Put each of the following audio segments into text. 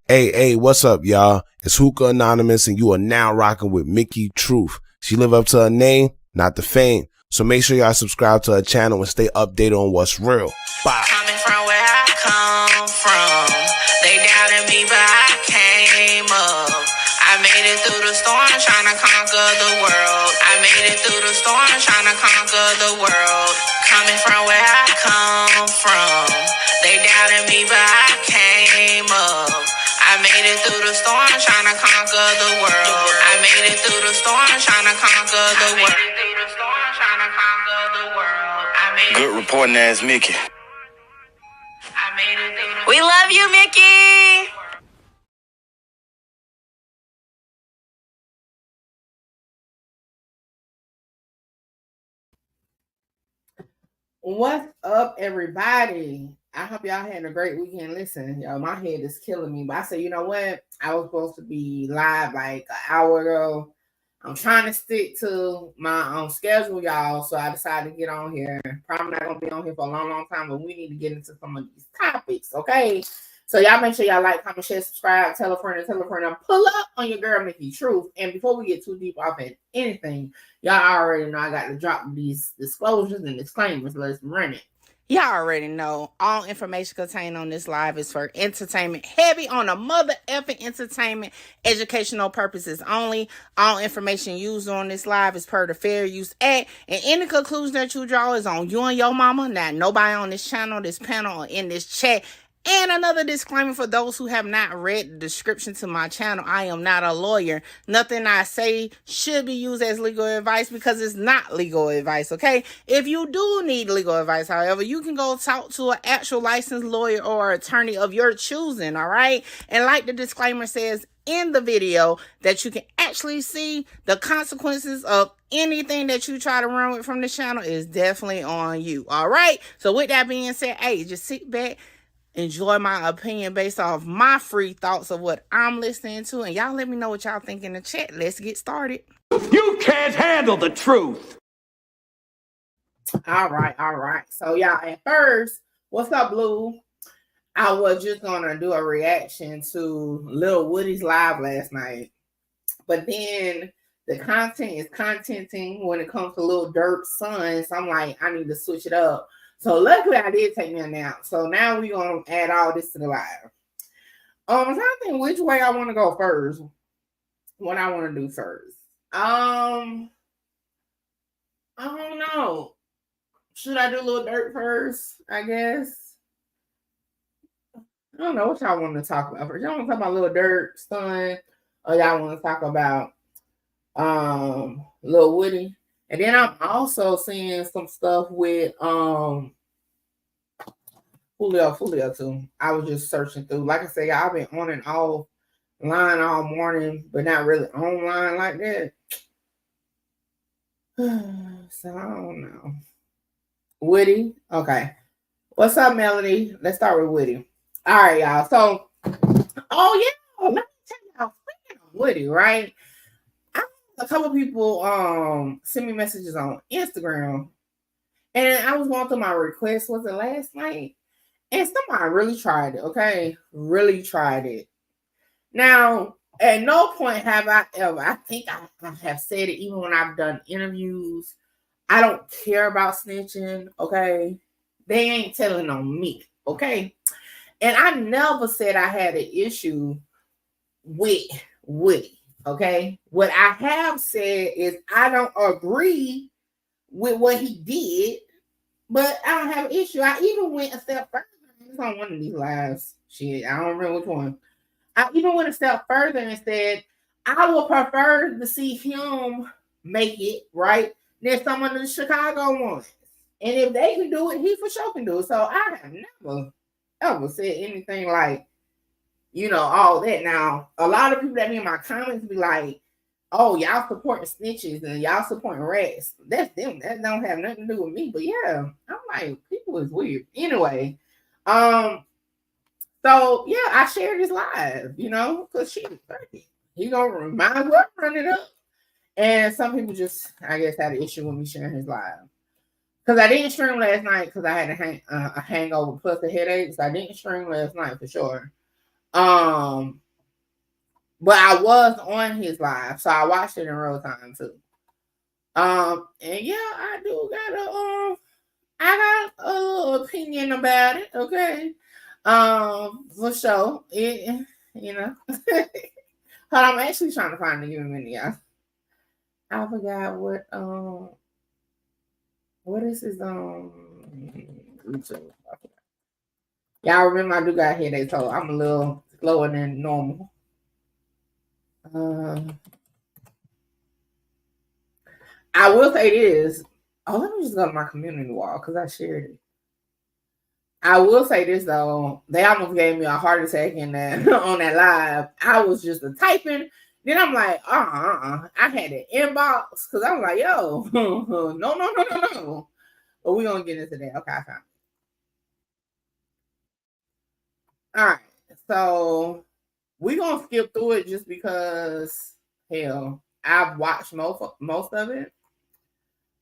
Hey, what's up, y'all? It's Hookah Anonymous, and you are now rocking with Mickey Truth. She live up to her name, not the fame. So make sure y'all subscribe to her channel and stay updated on what's real. Bye. Coming from where I come from, they doubted me, but I came up. I made it through the storm, trying to conquer the world. I made it through the storm, trying to conquer the world. Coming from where I come from, they doubted me, but I came up. I made it through the storm, trying to conquer the world. I made it through the storm, trying to conquer the world. Good reporting ass Mickey. We love you, Mickey. What's up, everybody? I hope y'all had a great weekend. Listen, y'all, my head is killing me. But I said, you know what? I was supposed to be live like an hour ago. I'm trying to stick to my schedule, y'all. So I decided to get on here. Probably not gonna be on here for a long time, but we need to get into some of these topics, okay? So y'all make sure y'all like, comment, share, subscribe, tell a friend, and pull up on your girl Mickey Truth. And before we get too deep off at anything, y'all already know I got to drop these disclosures and disclaimers. Let's run it. Y'all already know all information contained on this live is for entertainment, heavy on the mother effing entertainment, educational purposes only. All information used on this live is per the Fair Use Act, and any conclusion that you draw is on you and your mama, not nobody on this channel, this panel, or in this chat. And another disclaimer for those who have not read the description to my channel, I am not a lawyer. Nothing I say should be used as legal advice because it's not legal advice, okay? If you do need legal advice, however, you can go talk to an actual licensed lawyer or attorney of your choosing, all right? And like the disclaimer says in the video, that you can actually see the consequences of anything that you try to run with from the channel is definitely on you, all right? So with that being said, hey, just sit back, enjoy my opinion based off my free thoughts of what I'm listening to, and y'all let me know what y'all think in the chat. Let's get started. You can't handle the truth. All right. So y'all, at first, what's up, Blue? I was just gonna do a reaction to Lil Woody's live last night, but then the content is contenting when it comes to Lil Durk's son. So I'm like, I need to switch it up. So luckily I did take me a nap. So now we're going to add all this to the live. I'm trying to think which way I want to go first. What I want to do first. I don't know. Should I do Lil Durk first, I guess? I don't know what y'all want to talk about first. Y'all want to talk about Lil Durk's son, or y'all want to talk about Lil Woody? And then I'm also seeing some stuff with Julio too. I was just searching through. Like I say, I've been on and off line all morning, but not really online like that. So I don't know. Woody, okay. What's up, Melody? Let's start with Woody. All right, y'all. So, let me tell y'all, speaking of Woody, right? A couple people sent me messages on Instagram, and I was going through my requests. Was it last night? And somebody really tried it, okay? Really tried it. Now, at no point have I ever, I think I have said it even when I've done interviews, I don't care about snitching, okay? They ain't telling on me, okay? And I never said I had an issue with Woody. Okay, what I have said is I don't agree with what he did, but I don't have an issue. I even went a step further. It's on one of these lives. Shit, I don't remember which one. I even went a step further and said I would prefer to see him make it right than some of the Chicago ones. And if they can do it, he for sure can do it. So I have never ever said anything like, all that. Now, a lot of people that be in my comments be like, oh, y'all supporting snitches and y'all supporting rats. That's them. That don't have nothing to do with me. But yeah, I'm like, people is weird. Anyway, so yeah, I shared this live, because she was 30. He gonna might as well run it up. And some people just, I guess, had an issue with me sharing his live. Because I didn't stream last night because I had a hangover plus a headache. So I didn't stream last night for sure. But I was on his live, so I watched it in real time too. And yeah, I do got a little opinion about it, okay? For sure. It, you know. Hold on, I'm actually trying to find the human, y'all. I forgot what is his YouTube? Y'all remember I do got headaches, so I'm a little slower than normal. I will say this. Oh, let me just go to my community wall because I shared it. I will say this though, they almost gave me a heart attack in that on that live. I was just typing. Then I'm like, I had an inbox because I was like, yo, no. But we're gonna get into that. Okay, I found it. All right. So we're gonna skip through it just because hell, I've watched most of it.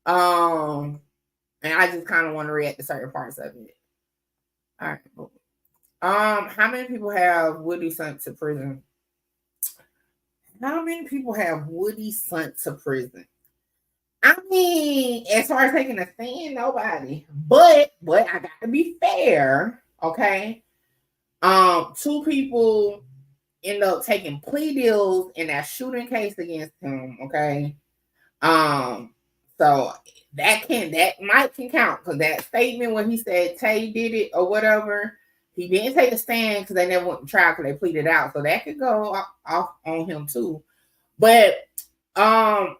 And I just kind of want to react to certain parts of it. All right. How many people have Woody sent to prison? How many people have Woody sent to prison? I mean, as far as taking a stand, nobody. But I got to be fair, okay? 2 people end up taking plea deals in that shooting case against him, okay? So that might count because that statement when he said Tay did it or whatever, he didn't take a stand because they never went to trial because they pleaded out. So that could go off on him too. But the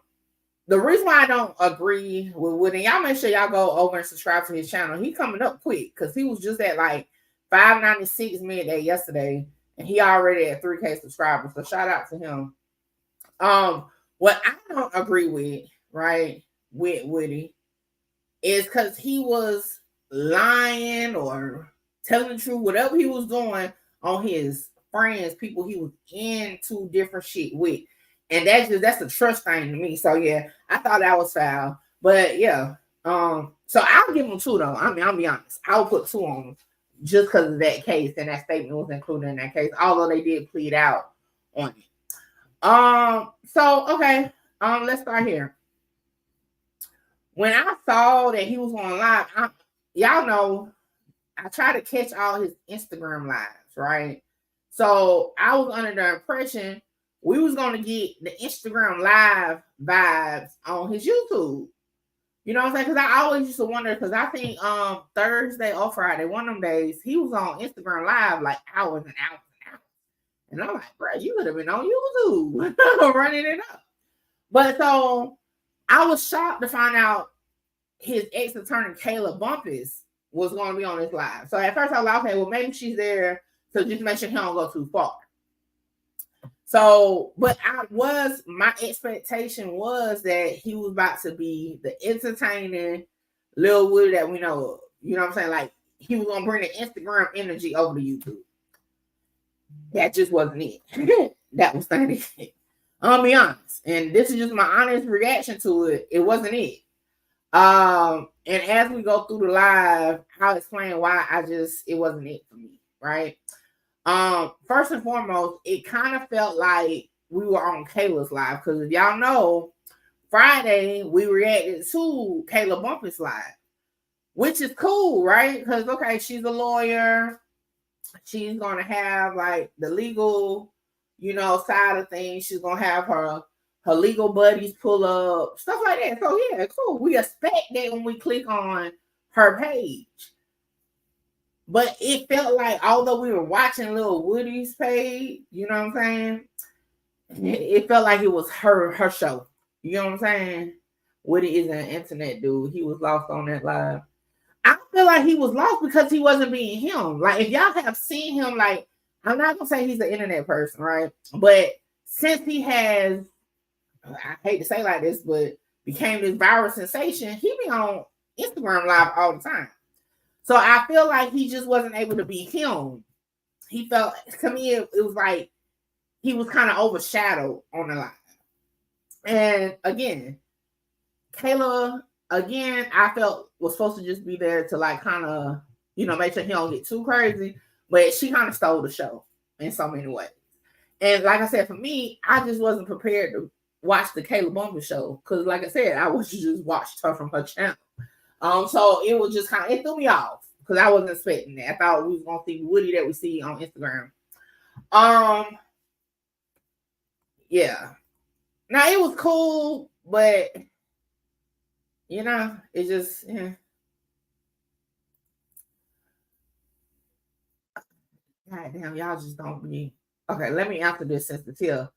reason why I don't agree with Woody, y'all make sure y'all go over and subscribe to his channel. He coming up quick because he was just at like 596 midday yesterday, and he already at 3K subscribers. So shout out to him. What I don't agree with, right, with Woody is because he was lying or telling the truth, whatever he was doing on his friends, people he was into different shit with. And that's a trust thing to me. So yeah, I thought that was foul. But yeah. So I'll give him 2 though. I mean, I'll be honest. I'll put 2 on him just because of that case, and that statement was included in that case, although they did plead out on it. So okay. Let's start here. When I saw that he was on live, y'all know I try to catch all his Instagram lives, right? So I was under the impression we was gonna get the Instagram live vibes on his YouTube. You know what I'm saying? Because I always used to wonder, because I think Thursday or Friday, one of them days, he was on Instagram live like hours and hours and hours. And I'm like, bro, you could have been on YouTube running it up. But so I was shocked to find out his ex-attorney, Kayla Bumpus, was going to be on this live. So at first I was like, okay, well, maybe she's there to just make sure he don't go too far. So, but my expectation was that he was about to be the entertaining Lil Woody that we know of. You know what I'm saying? Like, he was going to bring the Instagram energy over to YouTube. That just wasn't it. That was not it. I'll be honest. And this is just my honest reaction to it. It wasn't it. And as we go through the live, I'll explain why it wasn't it for me, right? First and foremost, it kind of felt like we were on Kayla's live, because if y'all know, Friday we reacted to Kayla Bumpus live, which is cool, right? Because okay, she's a lawyer, she's gonna have like the legal, side of things. She's gonna have her legal buddies pull up, stuff like that. So yeah, cool. We expect that when we click on her page. But it felt like, although we were watching Lil Woody's page, you know what I'm saying? It felt like it was her show. You know what I'm saying? Woody is an internet dude. He was lost on that live. I feel like he was lost because he wasn't being him. Like, if y'all have seen him, like, I'm not going to say he's an internet person, right? But since he has, I hate to say like this, but became this viral sensation, he be on Instagram live all the time. So I feel like he just wasn't able to be him. He felt, to me, it was like he was kind of overshadowed on the live. And again, Kayla, I felt was supposed to just be there to like kind of, make sure he don't get too crazy. But she kind of stole the show. in so many ways. And like I said, for me, I just wasn't prepared to watch the Kayla Bumble show because, like I said, I was just watched her from her channel. So it was just it threw me off because I wasn't expecting that. I thought we was gonna see Woody that we see on Instagram. Yeah. Now it was cool, but it just God damn, y'all just don't be okay. Let me answer this since the tell.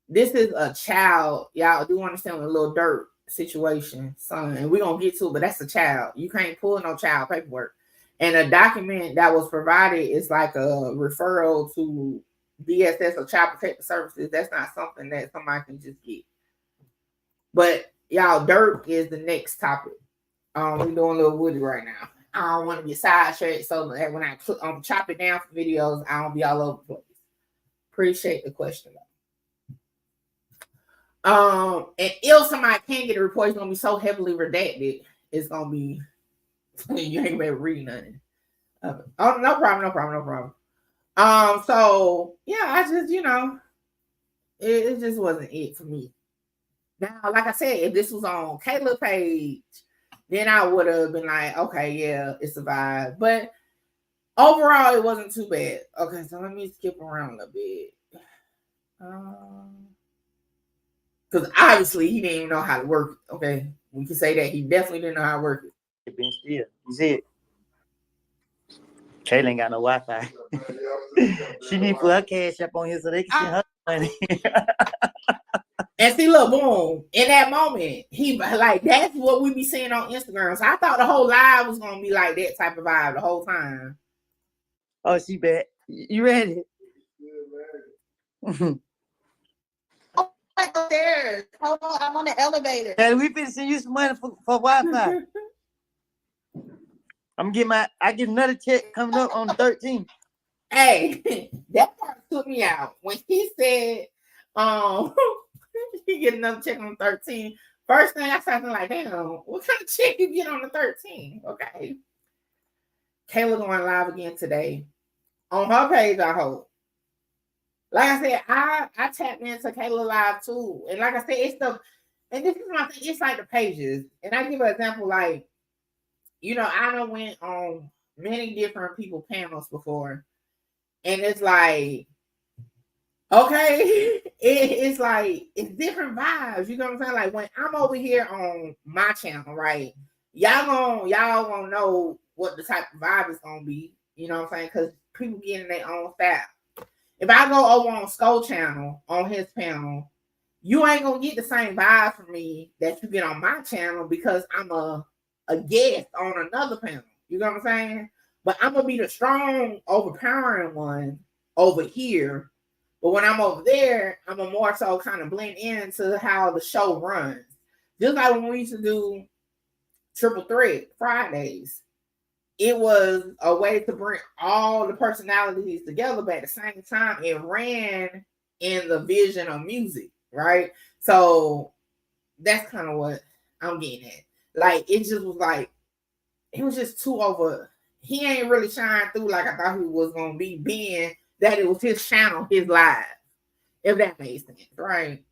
This is a child. Y'all do understand the Lil Durk situation, son, and we're gonna get to it, but that's a child. You can't pull no child paperwork. And a document that was provided is like a referral to DSS or Child Protective Services. That's not something that somebody can just get. But y'all, Durk is the next topic. We're doing Lil Woody right now. I don't want to get sidetracked, so that when I chop it down for videos, I don't be all over the place. Appreciate the question, though. And if somebody can't get a report, it's gonna be so heavily redacted. It's gonna be you ain't gonna be able to read nothing. Oh, no problem. So yeah, I just it just wasn't it for me. Now, like I said, if this was on Kayla's page, then I would have been like, okay, yeah, it's a vibe. But overall, it wasn't too bad. Okay, so let me skip around a little bit. Because obviously he didn't even know how to work it. Okay, we can say that he definitely didn't know how to work it. Been still. You see it? Kayla ain't got no Wi-Fi. She need to put her cash up on here so they can send her money. And see, look, boom. In that moment, he like that's what we be seeing on Instagram. So I thought the whole live was gonna be like that type of vibe the whole time. Oh, she bet. You ready? Upstairs. Hold on, I'm on the elevator. Hey, we finna send you some money for Wi-Fi. I get another check coming up on the 13th. Hey, that part took me out when he said, he get another check on the 13th. First thing I started like, damn, what kind of check you get on the 13th? Okay. Kayla going live again today on her page. I hope. Like I said, I tapped into Kayla live too, and like I said, and this is my thing. It's like the pages, and I give an example like, I done went on many different people panels before, and it's like, okay, it's like it's different vibes. You know what I'm saying? Like when I'm over here on my channel, right? Y'all gonna know what the type of vibe is gonna be. You know what I'm saying? Because people get in their own style. If I go over on Skull channel on his panel, you ain't gonna get the same vibe from me that you get on my channel because I'm a guest on another panel. You know what I'm saying? But I'm gonna be the strong, overpowering one over here. But when I'm over there, I'm a more so kind of blend into how the show runs. Just like when we used to do Triple Threat Fridays. It was a way to bring all the personalities together, but at the same time, it ran in the vision of music, right? So that's kind of what I'm getting at. Like, it just was like, it was just too over. He ain't really shine through like I thought he was going to be, being that it was his channel, his live, if that makes sense, right?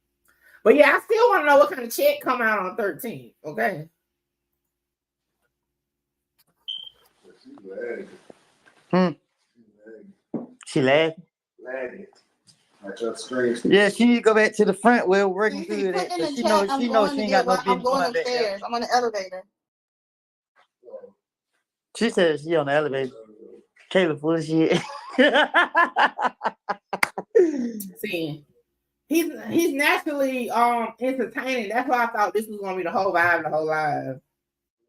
But yeah, I still want to know what kind of check come out on 13th, okay? She laughing. Yeah, she need to go back to the front where we're working through that. She knows she ain't got no business. I'm going upstairs. I'm on the elevator. She said she on the elevator. Kayla full of shit. See, he's naturally entertaining. That's why I thought this was gonna be the whole vibe, the whole live.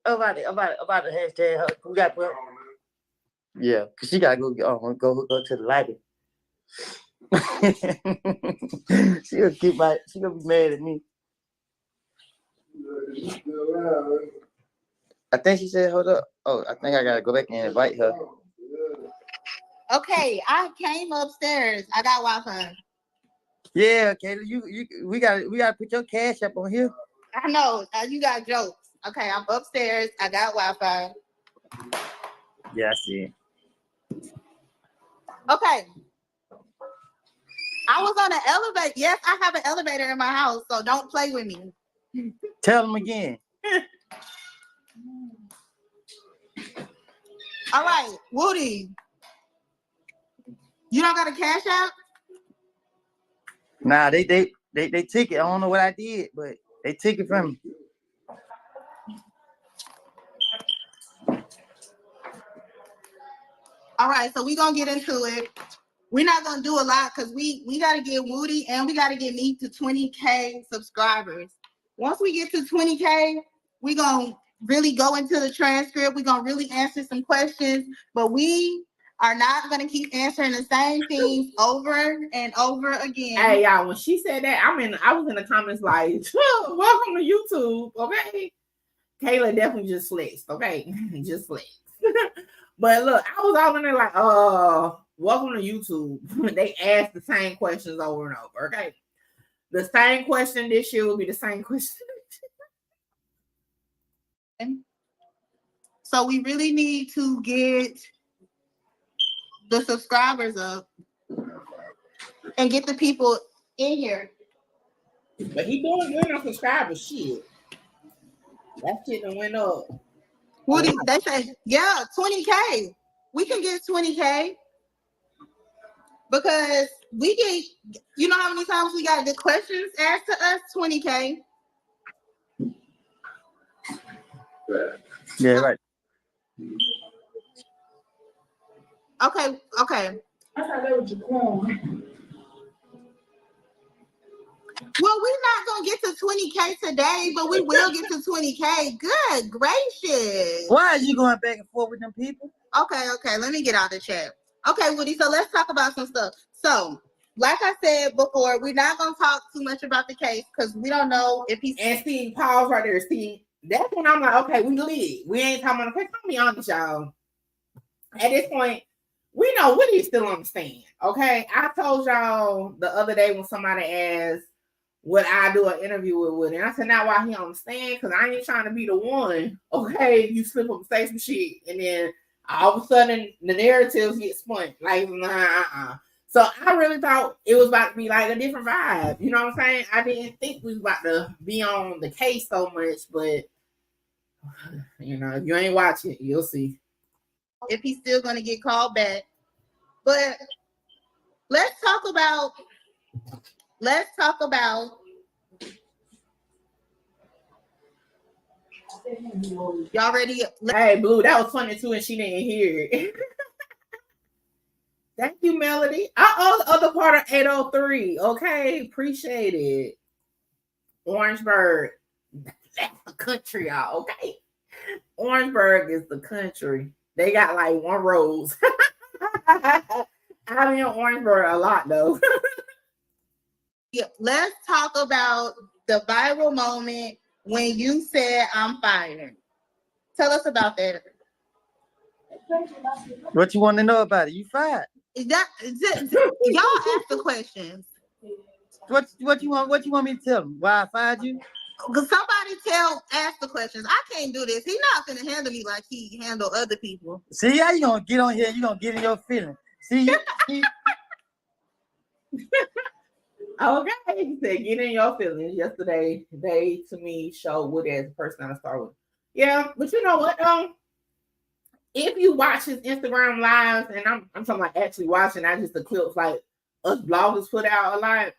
About the hashtag. We got put. Yeah, cause she gotta go to the library. She gonna be mad at me. I think she said, hold up. Oh, I think I gotta go back and invite her. Okay, I came upstairs. I got Wi-Fi. Yeah, Kayla, we gotta put your cash up on here. I know you got jokes. Okay, I'm upstairs. I got Wi-Fi. Yeah, I see it. Okay. I was on an elevator. Yes, I have an elevator in my house, so don't play with me. Tell them again. All right, Woody. You don't got a cash out? Nah, they took it. I don't know what I did, but they took it from me. All right, so we're gonna get into it. We're not gonna do a lot because we gotta get Woody and we gotta get me to 20K subscribers. Once we get to 20K, we're gonna really go into the transcript. We're gonna really answer some questions, but we are not gonna keep answering the same things over and over again. Hey y'all, when she said that, I was in the comments like, welcome to YouTube, okay? Kayla definitely just flexed, okay? Just flexed. But look, I was all in there like, welcome to YouTube. They asked the same questions over and over, okay? The same question this year will be the same question. So we really need to get the subscribers up and get the people in here. But he doing good on subscribers, shit. That shit done went up. Woody, they say, yeah, 20K. We can get 20K because we get, you know how many times we got the questions asked to us? 20K. Yeah, right. Okay. I thought that was your corn. Well, we're not gonna get to 20K today, but we will get to 20K. Good gracious. Why are you going back and forth with them people? Okay. Let me get out the chat. Okay, Woody. So let's talk about some stuff. So, like I said before, we're not gonna talk too much about the case because we don't know if he's. And see, pause right there. See, that's when I'm like, okay, we lit. We ain't talking about the case. I'll be honest, y'all. At this point, we know Woody's still on the stand. Okay, I told y'all the other day when somebody asked, would I do an interview with Woody? And I said, not while he on the stand, because I ain't trying to be the one. Okay, you slip up and say some shit, and then all of a sudden the narratives get spun. Like, nah. So I really thought it was about to be like a different vibe. You know what I'm saying? I didn't think we was about to be on the case so much, but you know, if you ain't watching, you'll see. If he's still gonna get called back. But let's talk about y'all ready? Hey, Blue, that was funny too, and she didn't hear it. Thank you, Melody. The other part of 803. Okay, appreciate it. Orangeburg. That's the country, y'all. Okay. Orangeburg is the country. They got like one rose. I'm in Orangeburg a lot though. Yeah, let's talk about the viral moment when you said I'm fired. Tell us about that. What you want to know about it? You fired. Y'all ask the questions. What you want me to tell them? Why I fired you? Somebody ask the questions. I can't do this. He's not gonna handle me like he handle other people. See how you gonna get on here? You gonna get in your feelings. See. Okay, he said, get in your feelings. Yesterday, they to me showed Woody as a person I start with. Yeah, but you know what? If you watch his Instagram lives, and I'm talking like actually watching, not just the clips like us bloggers put out a lot.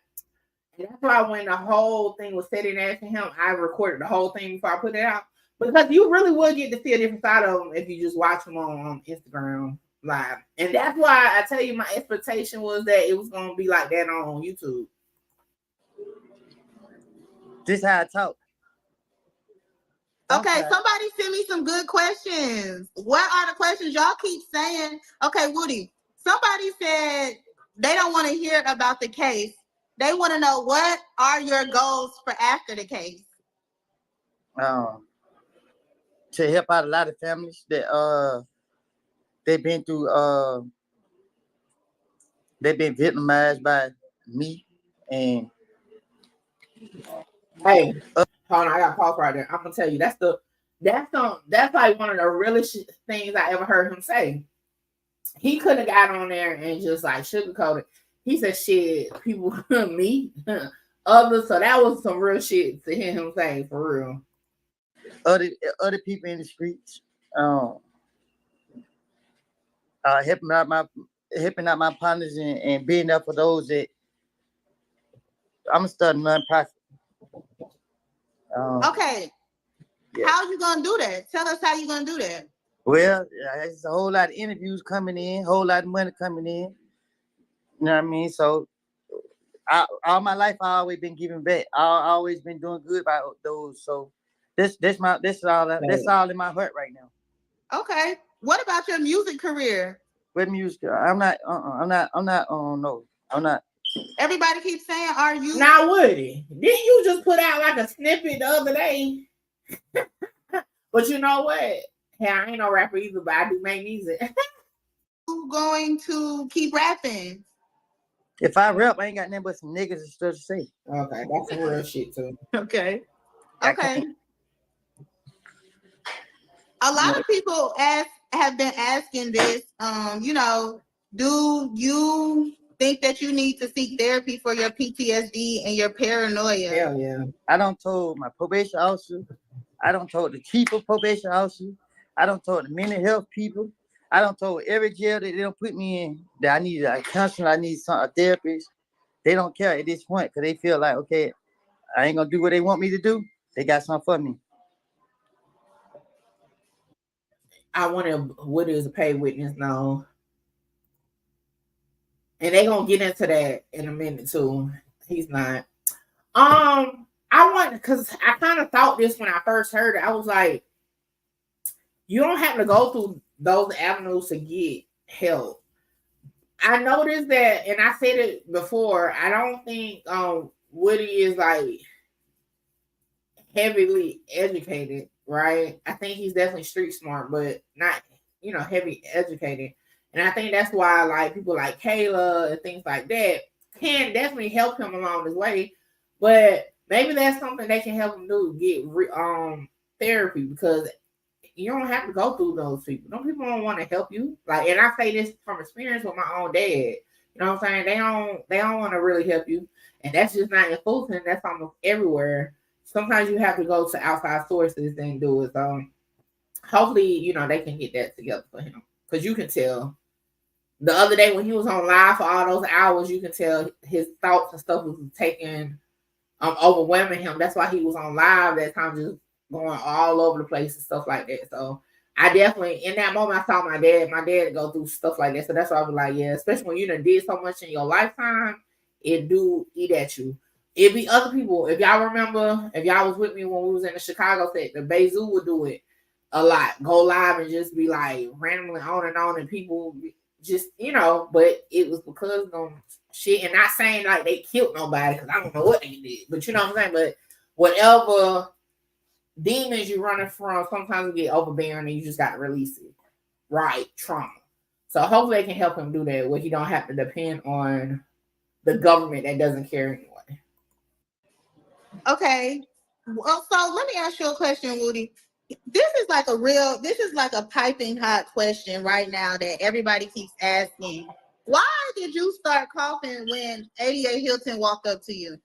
And that's why when the whole thing was said and asked him, I recorded the whole thing before I put it out. Because you really would get to see a different side of him if you just watch him on Instagram live. And that's why I tell you my expectation was that it was gonna be like that on YouTube. This how I talk. Okay, somebody send me some good questions. What are the questions y'all keep saying? Okay, Woody, somebody said they don't want to hear about the case. They want to know, what are your goals for after the case? To help out a lot of families that they've been through they've been victimized by me. And hey, hold on, I got pause right there. I'm gonna tell you that's like one of the realest things I ever heard him say. He could have got on there and just like sugarcoated. He said, shit, people, me, others. So that was some real shit to hear him say, for real. Other people in the streets, helping out my partners and being there for those that I'm starting nonprofit. Okay. Yeah. How you gonna do that? Tell us how you gonna do that. Well, there's a whole lot of interviews coming in, whole lot of money coming in. You know what I mean? So all my life I always been giving back. I always been doing good by those. So that's all in my heart right now. Okay. What about your music career? With music, I'm not. No, I'm not. Everybody keeps saying, "Are you?" Now, Woody, didn't you just put out like a snippet the other day? But you know what? Hey, I ain't no rapper either, but I do make music. You going to keep rapping? If I rap, I ain't got nothing but some niggas and stuff to say. Okay, that's some real shit too. Okay. Okay. A lot of people have been asking this. Do you think that you need to seek therapy for your PTSD and your paranoia? Hell yeah. I don't told my probation officer. I don't told the chief of probation officer. I don't told the mental health people. I don't told every jail that they don't put me in that I need a counselor, I need a therapist. They don't care at this point because they feel like, okay, I ain't gonna do what they want me to do. They got something for me. I want Woody is a paid witness now. And they gonna get into that in a minute too. He's not. I want, because I kind of thought this when I first heard it. I was like, you don't have to go through those avenues to get help. I noticed that, and I said it before, I don't think Woody is like heavily educated, right? I think he's definitely street smart, but not, heavy educated. And I think that's why like people like Kayla and things like that can definitely help him along his way. But maybe that's something they can help him do, get therapy, because you don't have to go through those people. Those people don't want to help you. Like, and I say this from experience with my own dad. You know what I'm saying? They don't want to really help you. And that's just not in Fulton. That's almost everywhere. Sometimes you have to go to outside sources and do it. So hopefully, they can get that together for him. Because you can tell. The other day when he was on live for all those hours, you can tell his thoughts and stuff was taking, overwhelming him. That's why he was on live that time, just going all over the place and stuff like that. So I definitely, in that moment, I saw my dad go through stuff like that. So that's why I was like, yeah, especially when you done did so much in your lifetime, it do eat at you. It'd be other people. If y'all remember, if y'all was with me when we was in the Chicago set, the Bayzoo would do it a lot. Go live and just be like randomly on, and people just, but it was because of them shit. And not saying like they killed nobody, because I don't know what they did, but you know what I'm saying? But whatever demons you running from, sometimes you get overbearing and you just got to release it. Right. Trauma. So hopefully they can help him do that, where he don't have to depend on the government that doesn't care anyway. Okay. Well, so let me ask you a question, Woody. This is like a piping hot question right now that everybody keeps asking. Why did you start coughing when 88 Hilton walked up to you?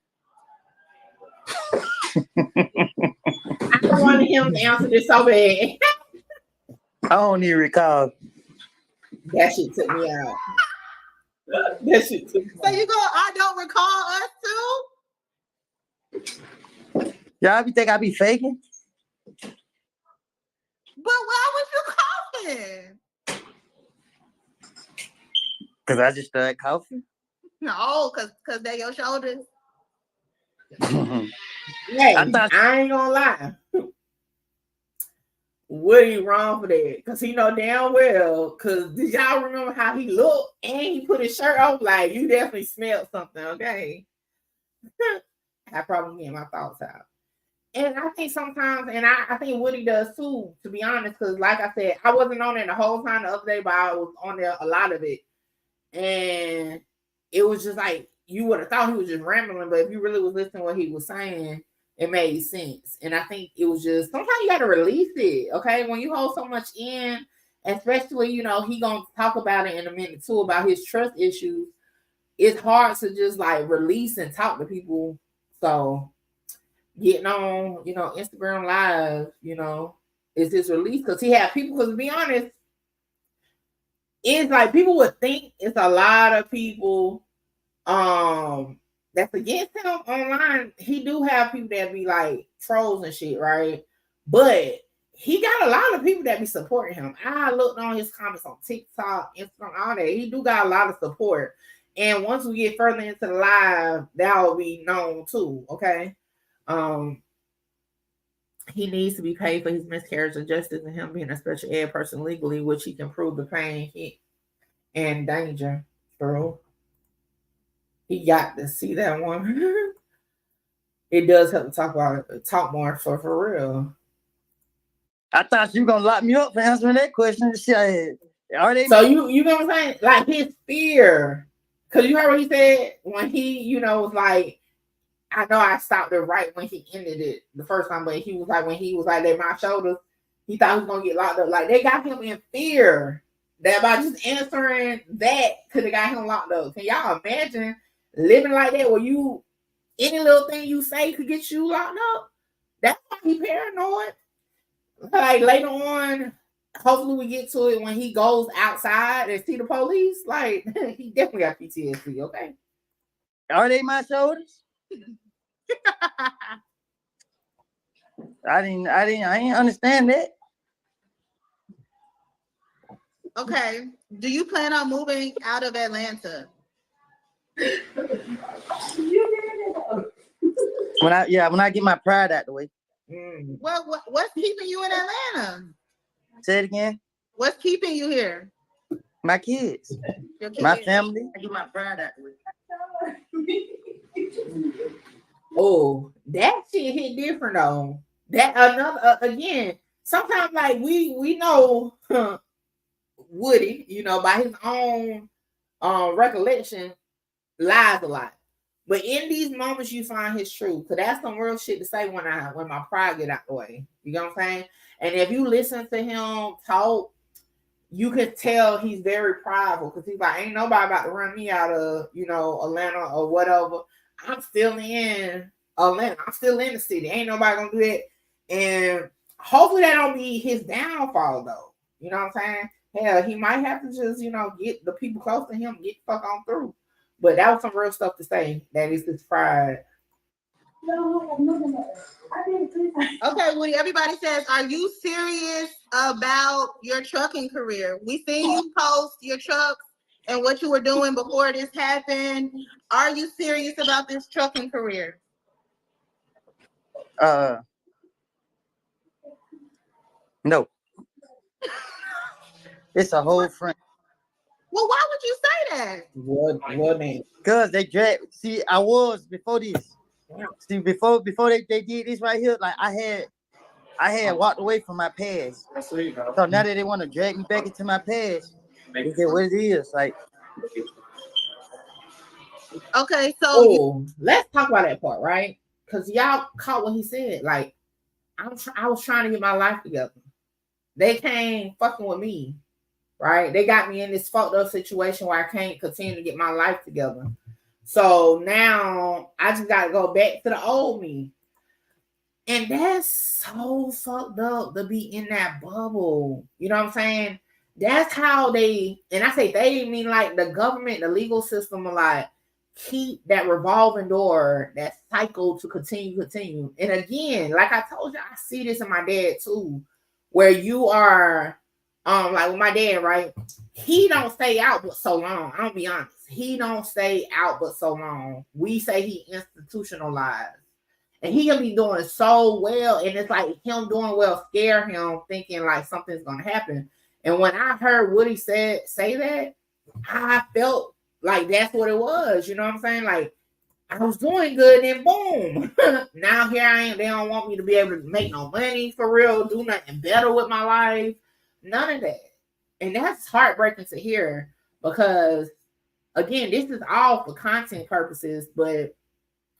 I wanted him to answer this so bad. I don't even recall. That shit took me out. That shit took me out. So you go, I don't recall us too? Y'all think I be faking? But why was you coughing? Because I just started coughing? No, because they're your shoulders. Hey, I ain't gonna lie. Woody wrong for that, because he know damn well. Because did y'all remember how he looked and he put his shirt on? Like, you definitely smelled something, okay? I probably get my thoughts out. And I think sometimes, and I think Woody does too, to be honest, because like I said, I wasn't on it the whole time the other day, but I was on there a lot of it. And it was just like, you would have thought he was just rambling, but if you really was listening to what he was saying, it made sense. And I think it was just, sometimes you got to release it, okay? When you hold so much in, especially, he going to talk about it in a minute too, about his trust issues. it's hard to just like release and talk to people. So getting on, Instagram Live, is his release because he had people. Because to be honest, it's like people would think it's a lot of people that's against him online. He do have people that be like trolls and shit, right? But he got a lot of people that be supporting him. I looked on his comments on TikTok, Instagram, all that. He do got a lot of support. And once we get further into the live, that will be known too. Okay. He needs to be paid for his miscarriage of justice and him being a special ed person legally, which he can prove the pain and danger. True. He got to see that one. It does help to talk more for real. I thought you were gonna lock me up for answering that question. Shit. So you know what I'm saying? Like his fear. Cause you heard what he said when he, was like, I know I stopped it right when he ended it the first time, but he was like, when he was like, they my shoulders, he thought he was gonna get locked up. Like they got him in fear that by just answering that could have got him locked up. Can y'all imagine living like that where any little thing you say could get you locked up? That's why he paranoid. Like later on, hopefully we get to it when he goes outside and see the police. Like he definitely got PTSD. Okay. Are they my shoulders? I didn't understand that. Okay. Do you plan on moving out of Atlanta? When I get my pride out the way. What's keeping you in Atlanta? Say it again. What's keeping you here? My kids. Your kids. My family. I get my pride out the way. Oh, that shit hit different though. That another again. Sometimes like we know Woody, by his own recollection, lies a lot. But in these moments, you find his truth. Cause that's some real shit to say when my pride get out the way. You know what I'm saying? And if you listen to him talk, you can tell he's very prideful because he's like, ain't nobody about to run me out of, Atlanta or whatever. I'm still in Atlanta. I'm still in the city. Ain't nobody gonna do that. And hopefully that don't be his downfall though. You know what I'm saying? Hell, he might have to just, get the people close to him, get the fuck on through. But that was some real stuff to say. That is his pride. Okay, Woody, everybody says, are you serious about your trucking career? We seen you post your trucks and what you were doing before this happened. Are you serious about this trucking career? No. It's a whole friend. Well, why would you say that? What name? Because they dragged. See, I was before this. See, before they did this right here, like I had walked away from my past. So now that they want to drag me back into my past, they get what it is. Like, okay, so let's talk about that part, right? Because y'all caught what he said. Like, I was trying to get my life together. They came fucking with me, right? They got me in this fucked up situation where I can't continue to get my life together. So now I just got to go back to the old me. And that's so fucked up to be in that bubble. You know what I'm saying? That's how and I say they mean like the government, the legal system, are like keep that revolving door, that cycle to continue. And again, like I told you, I see this in my dad too, where you are like with my dad, right? He don't stay out but so long. I'll be honest. He don't stay out but so long. We say he institutionalized. And he can be doing so well. And it's like him doing well scare him, thinking like something's gonna happen. And when I heard Woody say that, I felt like that's what it was. You know what I'm saying? Like I was doing good and boom. Now here I am. They don't want me to be able to make no money for real, do nothing better with my life. None of that. And that's heartbreaking to hear because again, this is all for content purposes, but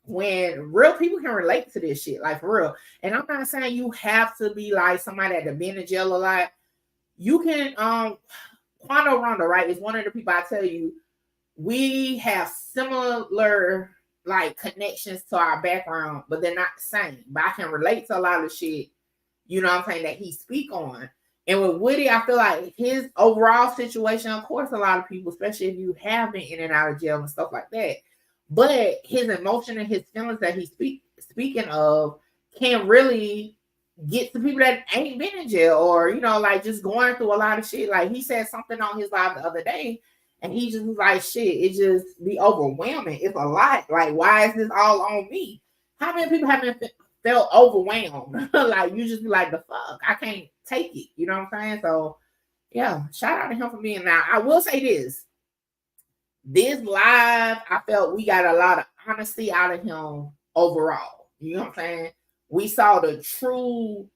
when real people can relate to this shit, like for real. And I'm not saying you have to be like somebody that been in jail a lot. You can Quando Rondo, right, is one of the people I tell you we have similar like connections to our background, but they're not the same. But I can relate to a lot of shit, you know what I'm saying, that he speak on. And with Woody, I feel like his overall situation, of course, a lot of people, especially if you have been in and out of jail and stuff like that, but his emotion and his feelings that he's speaking of can really get to people that ain't been in jail or, you know, like just going through a lot of shit. Like he said something on his live the other day, and he just was like, shit, it just be overwhelming. It's a lot. Like, why is this all on me? How many people haven't felt overwhelmed? Like, you just be like, the fuck, I can't take it. You know what I'm saying? So, yeah, shout out to him for being now. I will say this. This live, I felt we got a lot of honesty out of him overall. You know what I'm saying? We saw the true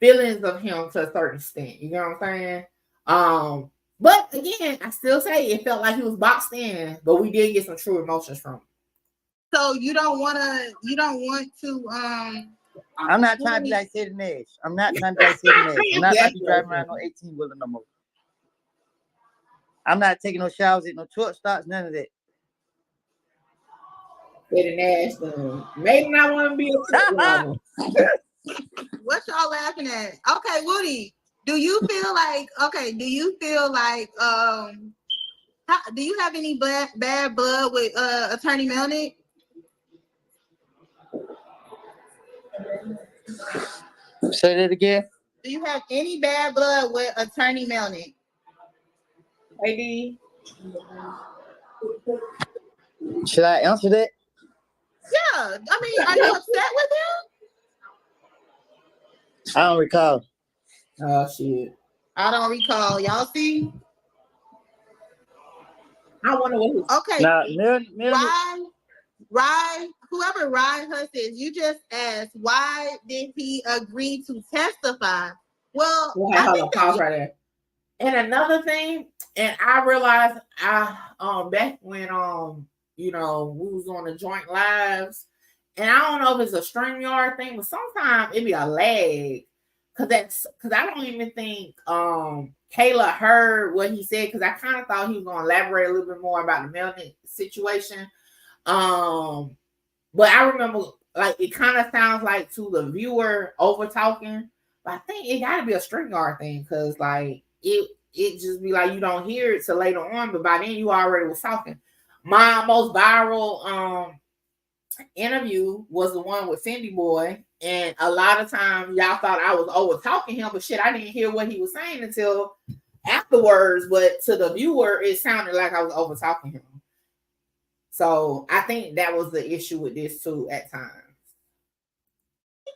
feelings of him to a certain extent. You know what I'm saying? But again, I still say it felt like he was boxed in, but we did get some true emotions from him. So you don't want to I'm not trying to be like Sid Nash. I'm not trying to be like Sid Nash. I'm not trying to be driving around no 18-wheeler no more. I'm not taking no showers at no truck stops, none of that. Sid Nash, maybe not want to be a What y'all laughing at? Okay, Woody, do you feel like do you have any bad blood with Attorney Melnick? Say that again. Do you have any bad blood with Attorney Melnick? Maybe. Should I answer that? Yeah, I mean, are you upset with him? I don't recall. Oh shit. I don't recall. Y'all see? I wonder what his Okay. Now, Rye, whoever Rye Huss is, you just asked why did he agree to testify? Well, hold on, pause right there. And another thing, and I realized back when you know, we was on the joint lives, and I don't know if it's a StreamYard thing, but sometimes it be a lag. Cause I don't even think Kayla heard what he said, because I kind of thought he was gonna elaborate a little bit more about the Melnick situation. But I remember, like, it kind of sounds like to the viewer over talking, but I think it gotta be a StreamYard thing, because like it just be like you don't hear it till later on, but by then you already was talking. My most viral interview was the one with Fendi Boy, and a lot of times y'all thought I was over talking him, but shit, I didn't hear what he was saying until afterwards. But to the viewer, it sounded like I was over talking him. So I think that was the issue with this too at times.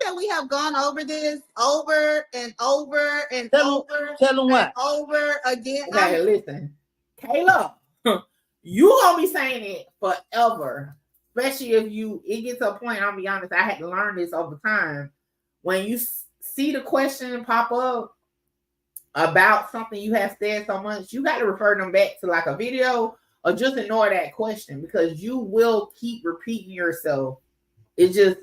That we have gone over this over and over and tell them what over again. Okay, listen, Kayla, you gonna be saying it forever, especially if it gets to a point. I'll be honest, I had to learn this over time. When you see the question pop up about something you have said so much, you got to refer them back to like a video or just ignore that question, because you will keep repeating yourself. It just,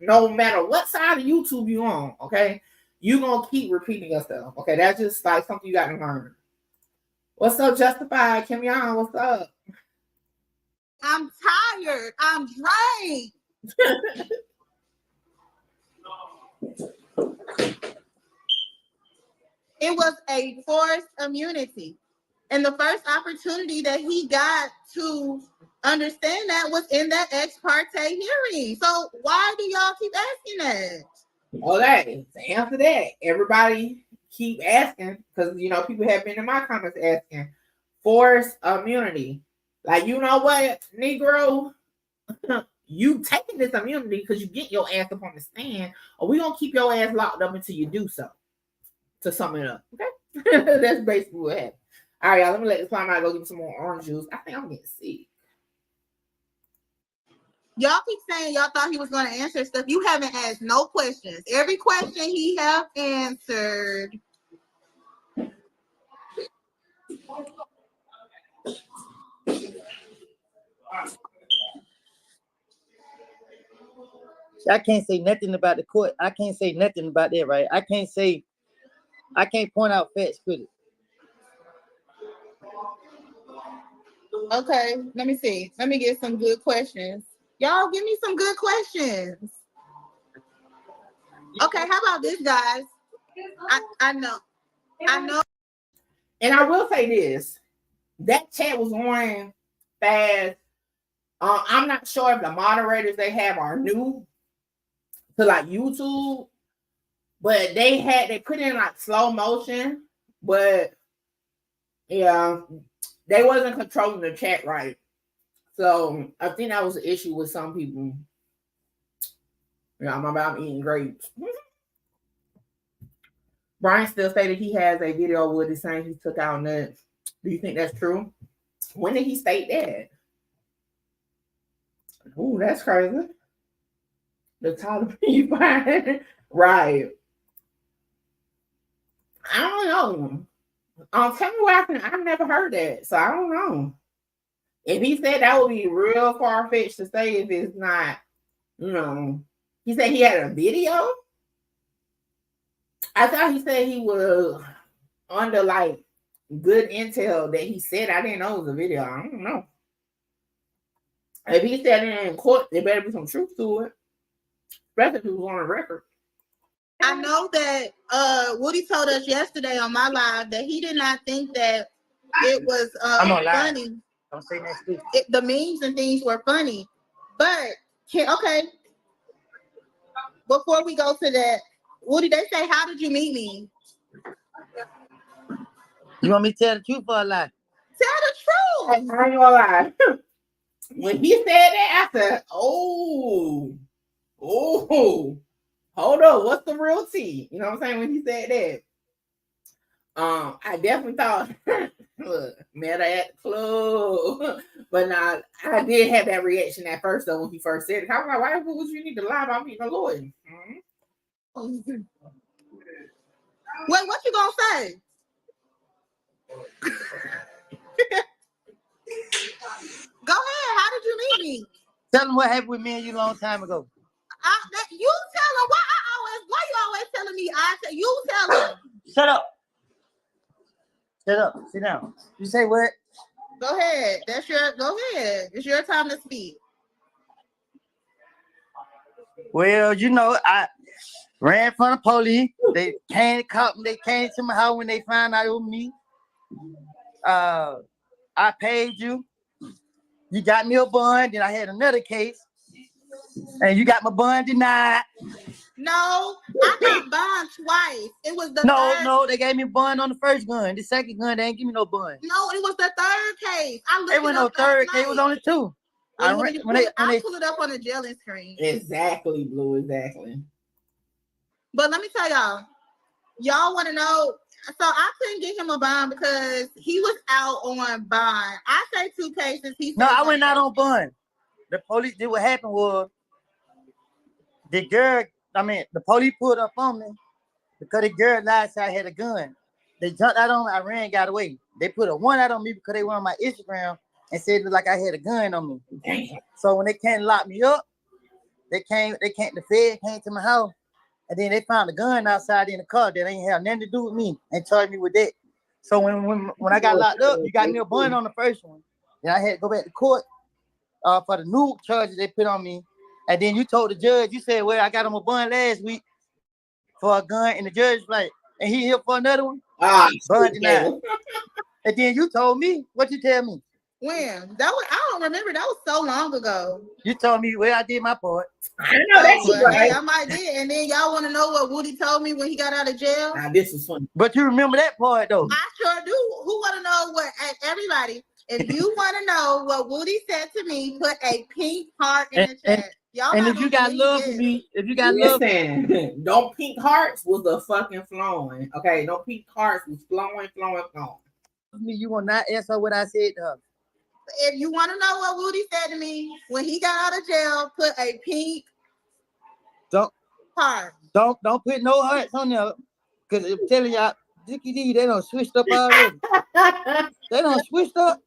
no matter what side of YouTube you on, okay, you gonna keep repeating yourself. Okay, that's just like something you got to learn. What's up, Justified? Kim Young, what's up? I'm tired. I'm drained. It was a forced immunity. And the first opportunity that he got to understand that was in that ex parte hearing. So why do y'all keep asking that? Okay, to answer that, everybody keep asking, because you know people have been in my comments asking forced immunity. Like, you know what, Negro, you taking this immunity because you get your ass up on the stand, or we gonna keep your ass locked up until you do so. To sum it up, okay, that's basically what happened. All right, y'all, let me let this climb out, go get some more orange juice. I think I'm getting sick. Y'all keep saying y'all thought he was going to answer stuff. You haven't asked no questions. Every question he have answered. I can't say nothing about the court. I can't say nothing about that, right? I can't point out facts with it. Okay, let me see. Let me get some good questions. Y'all give me some good questions. Okay, how about this, guys? I know. And I will say this: that chat was on fast. I'm not sure if the moderators they have are new to like YouTube, but they put in like slow motion, but yeah, they wasn't controlling the chat right. So I think that was an issue with some people. Yeah, I'm about eating grapes. Brian still stated he has a video with his saying he took out nuts. Do you think that's true? When did he state that? Ooh, that's crazy. The Taliban you find. Right. I don't know. Tell me where I've never heard that, so I don't know. If he said that would be real far fetched to say if it's not, you know. He said he had a video. I thought he said he was under like good intel that he said. I didn't know it was a video. I don't know. If he said it in court, there better be some truth to it. Especially if it was on a record. I know that Woody told us yesterday on my live that he did not think that it was funny. Don't say next week. The memes and things were funny. But okay. Before we go to that, Woody, they say, how did you meet me? You want me to tell the truth or a lie? Tell the truth. I ain't gonna lie. When he said that, I said, oh, hold on, what's the real tea? You know what I'm saying? When he said that. I definitely thought, look, met her at the club. But now I did have that reaction at first though when he first said it. I was like, why would you need to lie about meeting a lawyer? Wait, what you gonna say? Go ahead. How did you meet me? Tell them what happened with me and you a long time ago. You tell them. Why you always telling me? You tell them. Shut up. Shut up. Sit down. You say what? Go ahead. Go ahead. It's your time to speak. Well, you know, I ran from the police. They came to my house when they found out it was me. I paid you. You got me a bond. Then I had another case. And you got my bond denied. No, I got bond twice. It was the third. No, they gave me bond on the first gun. The second gun, they ain't give me no bond. No, it was the third case. It was no third case. It was only two. I pull it up on the jelly screen. Exactly, Blue. Exactly. But let me tell y'all want to know. So I couldn't get him a bond because he was out on bond. I say 2 cases. I went out on bond. The police did what happened was the police pulled up on me because the girl lied said I had a gun. They jumped out on me. I ran, got away. They put a 1 out on me because they went on my Instagram and said it looked like I had a gun on me. Damn. So when they came to lock me up, the Fed came to my house, and then they found a gun outside in the car that ain't have nothing to do with me and charged me with that. So when I got locked up, you got me a bond on the first one. Then I had to go back to court for the new charges they put on me. And then you told the judge, you said, well, I got him a bond last week for a gun, and the judge was like, and he here for another one? Bond denied. And then you told me, what you tell me? When? I don't remember. That was so long ago. You told me, well, I did my part. I know that's right. I might did. And then y'all want to know what Woody told me when he got out of jail? This is funny. But you remember that part, though. I sure do. Who want to know what, everybody, if you want to know what Woody said to me, put a pink heart in the chat. Y'all and if you got love for me, love, don't pink hearts was the fucking flowing. Okay, don't pink hearts was flowing. Me, you will not answer what I said to her. If you want to know what Woody said to me when he got out of jail, put a pink heart. Don't put no hearts on there, because I'm telling y'all, Dickie D, they done switched up already. They done switched up.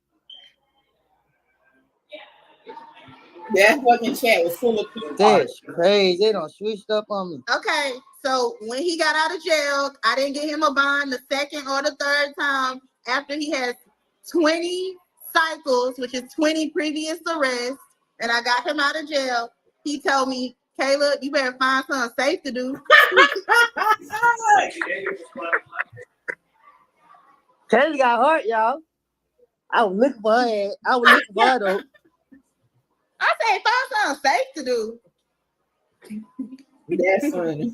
That fucking chat was full of pink That's crazy. They done switched up on me. Okay, so when he got out of jail, I didn't get him a bond the second or the third time after he had 20 cycles, which is 20 previous arrests, and I got him out of jail. He told me, Caleb, you better find something safe to do. Taylor got hurt, y'all. I was looking for her. I was looking for her though. I said, find something safe to do. That's funny.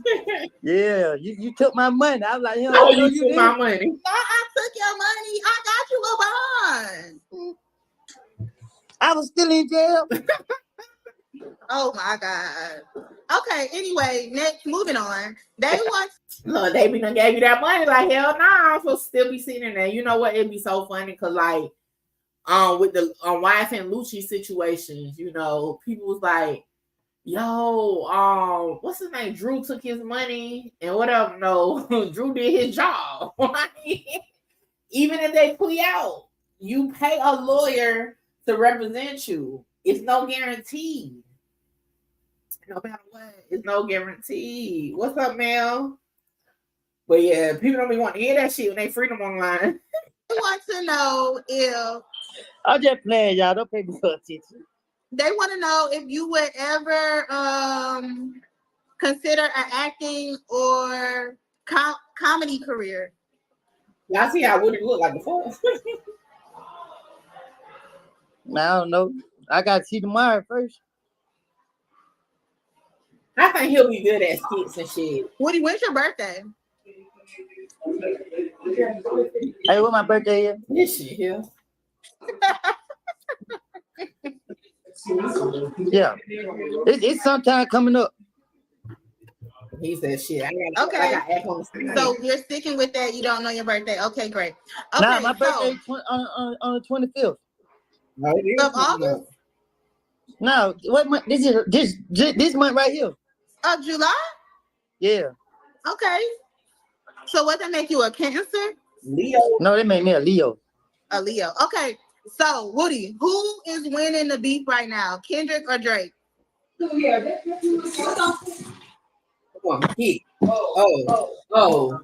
Yeah, you took my money. I was like, you Oh, know, you took my money. No, I took your money. I got you a bond. I was still in jail. Oh my God. Okay, anyway, next, moving on. They want Look, they be done gave you that money. Like, hell nah, I'm supposed to still be sitting in there. You know what? It'd be so funny because, like, with the Wife and Lucci situations, you know, people was like, yo, what's his name? Drew took his money and whatever. No, Drew did his job. Even if they plea out, you pay a lawyer to represent you. It's no guarantee. No matter what, it's no guarantee. What's up, Mel? But yeah, people don't be wanting to hear that shit when they freedom online. want to know if I'm just playing, y'all. Don't pay me for attention. they want to know if you would ever consider an acting or comedy career. Y'all see how Woody look like before? I don't know. I got to see tomorrow first. I think he'll be good at skits and shit. Woody, when's your birthday? Hey, what my birthday is? This shit here. Yeah. It's sometime coming up. He said shit. I got act on the screen. So you're sticking with that. You don't know your birthday. Okay, great. Okay, Nah, my birthday is on the 25th. No, it is of August? No, what month? This month right here. Of July? Yeah. Okay. So what that make you, a Cancer? Leo. No, they made me a Leo. A Leo. Okay. So Woody, who is winning the beef right now? Kendrick or Drake? Come on, kick. Oh.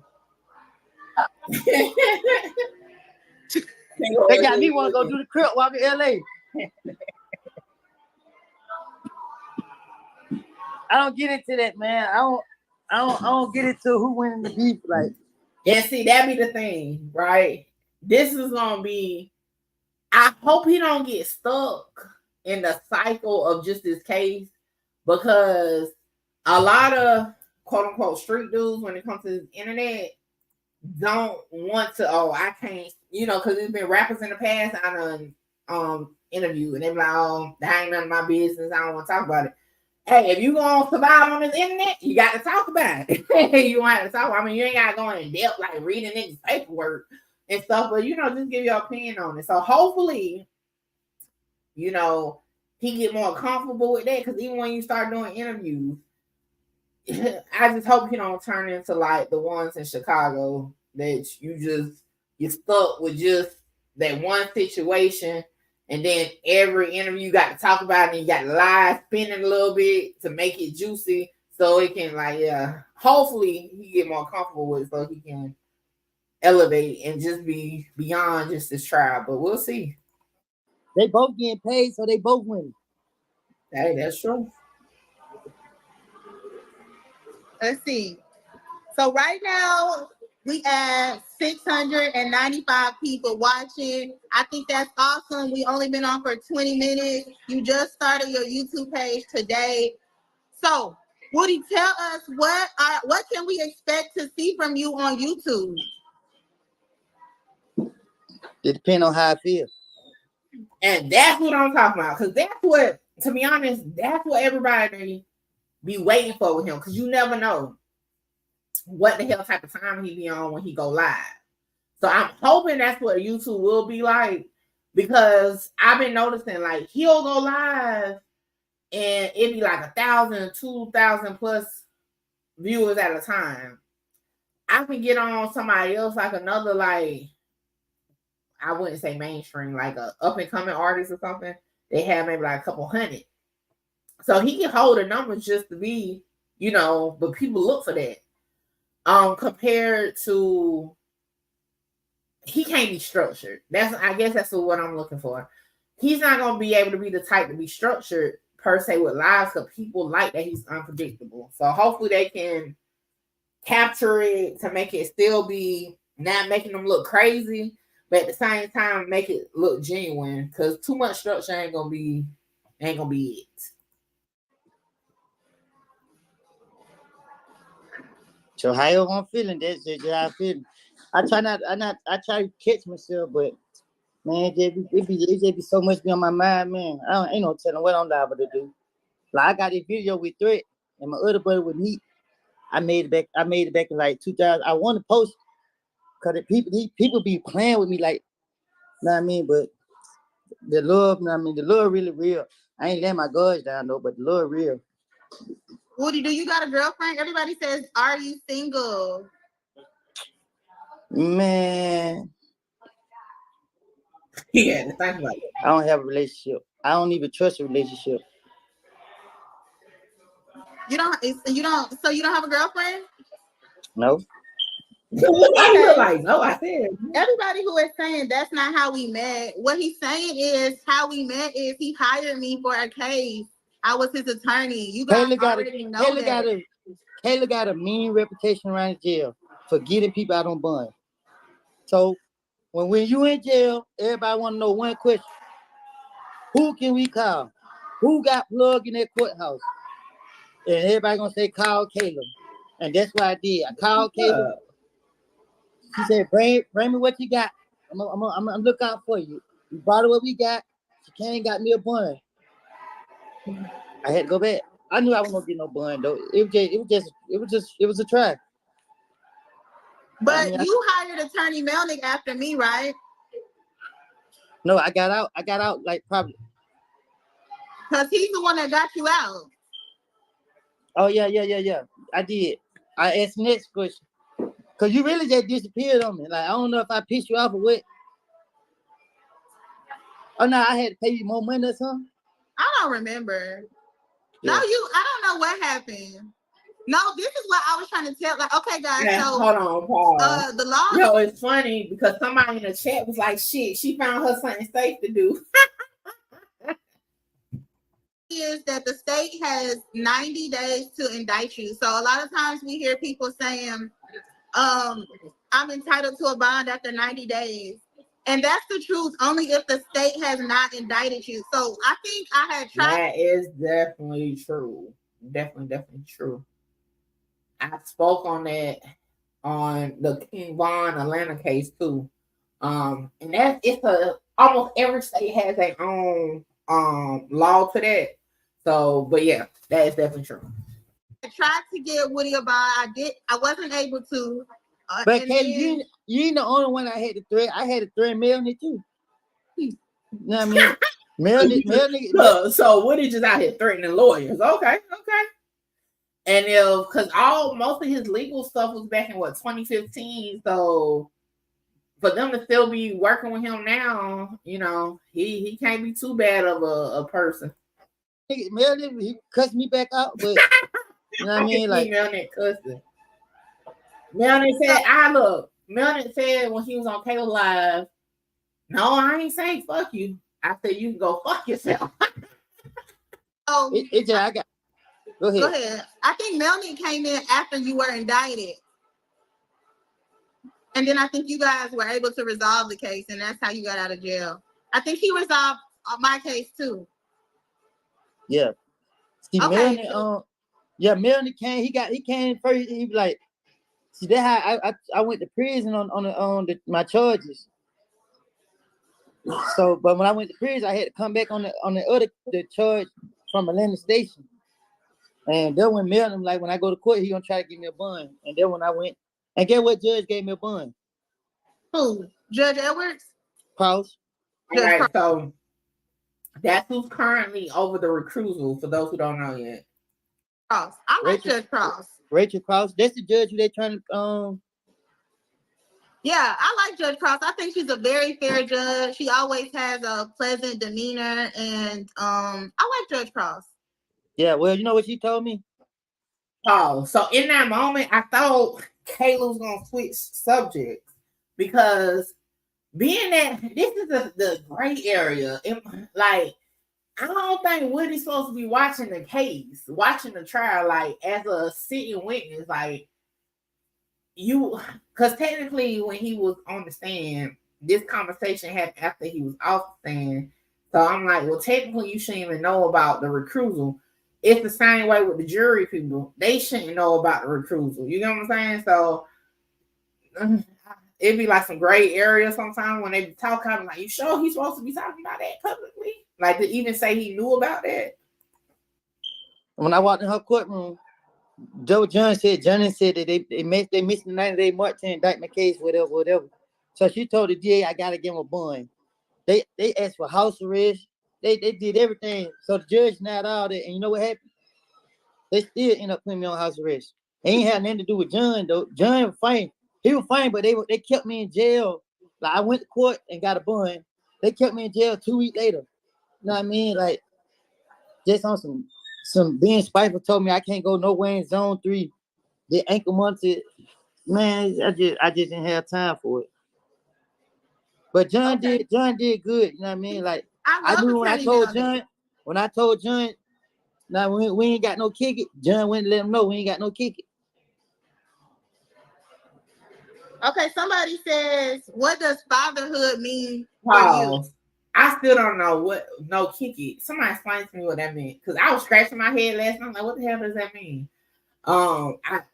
They got me want to go do the crib walk in LA. I don't get into that, man. I don't get into who winning the beef. Like, yeah, see, that be the thing, right? This is gonna be. I hope he don't get stuck in the cycle of just this case, because a lot of quote unquote street dudes, when it comes to the internet, don't want to. Oh, I can't, because it's been rappers in the past I done interview, and they're like, oh, that ain't none of my business. I don't want to talk about it. Hey, if you gonna survive on this internet, you got to talk about it. You don't have to talk. I mean, you ain't gotta go in depth like reading niggas' paperwork and stuff, but just give your opinion on it. So hopefully, he get more comfortable with that, because even when you start doing interviews, I just hope you don't turn into like the ones in Chicago that you're stuck with just that one situation. And then every interview you got to talk about it, and you got to lie, spin it a little bit to make it juicy, so it can hopefully he get more comfortable with it, so he can elevate and just be beyond just this trial. But we'll see. they both getting paid, so they both win. Hey, that's true. Let's see. So right now we have 695 people watching. I think that's awesome. We only been on for 20 minutes. You just started your YouTube page today. So Woody, tell us what can we expect to see from you on YouTube? It depends on how I feel. And that's what I'm talking about, because that's what, to be honest, that's what everybody be waiting for with him, because you never know what the hell type of time he be on when he go live. So I'm hoping that's what YouTube will be like, because I've been noticing like he'll go live and it'd be like 1,000, 2,000 plus viewers at a time. I can get on somebody else, like another, like, I wouldn't say mainstream, like a up and coming artist or something. They have maybe like a couple hundred. So he can hold the numbers just to be, but people look for that. Compared to he can't be structured. I guess that's what I'm looking for. He's not gonna be able to be the type to be structured per se with lives, because people like that he's unpredictable. So hopefully they can capture it to make it still be not making them look crazy, but at the same time make it look genuine. Because too much structure ain't gonna be it. So however I'm feeling, that's just how I feel. I try to catch myself, but man, it just be so much be on my mind, man. Ain't no telling what I'm liable to do. Like I got this video with Threat and my other brother with me. I made it back in like 2000. I want to post because people be playing with me like, you know what I mean? But the love, you know what I mean? The love really real. I ain't letting my guards down though, but the love real. Woody, do you got a girlfriend? Everybody says, are you single? Man, Yeah, the thing about it. I don't have a relationship. I don't even trust a relationship. You don't have a girlfriend? No. Okay. Like, no, I said. Everybody who is saying that's not how we met, what he's saying is how we met is he hired me for a case. I was his attorney. You guys already know that. Kayla got a mean reputation around jail for getting people out on bond. So when you in jail, everybody want to know one question: who can we call? Who got plugged in that courthouse? And everybody gonna say call Kayla, and that's what I did. I called Kayla. She said, "Bring me what you got. I'm gonna look out for you. We brought her what we got. She came got me a bun. I had to go back. I knew I wasn't gonna get no bun though. It was a try. But you hired attorney Melnick after me, right? No, I got out like probably. Because he's the one that got you out. Oh yeah. I did. I asked the next question. Cause you really just disappeared on me. Like I don't know if I pissed you off or what. Oh no, I had to pay you more money or something. I don't remember. Yeah. I don't know what happened. No, this is what I was trying to tell. Like, okay, guys, Yeah, so hold on, Paul. The law. Yo, it's funny because somebody in the chat was like, "Shit, she found her something safe to do." Is that the state has 90 days to indict you. So a lot of times we hear people saying, I'm entitled to a bond after 90 days. And that's the truth, only if the state has not indicted you. So I think I had tried. That is definitely true. Definitely true. I spoke on that on the King Von Atlanta case too. And almost every state has their own law to that. So, but yeah, that is definitely true. I tried to get Woody a bond. I wasn't able to. But Kelly, you ain't the only one I had to thread. I had to thread Melanie too. You know what I mean? Melanie. So Woody just out here threatening lawyers. Okay. And because most of his legal stuff was back in 2015. So for them to still be working with him now, he can't be too bad of a person. Melanie, he cussed me back out, but you know what I mean? Like Melanie cussing. Melanie said when he was on Kayla Live, "No, I ain't saying fuck you. I said you can go fuck yourself." Oh, I got. Go ahead. I think Melanie came in after you were indicted. And then I think you guys were able to resolve the case, and that's how you got out of jail. I think he resolved my case too. Yeah. See, okay. Melanie came. He came first. He was like, see, that how I went to prison on my charges. So, but when I went to prison, I had to come back on the charge from Atlanta Station. And then when Melanie, like when I go to court, he gonna try to give me a bond. And then when I went, and guess what judge gave me a bond? Who? Judge Edwards? Cross. All right, so that's who's currently over the recusal, for those who don't know yet. Cross. I like Judge Cross. Rachel Cross. That's the judge who they trying to Yeah, I like Judge Cross. I think she's a very fair judge. She always has a pleasant demeanor, and I like Judge Cross. Yeah, well, you know what she told me? Oh, so in that moment, I thought Kayla was gonna switch subjects because being that this is the gray area, like I don't think Woody's supposed to be watching the case, watching the trial, like as a sitting witness, like you, because technically when he was on the stand, this conversation happened after he was off the stand. So I'm like, well, technically you shouldn't even know about the recusal. It's the same way with the jury people; they shouldn't know about the recusal. You know what I'm saying? So it'd be like some gray area sometimes when they talk. I'm like, you sure he's supposed to be talking about that publicly? Like to even say he knew about that? When I walked in her courtroom, Johnny said that they missed the 90-day mark to indict my case, whatever. So she told the DA I gotta give him a bond. They asked for house arrest. They did everything. So the judge not all that. And you know what happened? They still end up putting me on house arrest. It ain't had nothing to do with John though. John was fine. He was fine, but they kept me in jail. Like I went to court and got a bond. They kept me in jail 2 weeks later. You know what I mean? Like just on some being spiteful told me I can't go nowhere in zone 3. They ankle monitored. Man, I just didn't have time for it. But John did good. You know what I mean? Like I knew when I told John, now we ain't got no kick it. John went and let him know we ain't got no kick it. Okay, somebody says, what does fatherhood mean for you? I still don't know what no kick it. Somebody explain to me what that meant. Because I was scratching my head last night. I'm like, what the hell does that mean?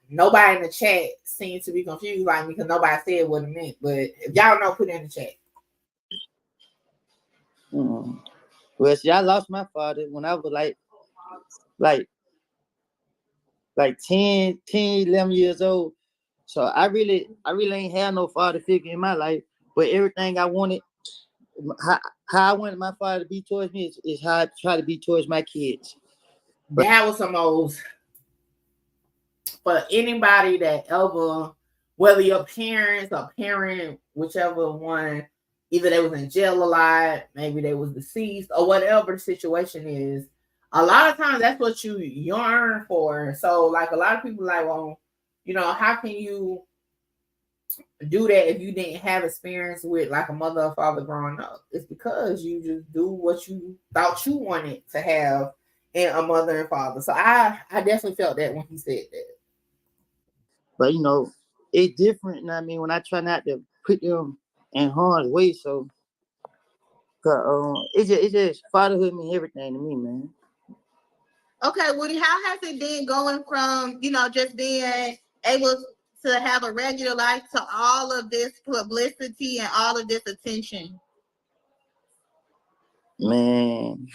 Nobody in the chat seemed to be confused like me because nobody said what it meant. But if y'all know, put it in the chat. Well, see, I lost my father when I was like 10, 11 years old. So I really ain't had no father figure in my life. But everything I wanted, how I wanted my father to be towards me is how I try to be towards my kids. That was the most, for anybody that ever, whether your parents or parent, whichever one, either they was in jail a lot, maybe they was deceased, or whatever the situation is, a lot of times that's what you yearn for. So like a lot of people like, well, you know, how can you do that if you didn't have experience with like a mother or father growing up? It's because you just do what you thought you wanted to have in a mother and father. So I definitely felt that when he said that. But you know, it's different. You know what I mean, when I try not to put them in harm's way, so it's just fatherhood mean everything to me, man. Okay, Woody, how has it been going from, you know, just being able to have a regular life to all of this publicity and all of this attention? Man,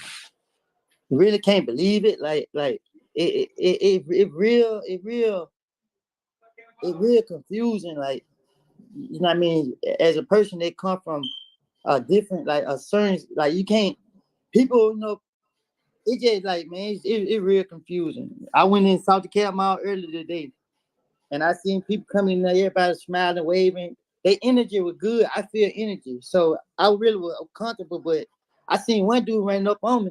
really can't believe it. Like it real confusing. Like, you know what I mean? As a person that come from a different, like a certain, like you can't, people, you know, it just like, man, it real confusing. I went in South Cat Mall earlier today and I seen people coming in there, everybody smiling, waving. Their energy was good. I feel energy. So I really was comfortable, but I seen one dude running up on me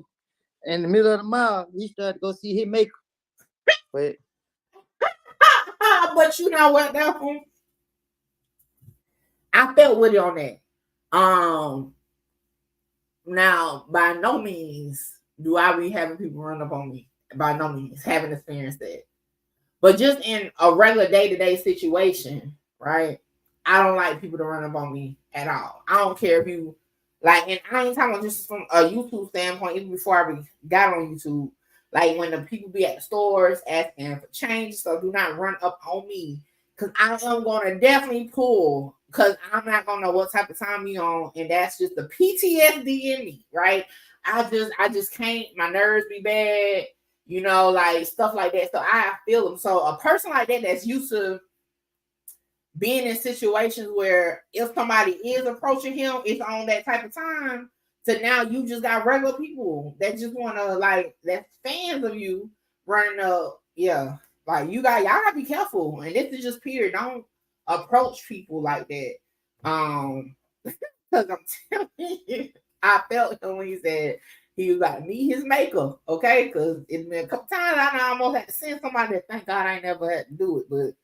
in the middle of the mall. He started to go see his maker. But but you know what though? I felt with it on that. Now by no means do I be having people run up on me. By no means having experienced that. But just in a regular day-to-day situation, right? I don't like people to run up on me at all. I don't care if you like, and I ain't talking just from a YouTube standpoint, even before I got on YouTube. Like when the people be at the stores asking for change, so do not run up on me. Cause I am gonna definitely pull because I'm not gonna know what type of time you on, and that's just the PTSD in me, right? I just can't, my nerves be bad, you know, like stuff like that. So I feel them. So a person like that that's used to being in situations where if somebody is approaching him, it's on that type of time. To now you just got regular people that just want to like that's fans of you running up. Yeah, like y'all gotta be careful. And this is just period. Don't approach people like that. Because I'm telling you, I felt him when he said he was like me his maker. Okay, because it's been a couple times I almost had to send somebody that thank God I ain't never had to do it, but.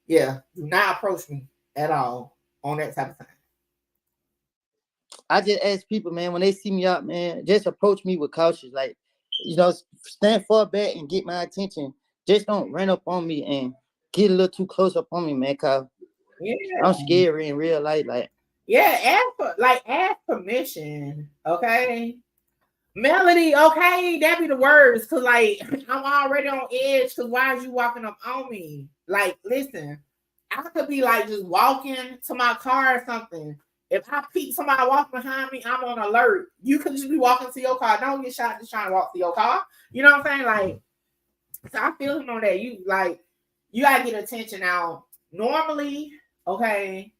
Yeah, do not approach me at all on that type of time. I just ask people, man, when they see me out, man, just approach me with caution. Like, stand far back and get my attention. Just don't run up on me and get a little too close up on me, man, cause I'm scary in real life. Like, ask permission, okay? Melody, okay, that be the words, cause like I'm already on edge. Cause why is you walking up on me? Like, listen, I could be like just walking to my car or something. If I peep somebody walking behind me, I'm on alert. You could just be walking to your car. Don't get shot just trying to walk to your car. You know what I'm saying? Like, so I feel him on that. You gotta get attention now. Normally, okay,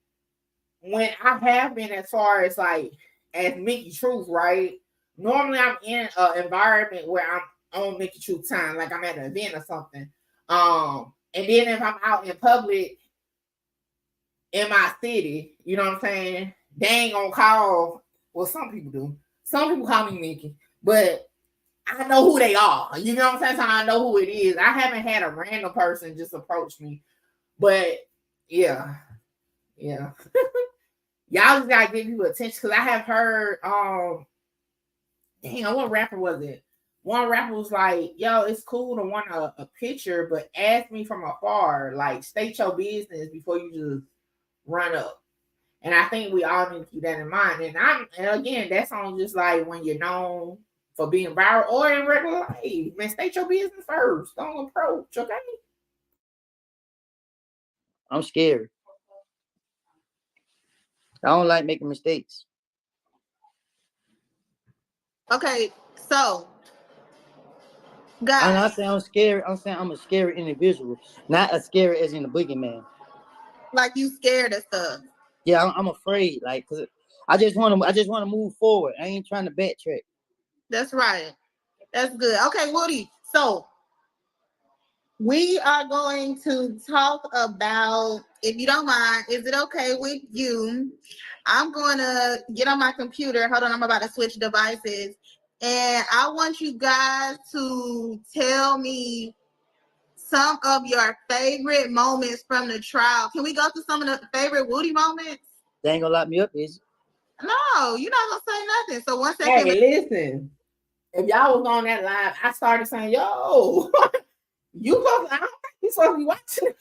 when I have been as far as like as Mickey Truth, right? Normally I'm in an environment where I'm on Mickey Truth time, like I'm at an event or something. And then if I'm out in public in my city, you know what I'm saying? They ain't gonna call. Well, some people do. Some people call me Mickey, but I know who they are. You know what I'm saying? So I know who it is. I haven't had a random person just approach me, but yeah. Y'all just gotta give people attention because I have heard what rapper was it? One rapper was like, yo, it's cool to want a picture, but ask me from afar. Like, state your business before you just run up. And I think we all need to keep that in mind. And again, that's on just like when you're known for being viral or in regular life. Man, state your business first. Don't approach, okay? I'm scared. I don't like making mistakes. Okay, so I'm guys, not saying I'm scary. I'm saying I'm a scary individual, not a scary as in a boogeyman. like you scared of stuff. Yeah, I'm afraid. Like, cause I just want to move forward. I ain't trying to backtrack. That's right. That's good. Okay, Woody. So we are going to talk about, if you don't mind, is it okay with you? I'm going to get on my computer. Hold on, I'm about to switch devices. And I want you guys to tell me some of your favorite moments from the trial. Can we go through some of the favorite Woody moments? They ain't gonna lock me up, is it? No, you're not gonna say nothing. So 1 second. Hey, listen. If y'all was on that live, I started saying, yo, I don't think you supposed to be watching it.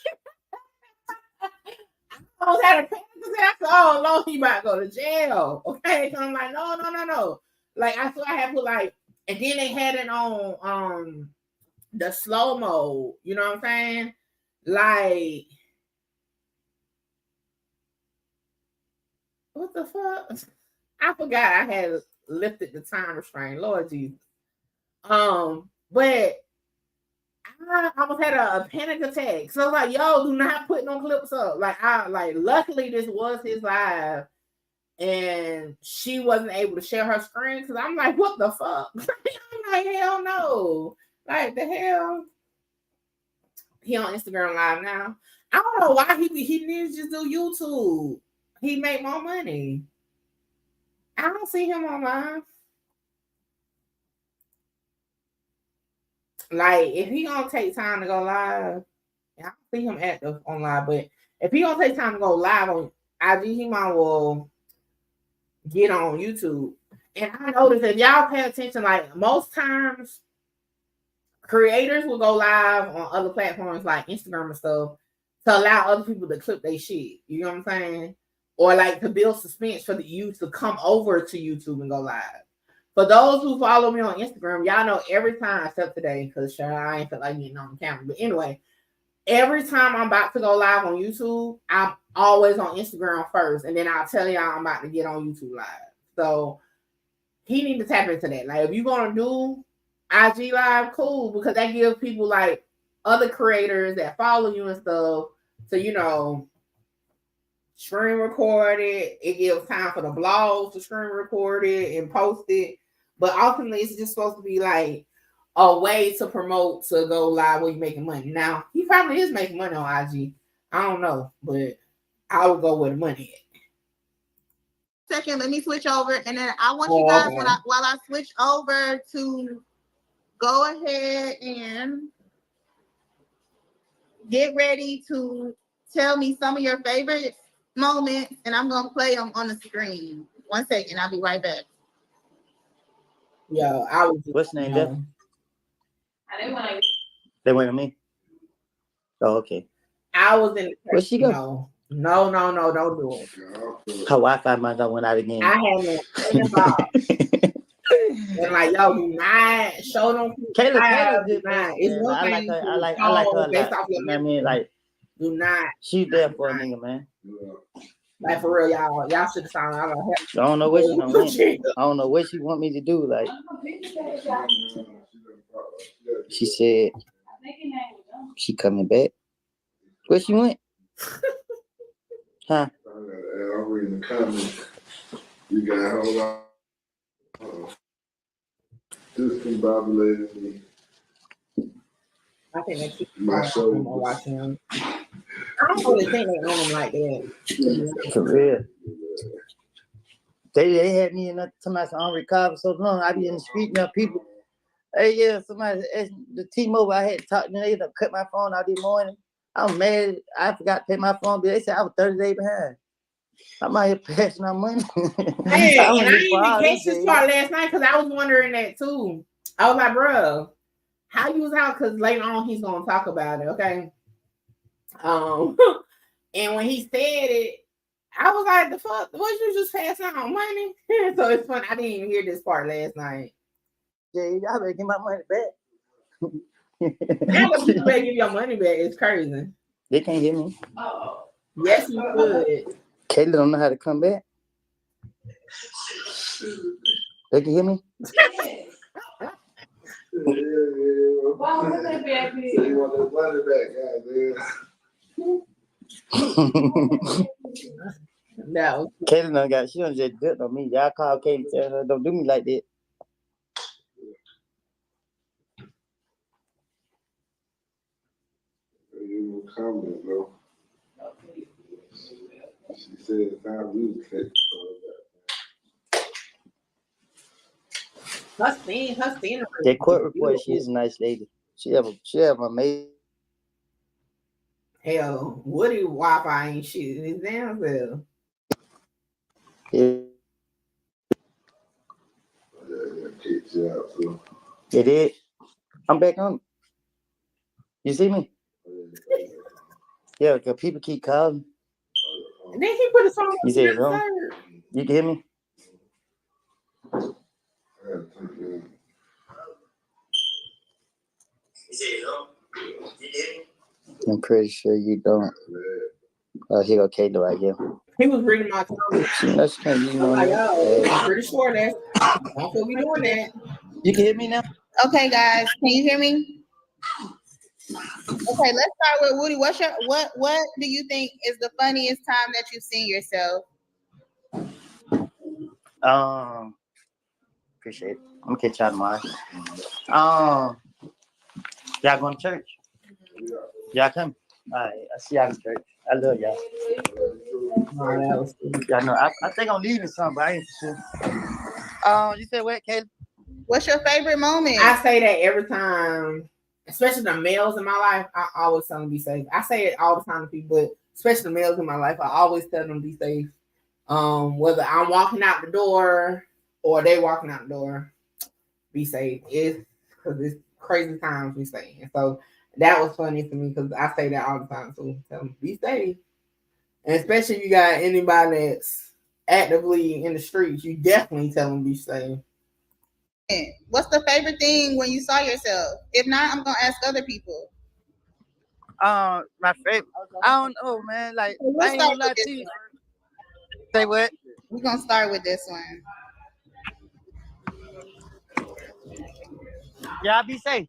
I almost had a panic attack. Oh, Lord, he about to go to jail. Okay. So I'm like, no. Like, I thought I had put like, and then they had it on the slow mode. You know what I'm saying? Like, what the fuck? I forgot I had lifted the time restraint. Lord Jesus. But I almost had a panic attack. So like, yo, do not put no clips up. Luckily this was his live, and she wasn't able to share her screen because I'm like, what the fuck? I'm like, hell no. Like the hell. He on Instagram live now. I don't know why he needs to just do YouTube. He make more money. I don't see him on live. Like, if he gonna take time to go live, I don't see him active on live, but if he gonna take time to go live on IG, he might well get on YouTube. And I noticed if y'all pay attention, like most times creators will go live on other platforms like Instagram and stuff to allow other people to clip their shit. You know what I'm saying? Or like to build suspense for the youth to come over to YouTube and go live. For those who follow me on Instagram, y'all know every time except today, because sure, I ain't feel like getting on camera. But anyway, every time I'm about to go live on YouTube, I'm always on Instagram first, and then I'll tell y'all I'm about to get on YouTube live. So he need to tap into that. Like, if you're gonna do IG live, cool, because that gives people like other creators that follow you and stuff to screen record it. It gives time for the blogs to screen record it and post it. But ultimately, it's just supposed to be like a way to promote to go live where you're making money. Now, he probably is making money on IG. I don't know, but I would go where the money at. Second, let me switch over, and then I want you guys while I switch over to go ahead and get ready to tell me some of your favorite moments, and I'm gonna play them on the screen. 1 second, I'll be right back. Yo, I was. What's the name, Jeff? They went to me. Oh, okay. I was in. Where'd she go? No, don't do it. Her Wi-Fi might have went out again. I had no inbox. And like, yo, do not show them. Kayla good. It's one I like thing her. I like her a lot. based off your You know what I mean? Like, do not. she's there for a nigga, man. Like for real, y'all should have signed. I don't know what she gonna win. I don't know what she want me to do. Like, she said she coming back. Where she went? Huh? I'm reading the comments. You got hold on. Discombobulated me. I think they keep My shoulders. watching them. I don't really think they own them like that. For real. They had me in that somebody on recover so long. I be in the street now. People, hey, yeah, somebody the T-Mobile I had talked to, they cut my phone out this morning. I'm mad. I forgot to pay my phone bill. They said I was 30 days behind. I'm out here passing out money. Hey, and I didn't even catch this part last night because I was wondering that too. I was like, bro, how you was out? Because later on he's gonna talk about it, okay? And when he said it, I was like, the fuck, was you just passing out money? So it's funny. I didn't even hear this part last night. Yeah, y'all better get my money back. Now that people better give your money back, it's crazy. They can't hear me. Yes, you could. Kayla don't know how to come back. They can hear me? Wow, look at that baby. So you want that money back, No. Kayla she don't just good on me. Y'all call Kayla and tell her don't do me like that. You no comment, bro. She said it's time we was Her scene. That court report, she's a nice lady. She have a amazing. Hell, Woody Wi-Fi ain't shit. It's down there. Yeah. It is. I'm back on. You see me? Yeah, because people keep calling. And then he put his phone on. You said wrong? You can hear me? I'm pretty sure you don't. Here go Kayla right here. He was reading my comments. She knows she can't use no like, yo, I'm pretty sure that I'm supposed to be doing that. You can hear me now? Okay, guys, can you hear me? Okay, let's start with Woody. What do you think is the funniest time that you've seen yourself? Appreciate it. I'm gonna catch y'all tomorrow. Y'all going to church? Y'all come. All right, I see y'all in church. I love y'all. Y'all know, I think I'm leaving something, but I ain't sure. You said what, Kayla? What's your favorite moment? I say that every time, especially the males in my life. I always tell them to be safe. I say it all the time to people, but especially the males in my life, I always tell them to be safe. Whether I'm walking out the door or they walking out the door, be safe. It's because it's crazy times we stay in. So that was funny to me because I say that all the time too. Tell them be safe, and especially if you got anybody that's actively in the streets, you definitely tell them be safe. What's the favorite thing when you saw yourself? If not, I'm gonna ask other people. My favorite. I don't know, man. Like, I ain't gonna lie to you. Say what? We're gonna start with this one. Y'all be safe.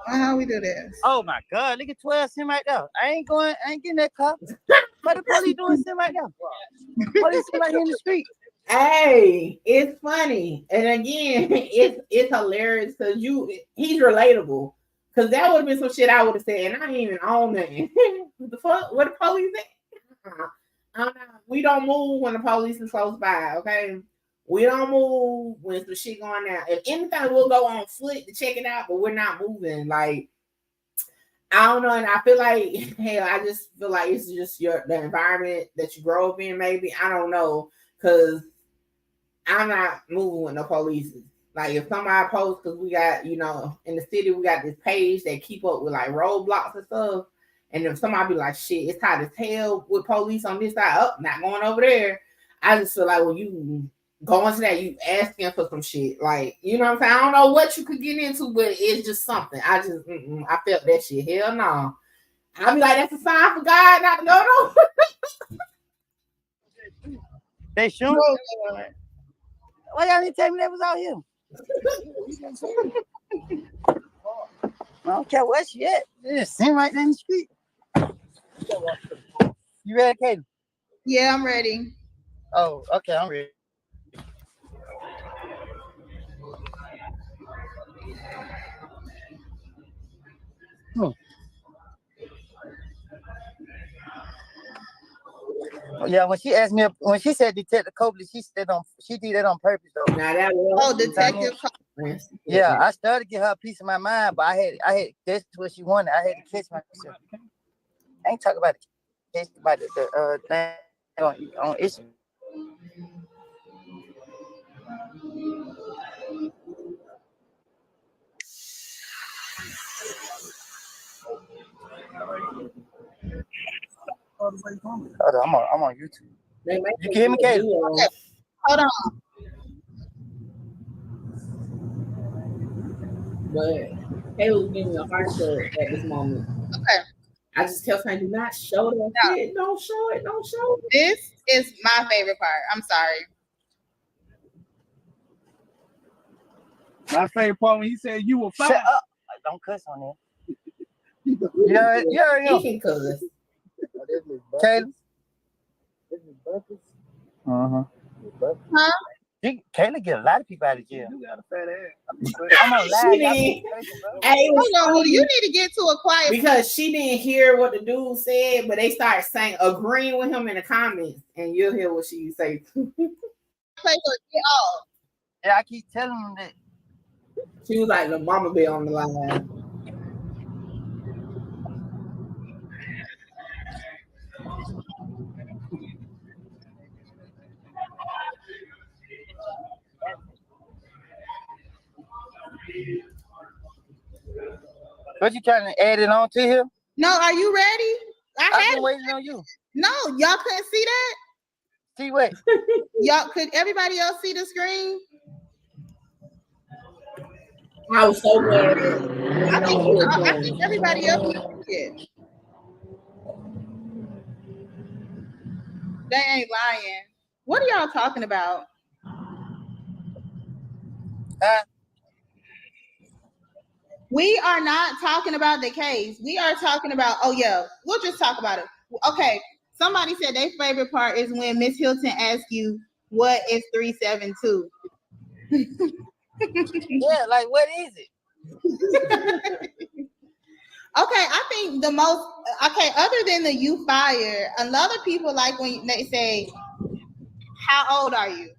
How we do this? Oh my God! Look at 12 sim right there. I ain't getting that car. What the police doing sim right now? Police sim right here in the street. Hey, it's funny, and again, it's hilarious because he's relatable. Because that would have been some shit I would have said, and I ain't even own nothing. What the fuck? What the police at? We don't move when the police is close by. Okay, we don't move when some shit going down. If anything, we'll go on foot to check it out, but we're not moving. Like, I don't know, and I feel like, hell, I just feel like it's just the environment that you grow up in. Maybe I don't know. because I'm not moving with no police. Like if somebody posts, because we got, in the city we got this page that keep up with like roadblocks and stuff. And if somebody be like, shit, it's tight as hell with police on this side, not going over there. I just feel like when you go into that, you asking for some shit. Like, you know what I'm saying? I don't know what you could get into, but it's just something. I felt that shit. Hell no. I be like, that's a sign for God not to go no. They shoot. Why y'all didn't tell me that was out here? I don't care where she at. Just sitting right down the street. You ready, Katie? Yeah, I'm ready. Oh, okay, I'm ready. Yeah, when she asked me, when she said Detective Copley, she did that on purpose though. Now that was Detective Copley. Yeah, I started to get her a piece of my mind, but I had that's what she wanted. I had to catch myself. I ain't talking about the case, about the thing on issue. Hold on, I'm on YouTube. You can hear me, Katie? Okay. Hold on. But Kayla was giving me a heart attack at this moment. Okay. I just kept saying, do not show that shit. Don't show it. Don't show it. This is my favorite part. I'm sorry. My favorite part when he said you were fine. Shut up. Don't cuss on there. You already know. He can cuss. Kayla? Uh-huh. Huh? Kayla get a lot of people out of jail. You got a fat ass. I'm on live. Hold on, you need to get to a quiet because she didn't hear what the dude said, but they started saying agreeing with him in the comments, and you'll hear what she say. place or get off. Yeah, I keep telling them that. She was like, the mama be on the line. What you trying to add it on to him? No, are you ready? I've been waiting on you. No, y'all couldn't see that? See what? Y'all could everybody else see the screen? I was so glad. I think everybody else see it. They ain't lying. What are y'all talking about? We are not talking about the case. We are talking about, we'll just talk about it. Okay, somebody said their favorite part is when Miss Hilton asks you, what is 372? Yeah, like, what is it? Okay, I think the most, other than the you fire, a lot of people like when they say, how old are you?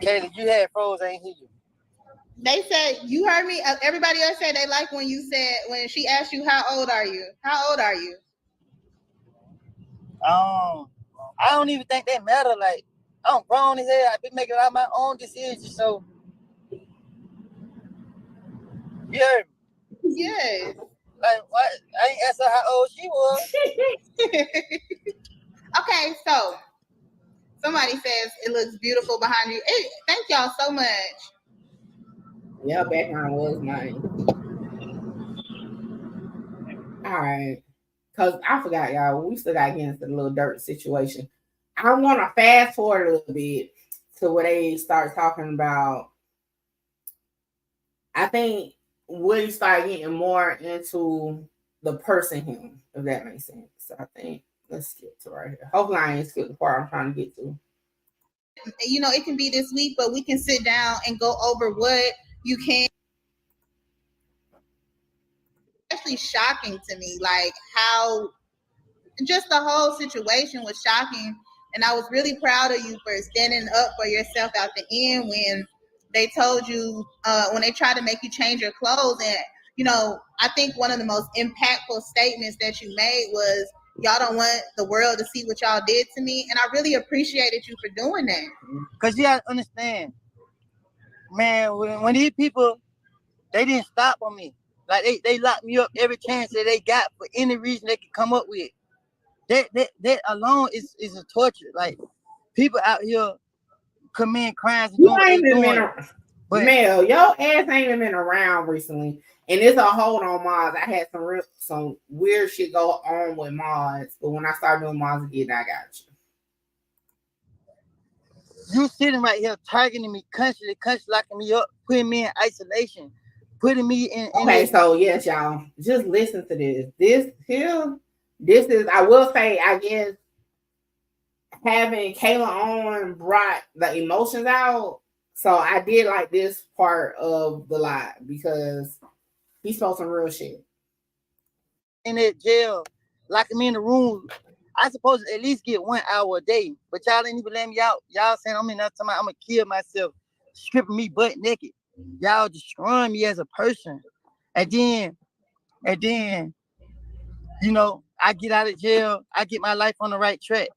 Katie, you had froze, I ain't hear you. They said, you heard me? Everybody else said they like when you said, when she asked you, how old are you? How old are you? I don't even think that matter. Like, I'm grown as hell. I've been making all my own decisions, so. You heard me? Yes. Like, what? I ain't asked her how old she was. Okay, so somebody says it looks beautiful behind you. Hey, thank y'all so much. Yeah, background was nice. All right. Because I forgot, y'all. We still got to get into the Lil Durk situation. I want to fast forward a little bit to where they start talking about. I think Woody started getting more into the person him, if that makes sense. So I think let's skip to right here. Hopefully I ain't skip the part I'm trying to get to. You know, it can be this week, but we can sit down and go over what you can. Actually shocking to me, like how just the whole situation was shocking. And I was really proud of you for standing up for yourself at the end when they told you, when they tried to make you change your clothes. And, you know, I think one of the most impactful statements that you made was y'all don't want the world to see what y'all did to me, and I really appreciated you for doing that. Cause you gotta understand, man, when these people, they didn't stop on me. Like they locked me up every chance that they got for any reason they could come up with. That alone is a torture. Like people out here commit crimes and You doing what ain't they even doing. been But Mel, your ass ain't even been around recently. And it's a hold on Mars. I had some weird shit go on with Mars. But when I started doing Mars again, I got you sitting right here targeting me constantly locking me up, putting me in isolation, putting me in. Okay, so yes, y'all, just listen to this. This is, I will say, I guess having Kayla on brought the emotions out. So I did like this part of the live because he spoke some real shit. In that jail, locking me in the room. I supposed to at least get 1 hour a day, but y'all didn't even let me out. Y'all saying I'm in that time, I'm gonna kill myself, stripping me butt naked. Y'all destroying me as a person. And then, you know, I get out of jail, I get my life on the right track.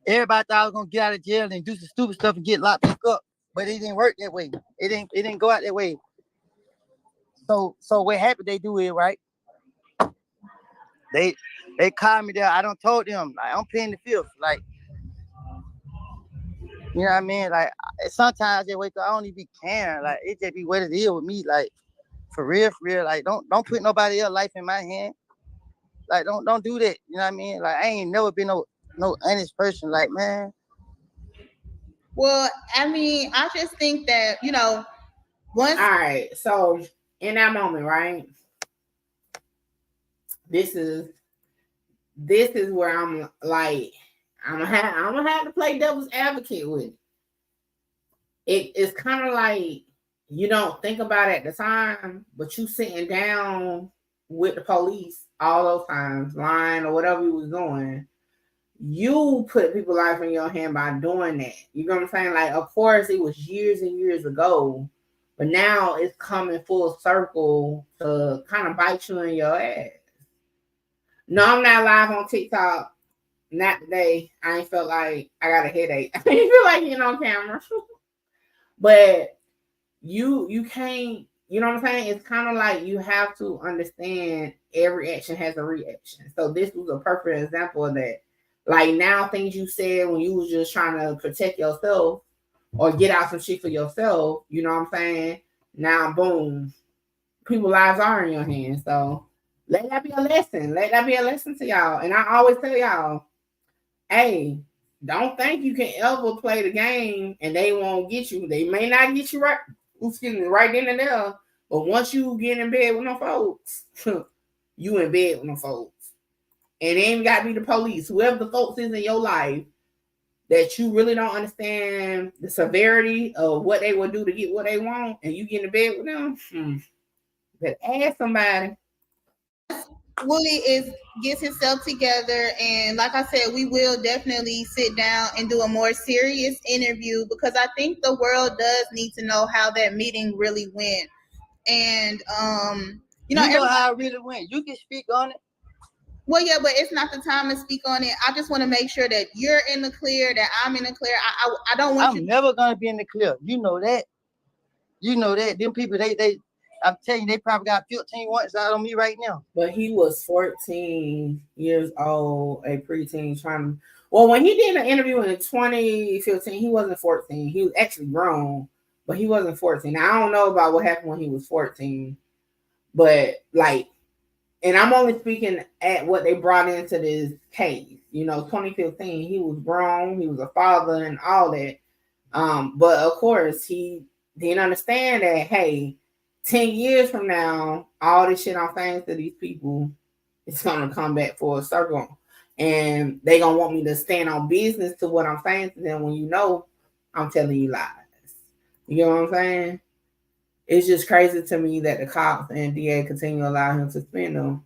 Everybody thought I was gonna get out of jail and do some stupid stuff and get locked back up, but it didn't work that way. It didn't go out that way. So what happened? They do it right. They called me there. I don't told them like I'm playing the fifth. Like, you know what I mean? Like sometimes they wake up, I don't even be caring. Like it just be what it is with me. Like for real. Like don't put nobody else's life in my hand. Like don't do that. You know what I mean? Like I ain't never been no honest person. Like man. Well, I mean, I just think that, you know, once. All right, so in that moment, right? This is where I'm like, I'm gonna have to play devil's advocate with it. It's kind of like you don't think about it at the time, but you sitting down with the police all those times, lying or whatever you was doing. You put people's life in your hand by doing that. You know what I'm saying? Like, of course, it was years and years ago, but now it's coming full circle to kind of bite you in your ass. No, I'm not live on TikTok. Not today. I ain't felt like I got a headache. I didn't feel like getting on camera. But you can't, you know what I'm saying? It's kind of like you have to understand every action has a reaction. So this was a perfect example of that. Like now things you said when you was just trying to protect yourself or get out some shit for yourself, you know what I'm saying? Now boom, people's lives are in your hands. So let that be a lesson. Let that be a lesson to y'all. And I always tell y'all, hey, don't think you can ever play the game and they won't get you. They may not get you right, excuse me, right then and there. But once you get in bed with them folks, you in bed with them folks. And it ain't got to be the police. Whoever the folks is in your life that you really don't understand the severity of what they will do to get what they want, and you get in bed with them, better ask somebody. Woody gets himself together, and like I said, we will definitely sit down and do a more serious interview because I think the world does need to know how that meeting really went. And you know how it really went. You can speak on it. Well, yeah, but it's not the time to speak on it. I just want to make sure that you're in the clear, that I'm in the clear. I don't want I'm never gonna be in the clear. You know that. You know that. Them people, they I'm telling you, they probably got 15 ones out on me right now. But he was 14 years old, a preteen trying to. Well, when he did an interview in 2015, he wasn't 14. He was actually grown, but he wasn't 14. Now, I don't know about what happened when he was 14, but like, and I'm only speaking at what they brought into this case. You know, 2015, he was grown, he was a father and all that. But of course, he didn't understand that, hey, 10 years from now, all this shit I'm saying to these people, it's going to come back for a circle. And they going to want me to stand on business to what I'm saying to them when you know I'm telling you lies. You know what I'm saying? It's just crazy to me that the cops and DA continue to allow him to spend them.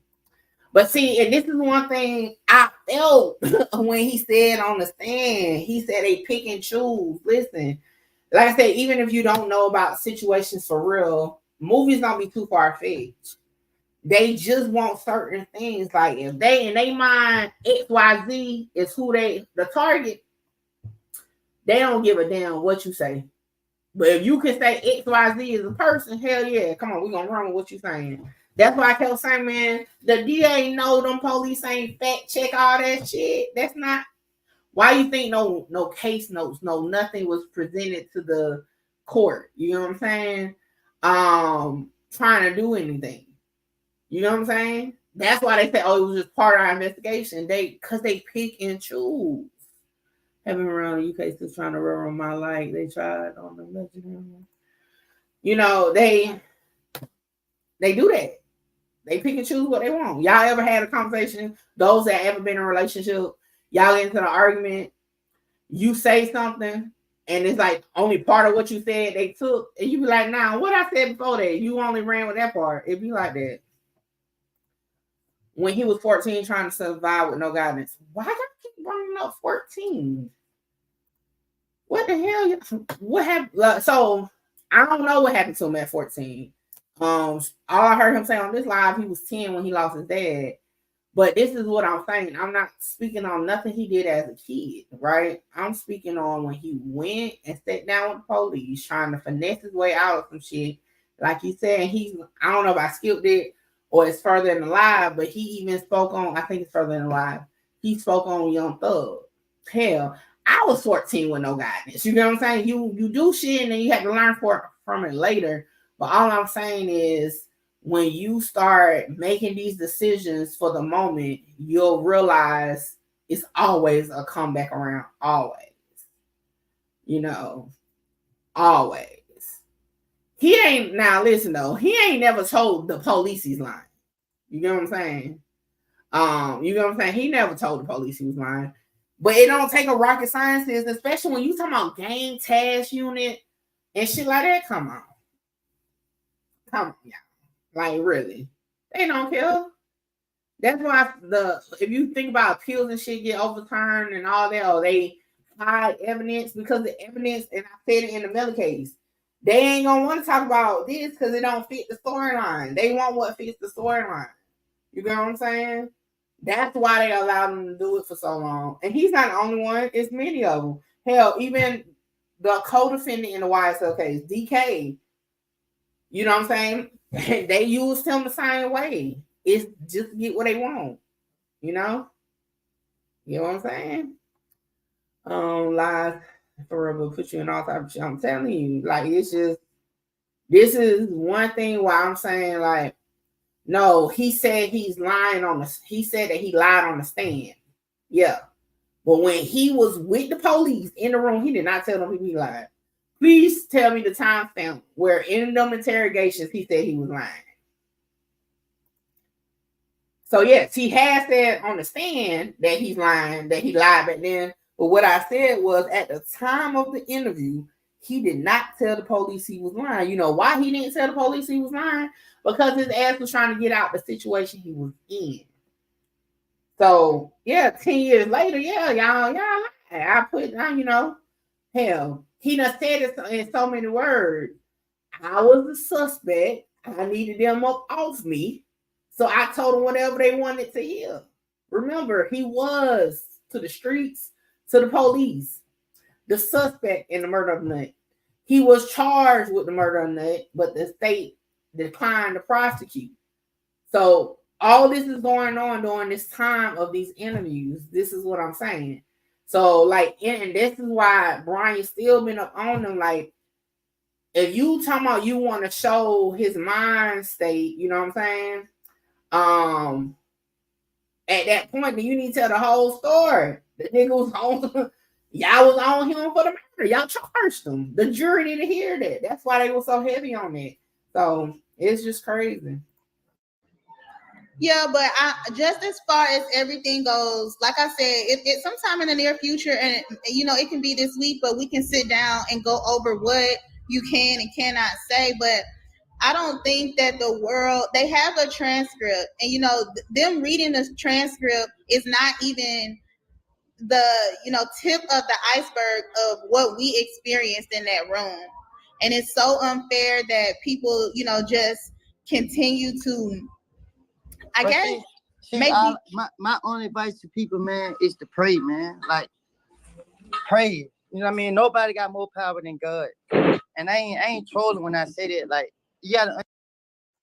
But see, and this is one thing I felt when he said on the stand, he said they pick and choose. Listen, like I said, even if you don't know about situations for real, movies don't be too far-fetched. They just want certain things. Like if they in their mind XYZ is who the target, they don't give a damn what you say. But if you can say XYZ is a person, hell yeah, come on, we're gonna run with what you saying. That's why I kept saying, man, the DA know them police ain't fact check all that shit. That's not why you think no case notes, no nothing was presented to the court. You know what I'm saying? Trying to do anything. You know what I'm saying? That's why they say, oh, it was just part of our investigation. Because they pick and choose. Having around the UK still trying to ruin my life. They tried on the legendary. You know, they do that. They pick and choose what they want. Y'all ever had a conversation? Those that ever been in a relationship, y'all get into an argument, you say something, and it's like only part of what you said they took, and you be like, nah, what I said before that, you only ran with that part. It be like that. When he was 14 trying to survive with no guidance. Why do I keep bringing up 14? What the hell? What happened? So I don't know what happened to him at 14. All I heard him say on this live, he was 10 when he lost his dad. But this is what I'm saying. I'm not speaking on nothing he did as a kid, right? I'm speaking on when he went and sat down with the police, trying to finesse his way out of some shit. Like you said, I don't know if I skipped it or it's further in the live, but he even spoke on, I think it's further in the live, he spoke on Young Thug. Hell, I was 14 with no guidance. You know what I'm saying? You do shit and then you have to learn from it later. But all I'm saying is when you start making these decisions for the moment, you'll realize it's always a comeback around. Always. You know, always. He ain't, now listen though, he ain't never told the police he's lying. You know what I'm saying? You know what I'm saying? He never told the police he was lying. But it don't take a rocket scientist, especially when you talking about gang task unit and shit like that. Come on, yeah. Like really, they don't care. That's why if you think about appeals and shit get overturned and all that, or they hide evidence because the evidence, and I said it in the Miller case, they ain't gonna want to talk about this because it don't fit the storyline. They want what fits the storyline. You know what I'm saying? That's why they allowed him to do it for so long. And he's not the only one. It's many of them. Hell, even the co-defendant in the YSL case, DK, you know what I'm saying? They used him the same way. It's just to get what they want. You know? You know what I'm saying? Lies forever put you in all type of shit. I'm telling you, like, it's just, this is one thing why I'm saying, like, no, he said he's lying he said that he lied on the stand. Yeah. But when he was with the police in the room, he did not tell them he lied. Please tell me the timestamp where in them interrogations he said he was lying. So yes, he has said on the stand that he's lying, that he lied back then. But what I said was at the time of the interview, he did not tell the police he was lying. You know why he didn't tell the police he was lying? Because his ass was trying to get out the situation he was in. So yeah, 10 years later, yeah, y'all, I put, you know, hell, he done said it in so many words. I was the suspect. I needed them up off me. So I told them whatever they wanted to hear. Remember, he was to the streets, to the police, the suspect in the murder of Nut. He was charged with the murder of Nut, but the state declined to prosecute. So all this is going on during this time of these interviews. This is what I'm saying. So, like, and this is why Brian's still been up on them. Like, if you talking about you want to show his mind state, you know what I'm saying? At that point, then you need to tell the whole story. The nigga was on, y'all was on him for the murder. Y'all charged him. The jury didn't hear that. That's why they were so heavy on it. So it's just crazy. Yeah, but just as far as everything goes, like I said, it sometime in the near future, and you know, it can be this week, but we can sit down and go over what you can and cannot say. But I don't think that the world, they have a transcript, and you know, them reading the transcript is not even the, you know, tip of the iceberg of what we experienced in that room. And it's so unfair that people, you know, just continue to I But guess see, maybe my only advice to people, man, is to pray, man. Like pray. You know what I mean? Nobody got more power than God. And I ain't trolling when I say that. Like, you gotta.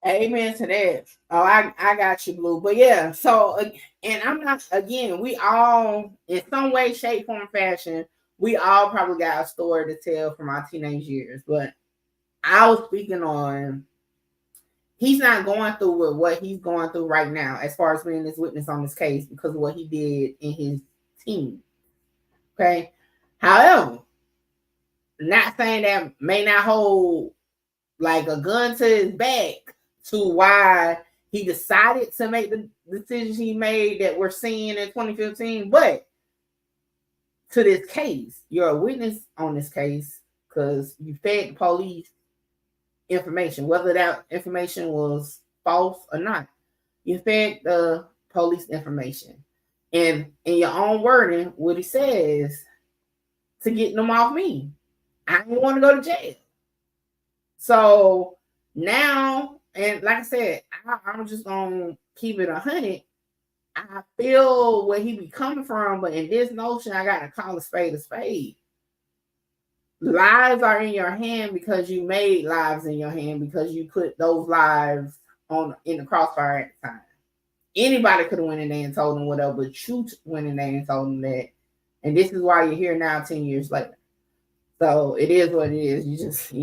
Amen to that. Oh, I got you, Blue. But yeah, so and I'm not again, we all in some way, shape, form, fashion, we all probably got a story to tell from our teenage years. But I was speaking on he's not going through with what he's going through right now, as far as being this witness on this case, because of what he did in his team. Okay. However, not saying that may not hold like a gun to his back to why he decided to make the decisions he made that we're seeing in 2015. But to this case, you're a witness on this case because you fed the police information, whether that information was false or not. You fed the police information. And in your own wording, what he says to get them off me. I didn't want to go to jail. So now, and like I said, I'm just gonna keep it 100. I feel where he be coming from, but in this notion, I gotta call a spade a spade. Lives are in your hand because you made lives in your hand because you put those lives on in the crossfire at the time. Anybody could have went in there and told them whatever, but you went in there and told them that. And this is why you're here now 10 years later. So it is what it is. You just,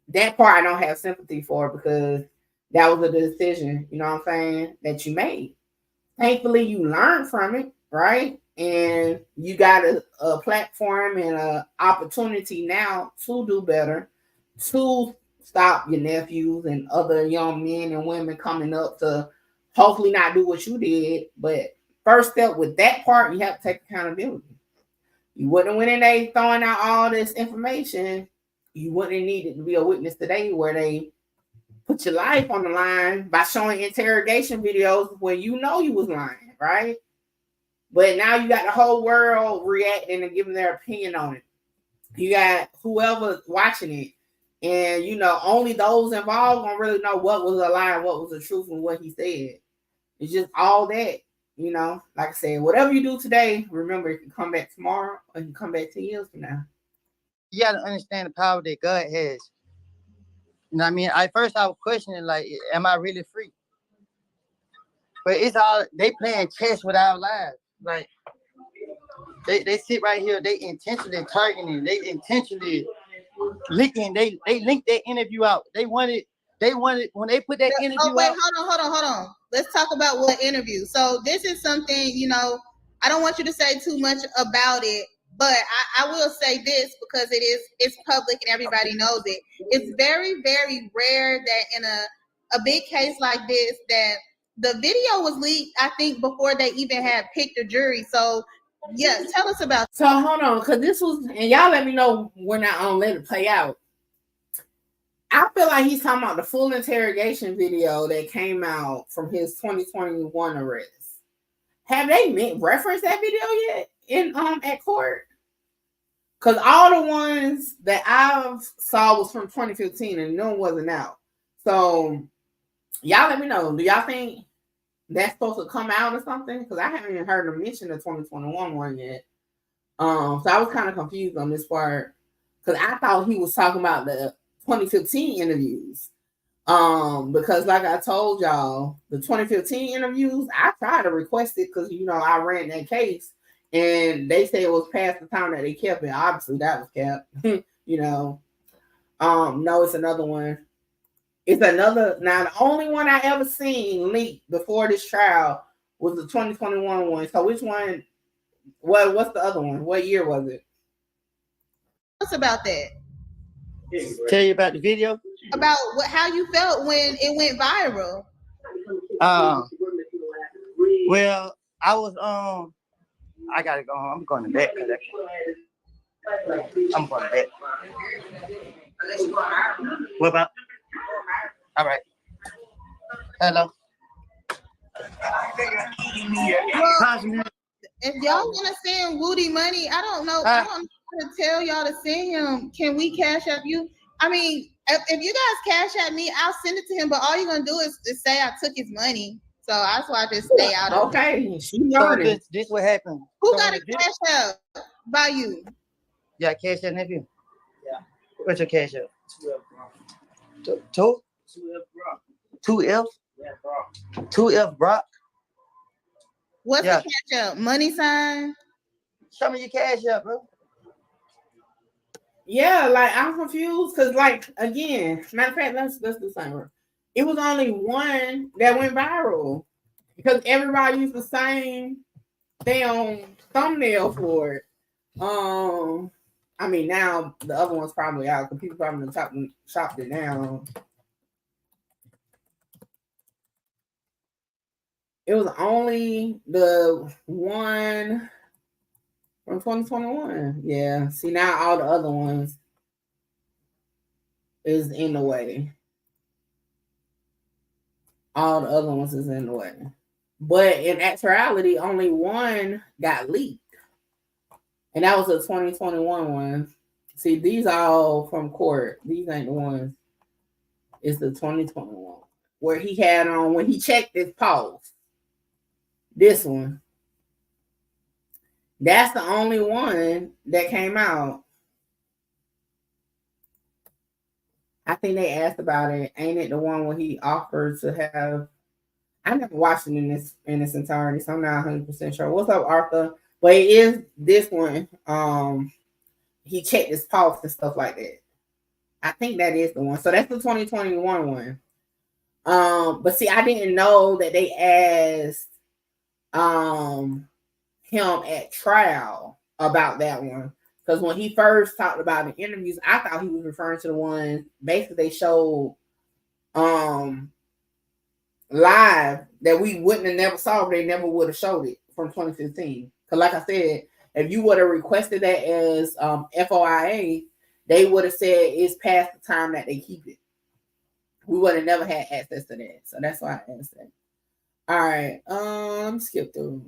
that part I don't have sympathy for because that was a decision, you know what I'm saying, that you made. Thankfully, you learned from it, right? And you got a platform and an opportunity now to do better, to stop your nephews and other young men and women coming up to hopefully not do what you did. But first step with that part, you have to take accountability. You wouldn't have went in there throwing out all this information. You wouldn't have needed to be a witness today where they put your life on the line by showing interrogation videos where you know you was lying, right? But now you got the whole world reacting and giving their opinion on it. You got whoever watching it. And, only those involved gonna really know what was a lie and what was the truth and what he said. It's just all that. Like I said, whatever you do today, remember it can come back tomorrow or it can come back 10 years from now. You gotta understand the power that God has. You know what I mean? I was questioning, like, am I really free? But it's all they playing chess with our lives. Like they sit right here, they intentionally targeting, they intentionally leaking, they linked that interview out. They wanted when they put that interview Oh, wait, out. hold on. Let's talk about what interview. So this is something, I don't want you to say too much about it, but I will say this because it's public and everybody knows it. It's very, very rare that in a big case like this that the video was leaked, I think, before they even had picked a jury. So yeah, tell us about. So hold on, because this was, and y'all let me know when I let it play out. I feel like he's talking about the full interrogation video that came out from his 2021 arrest. Have they referenced that video yet in at court? Because all the ones that I saw was from 2015 and no one wasn't out. So y'all let me know. Do y'all think that's supposed to come out or something? Because I haven't even heard them mention the 2021 one yet. So I was kind of confused on this part because I thought he was talking about the 2015 interviews. Because like I told y'all, the 2015 interviews, I tried to request it because I ran that case and they said it was past the time that they kept it. Obviously that was kept. No, it's another one. It's another. Now the only one I ever seen leaked before this trial was the 2021 one. So which one? What's the other one? What year was it? Tell us about that. Tell you about the video? About how you felt when it went viral. Well, I was I gotta go home. I'm going to bed. I'm going to bed. What about? All right. Hello. Well, if y'all want to send Woody money, I don't know. I don't know how to tell y'all to send him. Can we cash up you? I mean, if you guys cash at me, I'll send it to him. But all you're gonna do is say I took his money. So that's why I just stay out of it. Okay, she So learning. this what happened. Who So got when a the video, cash out by you? yeah, cash that nephew. Yeah. What's your cash out? 2F. 2F. Yeah, Brock. 2F Brock. What's Yeah. the cash out? Money sign? Show me your cash out, bro. Yeah, like I'm confused because, like, again, matter of fact, let's do something. It was only one that went viral because everybody used the same damn thumbnail for it. I mean, now the other one's probably out because people probably chopped it down. It was only the one from 2021. Yeah. See, now all the other ones is in the way. All the other ones is in the way. But in actuality, only one got leaked. And that was a 2021 one. See, these are all from court. These ain't the ones. It's the 2021 where he had on when he checked his pulse. This one. That's the only one that came out. I think they asked about it. Ain't it the one where he offered to have? I never watched it in its entirety, so I'm not 100% sure. What's up, Arthur? But it is this one. He checked his pulse and stuff like that. I think that is the one. So that's the 2021 one. But see, I didn't know that they asked him at trial about that one. Because when he first talked about the interviews, I thought he was referring to the one basically they showed live that we wouldn't have never saw, they never would have showed it from 2015. Because like I said, if you would have requested that as FOIA, they would have said it's past the time that they keep it. We would have never had access to that. So that's why I asked that. All right. Let me skip through.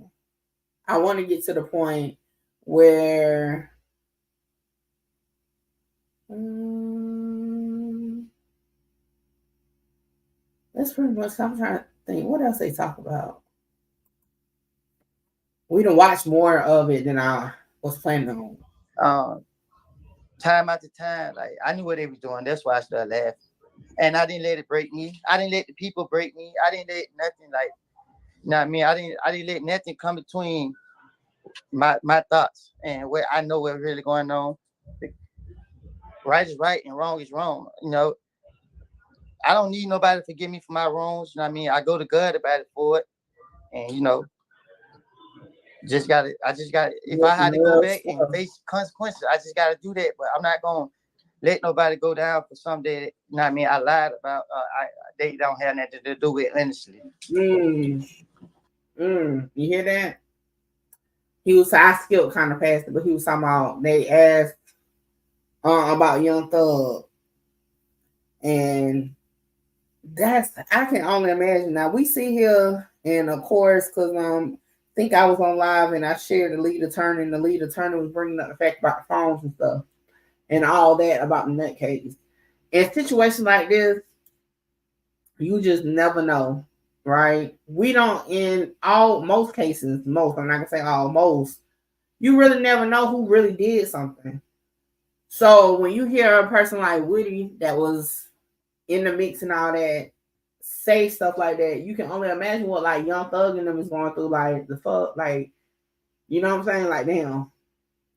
I want to get to the point where that's pretty much. I'm trying to think. What else they talk about? We done watched more of it than I was planning on. Time after time, like I knew what they was doing. That's why I started laughing. And I didn't let it break me. I didn't let the people break me. I didn't let nothing like, you know what I mean? I didn't let nothing come between my thoughts and what I know what's really going on. Right is right and wrong is wrong. You know, I don't need nobody to forgive me for my wrongs. You know what I mean? I go to God about it for it. And you know, I just got if I had to go back and face consequences, I just gotta do that. But I'm not gonna let nobody go down for something that, you know what I mean, I lied about. They don't have nothing to do with, honestly. You hear that? I skipped kind of past it, but he was talking about, they asked about Young Thug. And I can only imagine. Now we see here, and of course, because I think I was on live and I shared the lead attorney, and the lead attorney was bringing up the fact about the phones and stuff and all that about the nutcase. In situations like this, you just never know, right? We don't, in most cases, I'm not gonna say all, most, you really never know who really did something. So when you hear a person like Woody that was in the mix and all that say stuff like that, you can only imagine what like Young Thug and them is going through. Like the fuck, like, you know what I'm saying? Like, damn,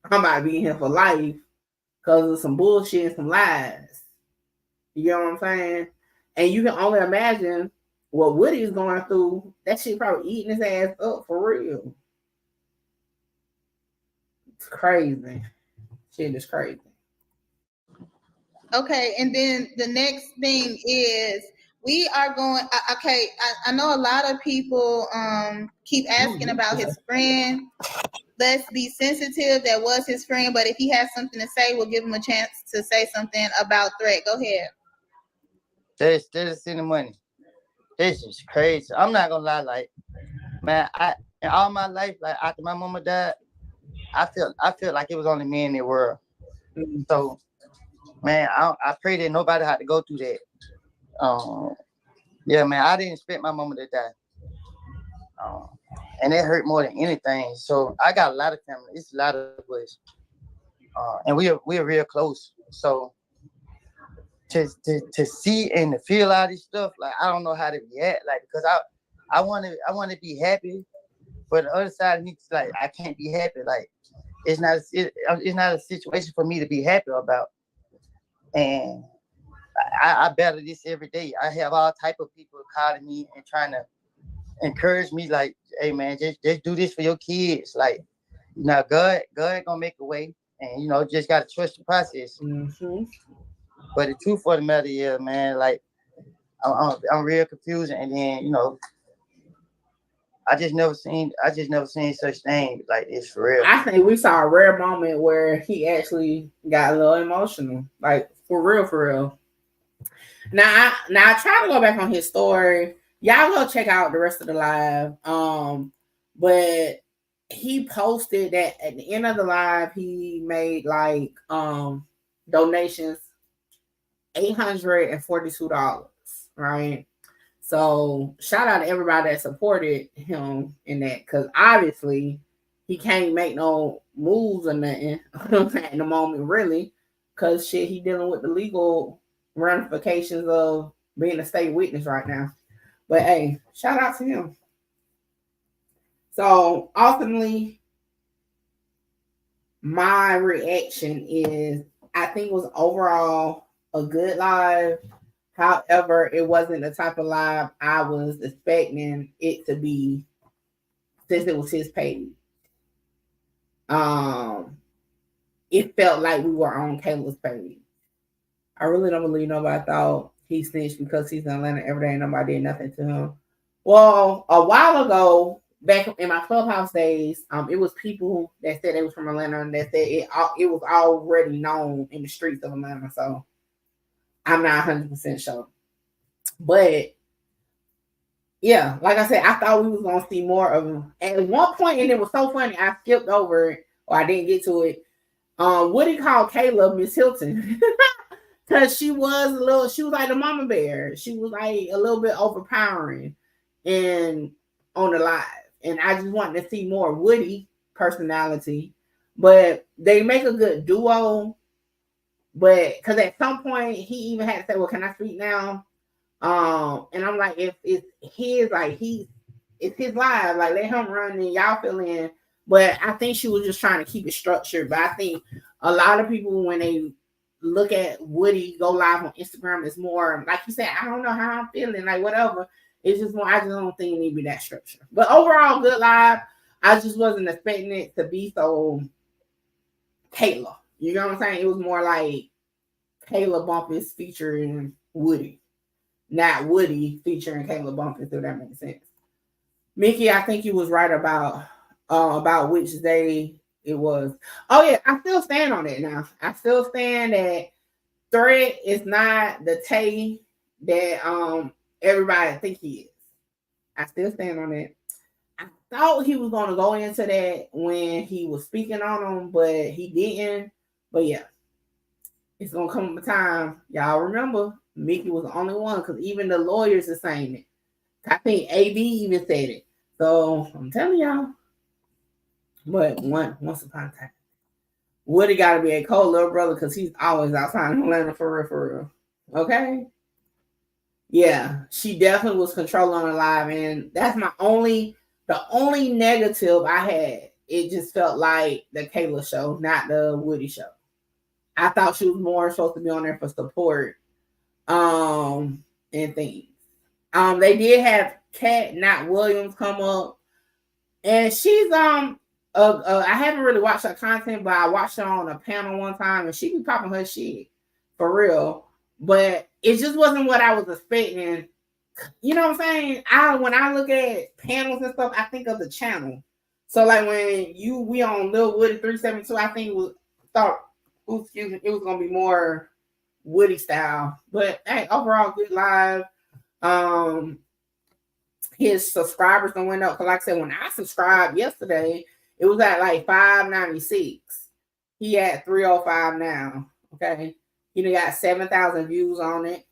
I might be in here for life because of some bullshit and some lies. You know what I'm saying? And you can only imagine what Woody is going through. That shit probably eating his ass up for real. It's crazy. Shit is crazy. Okay, and then the next thing is we are going. Okay, I know a lot of people keep asking about his friend. Let's be sensitive. That was his friend, but if he has something to say, we'll give him a chance to say something about Threat. Go ahead. They're sending money. This is crazy. I'm not gonna lie, like, man, in all my life, like after my mama died, I feel like it was only me in the world. So, man, I pray that nobody had to go through that. Yeah, man, I didn't expect my mama to die. And it hurt more than anything. So I got a lot of family. It's a lot of us, and we're real close. So to see and to feel all this stuff, like I don't know how to react, like because I want to be happy, but the other side of me, like I can't be happy. Like it's not a situation for me to be happy about, and I battle this every day. I have all type of people calling me and trying to encourage me, like, hey man, just do this for your kids. Like, God gonna make a way, and just gotta trust the process. Mm-hmm. But the truth of the matter is, man, like I'm real confused, and then I just never seen such thing like this for real. I think we saw a rare moment where he actually got a little emotional, like for real. Now I try to go back on his story. Y'all go check out the rest of the live. But he posted that at the end of the live he made like donations $842, right? So shout out to everybody that supported him in that, because obviously he can't make no moves or nothing at the moment, really, because shit, he dealing with the legal ramifications of being a state witness right now. But hey, shout out to him. So ultimately, my reaction is I think it was overall a good live. However, it wasn't the type of live I was expecting it to be since it was his page. It felt like we were on Kayla's page. I really don't believe nobody thought he snitched because he's in Atlanta every day and nobody did nothing to him. Well, a while ago, back in my Clubhouse days, it was people that said they was from Atlanta and that said it was already known in the streets of Atlanta. So I'm not 100% sure. But yeah, like I said, I thought we was gonna see more of him. At one point, and it was so funny, I skipped over it or I didn't get to it. Woody called Kayla Miss Hilton because she was like the mama bear. She was like a little bit overpowering and on the live. And I just wanted to see more Woody personality. But they make a good duo. But because at some point he even had to say, well, can I speak now? And I'm like, if it's his, like it's his live, like let him run and y'all fill in. But I think she was just trying to keep it structured. But I think a lot of people, when they look at Woody go live on Instagram, it's more like you said, I don't know how I'm feeling, like whatever. It's just more, I just don't think it need to be that structured. But overall, good live. I just wasn't expecting it to be so Kayla. You know what I'm saying? It was more like Kayla Bumpus featuring Woody, not Woody featuring Kayla Bumpus, if that makes sense. Mickey, I think you was right about which day it was. Oh yeah, I still stand on it now. I still stand that Threat is not the Tay that everybody think he is. I still stand on it. I thought he was gonna go into that when he was speaking on them, but he didn't. But yeah, it's gonna come a time. Y'all remember, Mickey was the only one because even the lawyers are saying it. I think AB even said it. So I'm telling y'all. But once upon a time, Woody got to be a cold little brother because he's always outside in Atlanta for real. Okay. Yeah, she definitely was controlling her live, and that's the only negative I had. It just felt like the Kayla show, not the Woody show. I thought she was more supposed to be on there for support, and things. They did have Kat Not Williams come up, and she's I haven't really watched her content, but I watched her on a panel one time, and she be popping her shit for real. But it just wasn't what I was expecting. You know what I'm saying? When I look at panels and stuff, I think of the channel. So like when we on Lil Woody 372, I think it was gonna be more Woody style. But hey, overall good live. His subscribers don't went up because, like I said, when I subscribed yesterday, it was at like 596. He at 305 now. Okay, he got 7,000 views on it.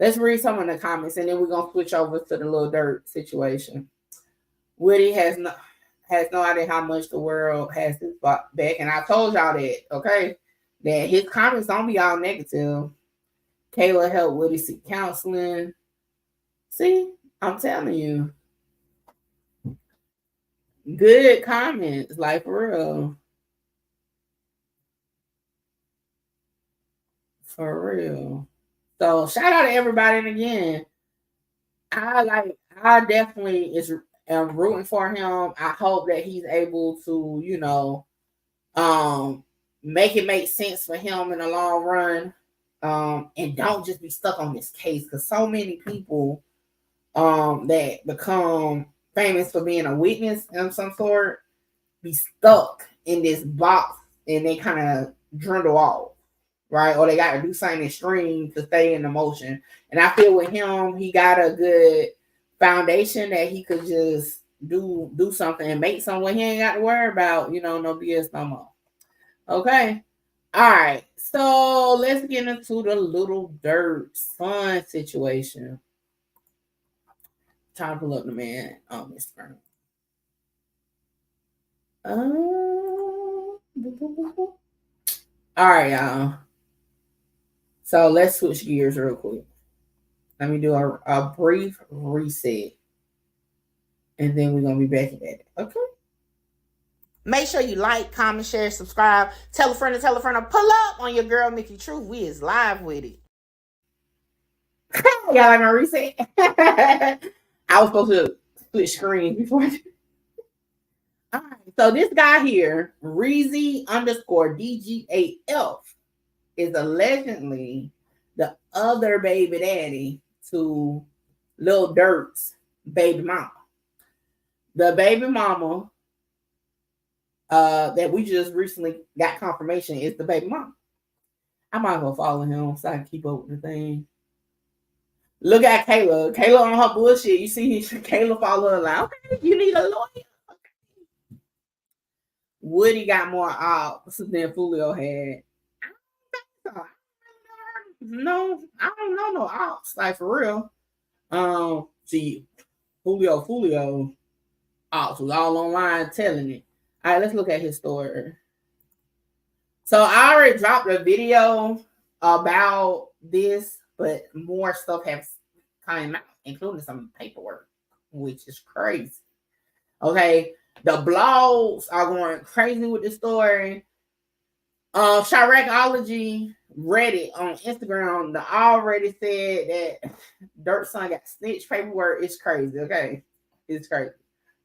Let's read some of the comments, and then we're gonna switch over to the Lil Durk situation. Woody has no idea how much the world has his back, and I told y'all that, okay, that his comments don't be all negative. Kayla helped Woody seek counseling. See, I'm telling you, good comments, like for real, for real. So shout out to everybody, and again, I definitely am rooting for him. I hope that he's able to, make it make sense for him in the long run. And don't just be stuck on this case, because so many people that become famous for being a witness of some sort be stuck in this box, and they kind of dwindle off, right? Or they got to do something extreme to stay in the motion. And I feel with him, he got a good foundation that he could just do something and make something. He ain't got to worry about, no BS no more. Okay. All right. So let's get into the Lil Durk son situation. Trying to pull up the man on Instagram. All right, y'all. So let's switch gears real quick. Let me do a brief reset, and then we're gonna be back at it. Okay. Make sure you like, comment, share, subscribe. Tell a friend to pull up on your girl Mickey Truth. We is live with it. Y'all like my reset? I was supposed to split screen before. All right. So this guy here, Reezy_DGAF, is allegedly the other baby daddy to Lil Durk's baby mama. The baby mama that we just recently got confirmation is the baby mama. I might as well follow him so I can keep up with the thing. Look at Kayla. Kayla on her bullshit. You see Kayla follow her like, okay, you need a lawyer. Okay. Woody got more ops than Fulio had. I don't think so. No, I don't know no ops, like for real. See, Fulio ops was all online telling it. All right, let's look at his story. So I already dropped a video about this, but more stuff has come out, including some paperwork, which is crazy. Okay, the blogs are going crazy with the story. Chiracology Reddit on Instagram already said that Durk's son got snitch paperwork. It's crazy. Okay, it's crazy.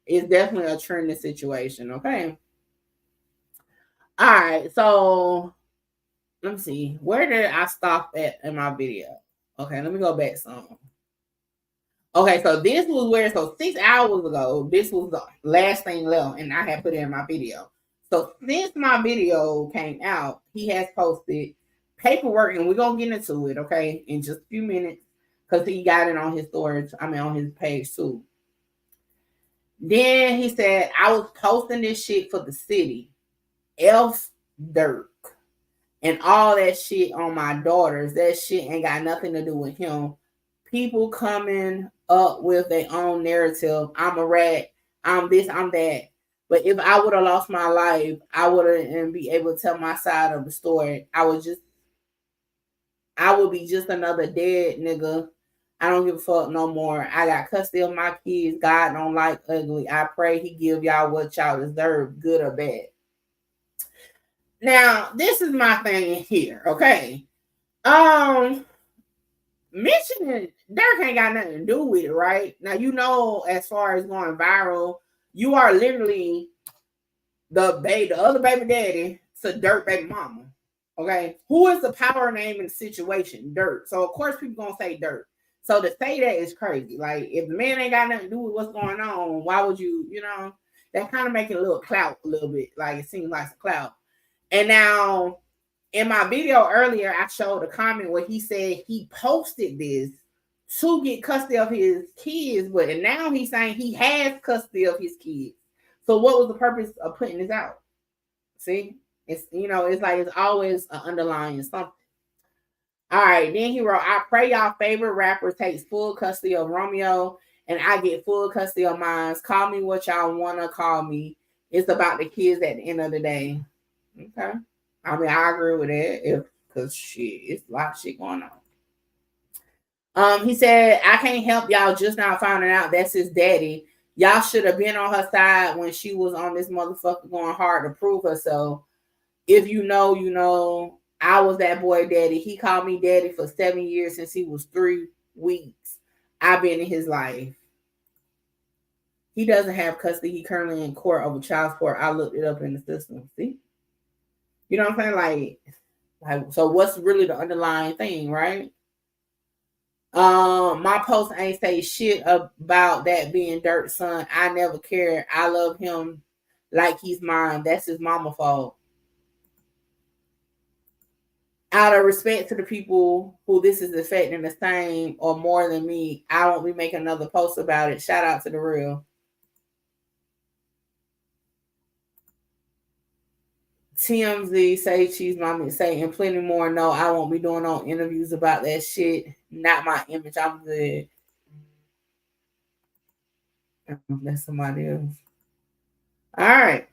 It's definitely a trending situation. Okay. All right, so let me see. Where did I stop at in my video? Okay, let me go back some. Okay, so this was where, so 6 hours ago, this was the last thing left, and I had put it in my video. So since my video came out, he has posted paperwork, and we're gonna get into it, okay, in just a few minutes, because he got it on his storage, on his page too. Then he said, I was posting this shit for the city. F Durk. And all that shit on my daughters. That shit ain't got nothing to do with him. People coming up with their own narrative. I'm a rat. I'm this, I'm that. But if I would have lost my life, I wouldn't be able to tell my side of the story. I would be just another dead nigga. I don't give a fuck no more. I got custody of my kids. God don't like ugly. I pray he give y'all what y'all deserve, good or bad. Now, this is my thing here, okay? Mentioning Durk ain't got nothing to do with it, right? Now, as far as going viral, you are literally the other baby daddy to Durk baby mama, okay? Who is the power name in the situation? Durk. So, of course, people gonna say Durk. So, to say that is crazy. Like, if the man ain't got nothing to do with what's going on, why would you, that kind of make it a little clout a little bit. Like, it seems like a clout. And now, in my video earlier, I showed a comment where he said he posted this to get custody of his kids, but now he's saying he has custody of his kids. So what was the purpose of putting this out? See, it's like it's always an underlying something. All right, then he wrote, I pray y'all favorite rapper takes full custody of Romeo and I get full custody of mine. Call me what y'all want to call me. It's about the kids at the end of the day. Okay. I mean, I agree with that because shit, it's a lot of shit going on. He said, I can't help y'all just now finding out that's his daddy. Y'all should have been on her side when she was on this motherfucker going hard to prove herself. If you know, you know. I was that boy daddy. He called me daddy for 7 years since he was 3 weeks. I've been in his life. He doesn't have custody. He currently in court over child support. I looked it up in the system. See? You know what I'm saying? Like, so what's really the underlying thing, right? My post ain't say shit about that being Durk's son. I never cared. I love him like he's mine. That's his mama fault. Out of respect to the people who this is affecting the same or more than me, I won't be making another post about it. Shout out to the real. TMZ say she's mommy say and plenty more. No, I won't be doing no interviews about that shit. Not my image. I'm good. That's somebody else. All right.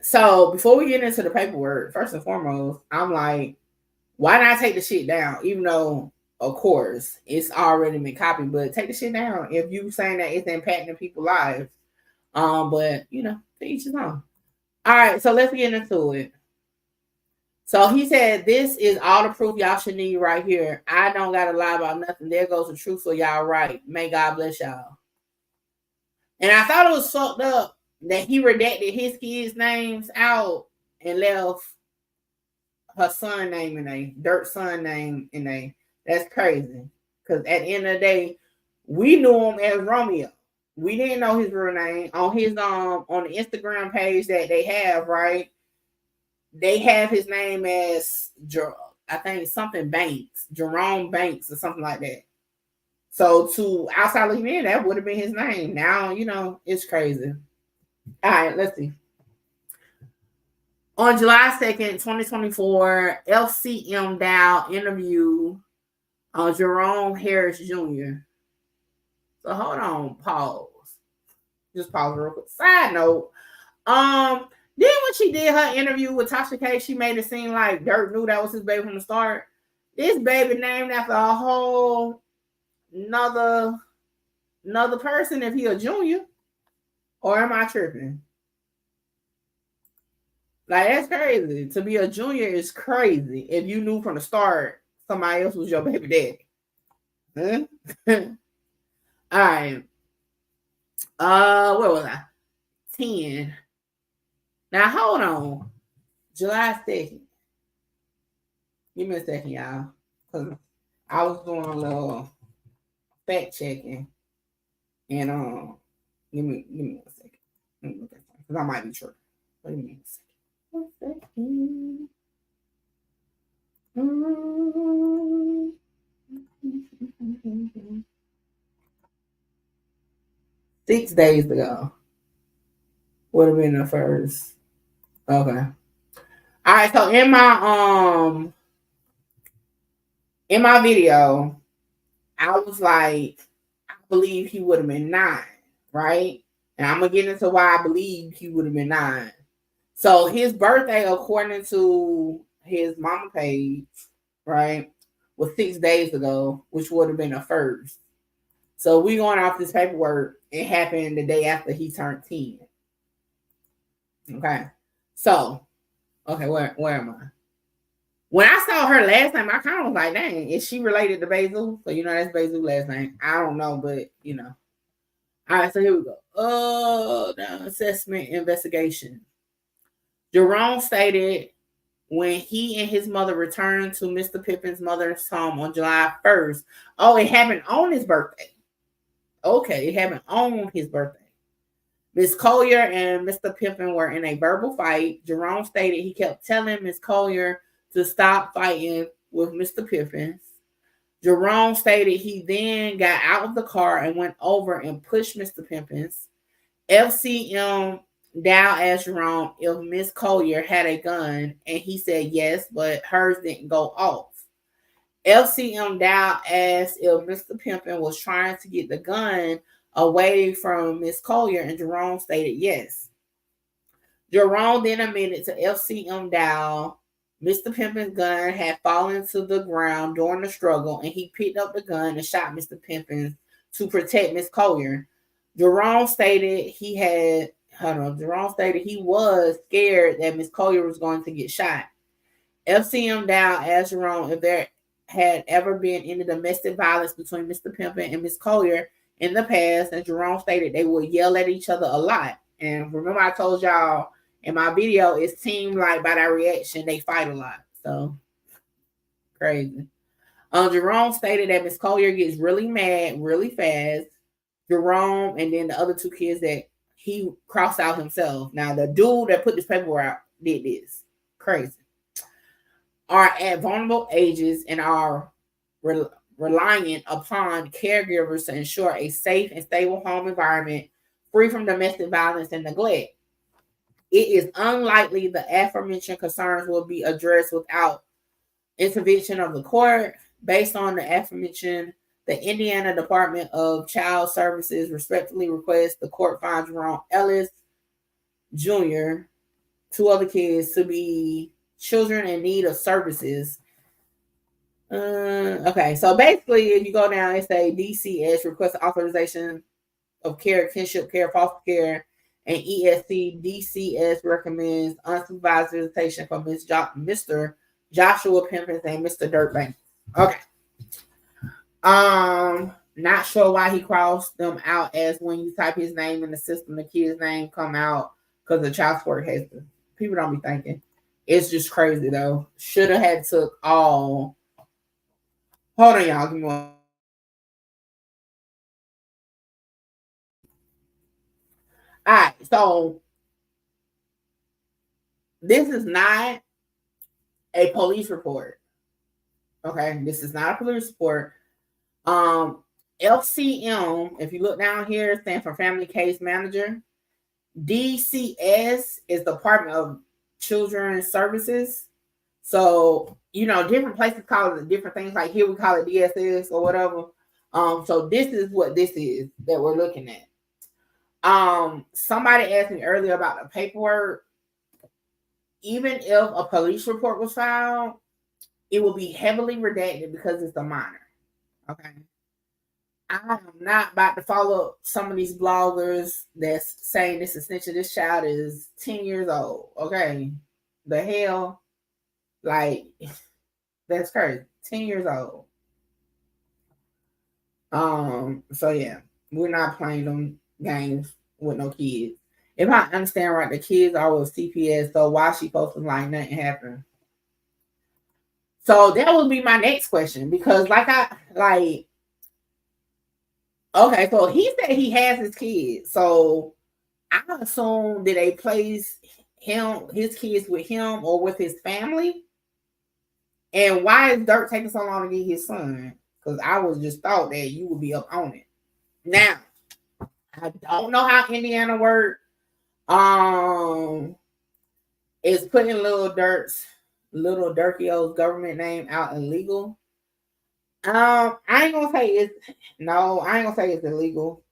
So before we get into the paperwork, first and foremost, I'm like, why not take the shit down? Even though, of course, it's already been copied, but take the shit down if you saying that it's impacting people's lives. But you know, to each his own. All right, so let's get into it. So he said, this is all the proof y'all should need right here. I don't gotta lie about nothing. There goes the truth, so y'all right. May God bless y'all. And I thought it was fucked up that he redacted his kids' names out and left her son name in a Durk's son name in a. That's crazy. Because at the end of the day, we knew him as Romeo. We didn't know his real name. On his on the Instagram page that they have, right? They have his name as I think something Banks, Jerome Banks, or something like that. So to outside looking in, that would have been his name. Now, you know, it's crazy. All right, let's see. On July 2nd, 2024, LCM Dow interview Jerome Harris Jr. So hold on, pause. Just pause real quick. Side note, then when she did her interview with Tasha K, she made it seem like Durk knew that was his baby from the start. This baby named after a whole another person if he a junior. Or am I tripping? Like, that's crazy. To be a junior is crazy if you knew from the start somebody else was your baby daddy. Huh? All right. Where was I? 10. Now hold on. July 2nd. Give me a second, y'all. Because I was doing a little fact checking. And give me a second. Because I might be true. Wait a minute. 6 days ago would have been the first. Okay. All right. So in my video, I was like, I believe he would have been 9, right? And I'm gonna get into why I believe he would have been 9. So his birthday, according to his mama page, right, was 6 days ago, which would have been the first. So we going off this paperwork. It happened the day after he turned 10. Okay. So, okay, where am I? When I saw her last time, I kind of was like, dang, is she related to Basil? So, you know, that's Basil's last name. I don't know, but, you know. All right, so here we go. The assessment investigation. Jerome stated when he and his mother returned to Mr. Pippen's mother's home on July 1st. Oh, it happened on his birthday. Okay, it happened on his birthday. Miss Collier and Mr. Pippen were in a verbal fight. Jerome stated he kept telling Miss Collier to stop fighting with Mr. Pippen. Jerome stated he then got out of the car and went over and pushed Mr. Pippen. FCM Dow asked Jerome if Miss Collier had a gun, and he said yes, but hers didn't go off. FCM Dow asked if Mr. Pimpin was trying to get the gun away from Miss Collier, and Jerome stated yes. Jerome then admitted to FCM Dow Mr. Pimpin's gun had fallen to the ground during the struggle, and he picked up the gun and shot Mr. Pimpin to protect Miss Collier. Jerome stated Jerome stated he was scared that Miss Collier was going to get shot. FCM Dow asked Jerome if there had ever been any domestic violence between Mr. Pimpin and Miss Collier in the past, and Jerome stated they would yell at each other a lot. And remember, I told y'all in my video, it seemed like by that reaction, they fight a lot. So, crazy. Jerome stated that Miss Collier gets really mad really fast. Jerome and then the other two kids that he crossed out himself. Now, the dude that put this paperwork out did this. Crazy. Are at vulnerable ages and are reliant upon caregivers to ensure a safe and stable home environment free from domestic violence and neglect. It is unlikely the aforementioned concerns will be addressed without intervention of the court. Based on the aforementioned, the Indiana Department of Child Services respectfully requests the court find Jerome Ellis Jr., two other kids, to be children in need of services. Okay, so basically, if you go down, it say DCS requests authorization of care, kinship care, foster care, and ESC DCS recommends unsupervised visitation for Mr. Joshua Pimpins and Mr. Durk Banks. Okay. Not sure why he crossed them out, as when you type his name in the system, the kid's name come out because the child support has to. People don't be thinking. It's just crazy though. Should have had took all. Hold on, y'all. Give me one. All right, so this is not a police report. Okay, this is not a police report. FCM, if you look down here, stands for Family Case Manager. DCS is Department of Children's Services. So, different places call it different things. Like here we call it DSS or whatever. So this is what this is that we're looking at. Somebody asked me earlier about the paperwork. Even if a police report was filed, it will be heavily redacted because it's a minor. Okay. I'm not about to follow some of these bloggers that's saying this essentially this child is 10 years old. Okay. The hell? Like, that's crazy. 10 years old. So yeah, we're not playing them games with no kids. If I understand right, the kids are with CPS, so why she posting like nothing happened? So that would be my next question, because okay, so he said he has his kids. So I assume did they place his kids with him or with his family? And why is Durk taking so long to get his son? Because I was just thought that you would be up on it. Now, I don't know how Indiana works. Is putting Lil Durkio's government name out illegal? I ain't gonna say it's illegal.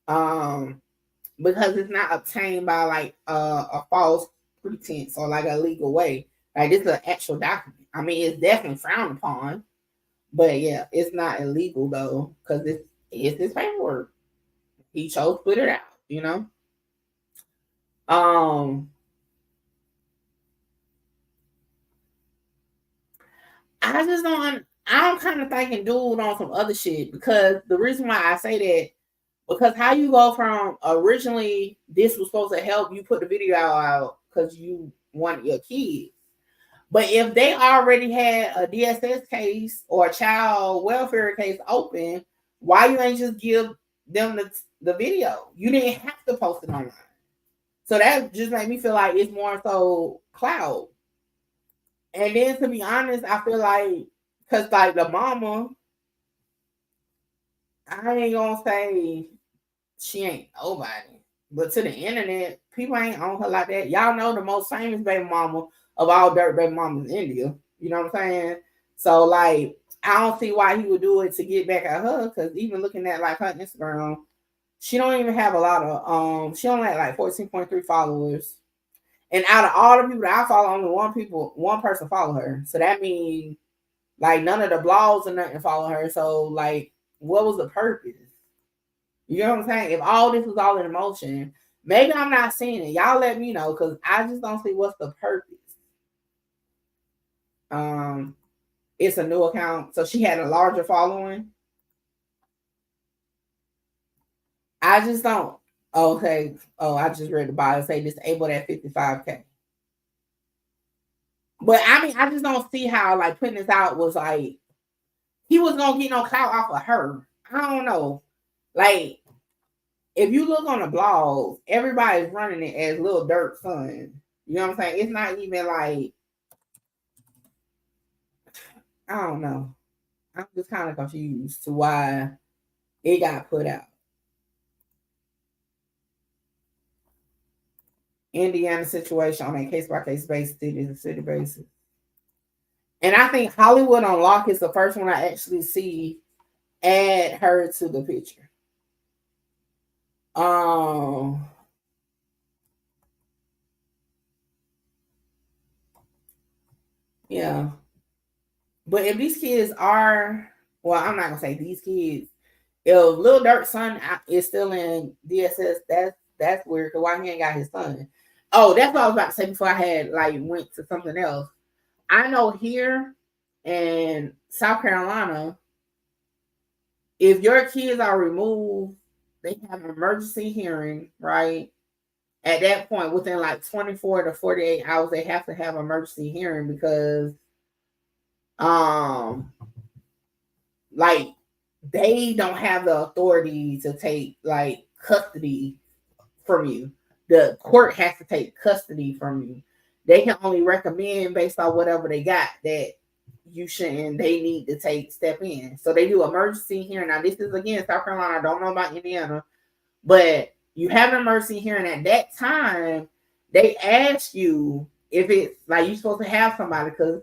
Because it's not obtained by like a false pretense or like a legal way. Like this is an actual document. I mean, it's definitely frowned upon, but yeah, it's not illegal though because it's his paperwork. He chose to put it out. I just don't. I'm kind of thinking, dude, on some other shit because the reason why I say that. Because how you go from originally this was supposed to help you put the video out because you wanted your kids. But if they already had a DSS case or a child welfare case open, why you ain't just give them the video? You didn't have to post it online. So that just made me feel like it's more so cloud. And then to be honest, I feel like, because like the mama, I ain't gonna say she ain't nobody. But to the internet, people ain't on her like that. Y'all know the most famous baby mama of all Durk baby mamas is India. You know what I'm saying? So like, I don't see why he would do it to get back at her. Because even looking at like her Instagram, she don't even have a lot of she only had like 14.3 followers. And out of all the people that I follow, only one person follow her. So that means like none of the blogs or nothing follow her. So like, what was the purpose? You know what I'm saying? If all this was all in emotion, maybe I'm not seeing it. Y'all let me know because I just don't see what's the purpose. It's a new account, so she had a larger following. I just don't. Okay. Oh, I just read the bio say disabled at 55K. But I mean, I just don't see how like putting this out was like he was gonna get no clout off of her. I don't know. Like, if you look on the blog, everybody's running it as Lil Durk's son. You know what I'm saying? It's not even like, I don't know. I'm just kind of confused to why it got put out. Indiana situation on a case-by-case basis, city basis. And I think Hollywood Unlocked is the first one I actually see add her to the picture. Yeah. But if these kids are, well, I'm not gonna say these kids. If Lil Durk's son is still in DSS, that's weird. Cause why he ain't got his son? Oh, that's what I was about to say before I had like went to something else. I know here in South Carolina, if your kids are removed, they have an emergency hearing, right? At that point, within like 24 to 48 hours, they have to have an emergency hearing because like they don't have the authority to take like custody from you. The court has to take custody from you. They can only recommend based on whatever they got that you shouldn't, they need to step in. So they do emergency hearing. Now, this is again South Carolina. I don't know about Indiana, but you have an emergency hearing at that time. They ask you if it's like you're supposed to have somebody because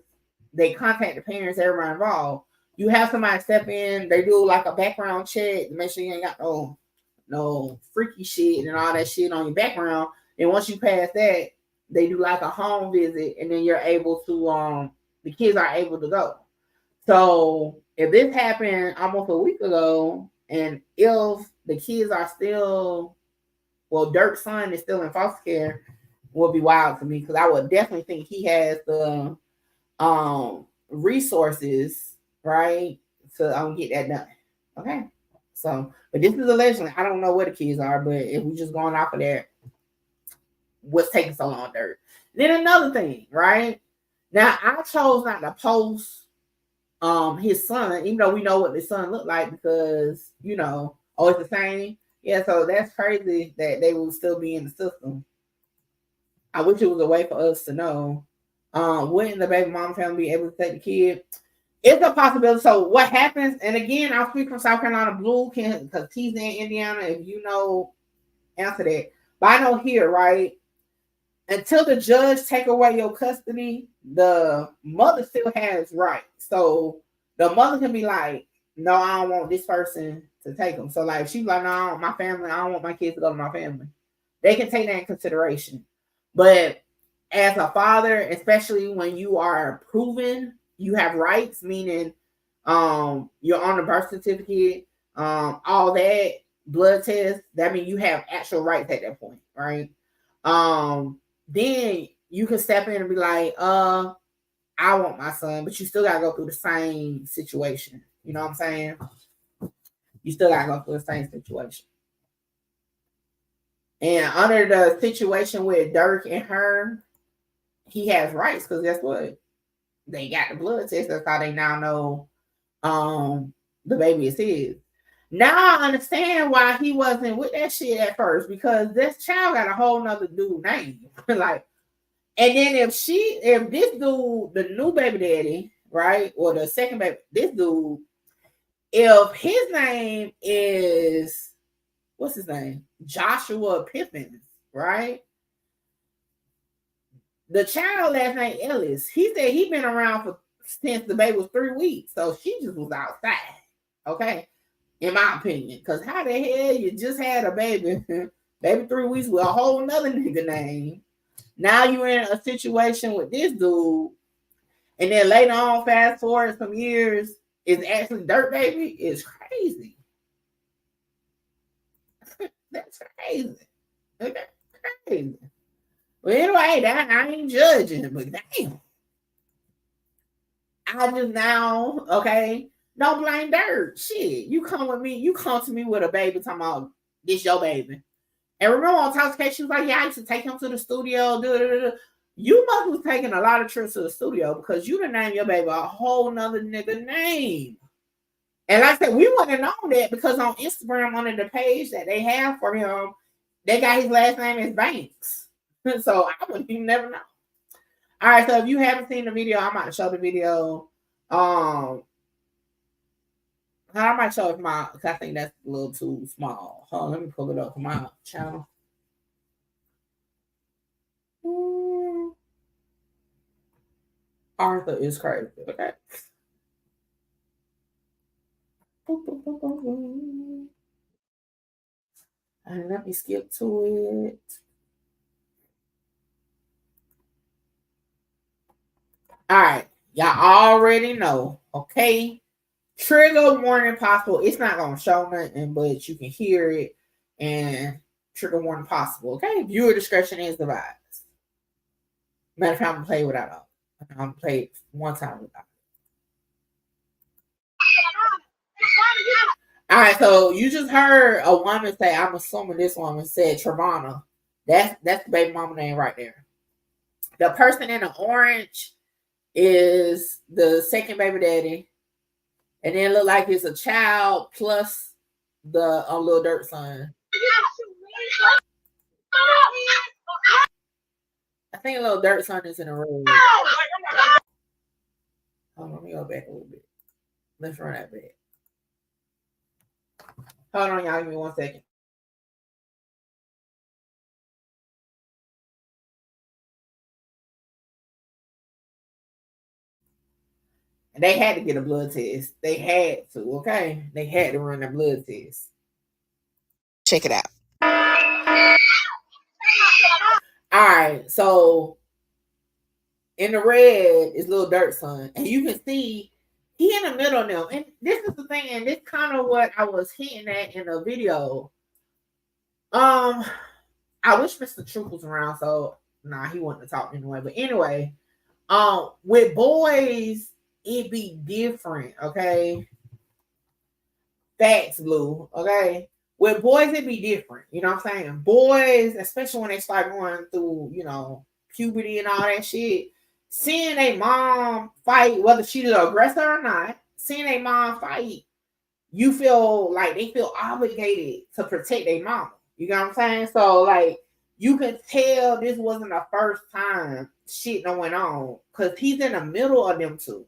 they contact the parents, everyone involved. You have somebody step in. They do like a background check to make sure you ain't got no freaky shit and all that shit on your background. And once you pass that, they do like a home visit, and then you're able to the kids are able to go. So if this happened almost a week ago, and if the kids are still, well, Durk's son is still in foster care, would be wild to me because I would definitely think he has the resources, right, to get that done. Okay. So, but this is allegedly, I don't know where the kids are, but if we're just going off of that, what's taking so long, Durk? Then another thing, right? Now I chose not to post his son, even though we know what his son looked like because oh, it's the same. Yeah, so that's crazy that they will still be in the system. I wish it was a way for us to know. Wouldn't the baby mom family be able to take the kid? It's a possibility. So what happens, and again, I'll speak from South Carolina. Blue can, because he's in Indiana, if you know, answer that. But I know here, right? Until the judge take away your custody, the mother still has rights. So the mother can be like, no, I don't want this person to take them. So like, if she's like, no, I don't want my family, I don't want my kids to go to my family. They can take that in consideration. But as a father, especially when you are proven you have rights, meaning you're on the birth certificate, all that, blood test, that means you have actual rights at that point, right? Then you can step in and be like, I want my son, but you still gotta go through the same situation. You know what I'm saying? You still gotta go through the same situation. And under the situation with Durk and her, he has rights because guess what? They got the blood test. That's how they now know the baby is his. Now I understand why he wasn't with that shit at first, because this child got a whole nother dude name. Like, and then if this dude, the new baby daddy, right, or the second baby, this dude, if his name is, what's his name? Joshua Pippins, right? The child last name Ellis, he said he been around since the baby was 3 weeks. So she just was outside. Okay. In my opinion. Because how the hell you just had a baby, baby 3 weeks with a whole nother nigga name. Now you're in a situation with this dude. And then later on, fast forward some years, is actually Dirt Baby. It's crazy. That's crazy. Okay. Crazy. Well, anyway, that I ain't judging, but damn. I just now, okay, don't blame Dirt. Shit, you come with me, you come to me with a baby talking about this your baby. And remember on Talk's case, she was like, yeah, I used to take him to the studio. You must have taken a lot of trips to the studio because you done named your baby a whole nother nigga name. And like I said, we wouldn't have known that because on Instagram, on the page that they have for him, they got his last name as Banks. So I wouldn't even never know. All right, so if you haven't seen the video, I might show the video. I might show it because I think that's a little too small. Hold on, let me pull it up for my channel. Arthur is crazy. Okay. And let me skip to it. All right. Y'all already know. Okay. Trigger warning possible. It's not going to show nothing, but you can hear it. And trigger warning possible. Okay. Viewer discretion is advised. Matter of fact, I'm going to play without it. I'm going to play it one time without it. All right, so you just heard a woman say, I'm assuming this woman said Trevana. That's the baby mama name right there. The person in the orange is the second baby daddy. And then it look like it's a child plus the Lil Durk son. I think Lil Durk son is in the room. Hold on, let me go back a little bit. Let's run that back. Hold on, y'all. Give me 1 second. And they had to get a blood test. They had to, okay? They had to run a blood test. Check it out. All right, so in the red is Lil Durk's son. And you can see he in the middle now. And this is the thing, and this kind of what I was hinting at in the video. I wish Mr. Truth was around, so nah, he wouldn't have talked anyway. But anyway, with boys, it be different, okay? Facts, Blue, okay? With boys, it be different. You know what I'm saying? Boys, especially when they start going through, puberty and all that shit, seeing a mom fight, whether she's the aggressor or not, seeing a mom fight, you feel like they feel obligated to protect their mama. You know what I'm saying? So, like, you can tell this wasn't the first time shit that went on because he's in the middle of them two.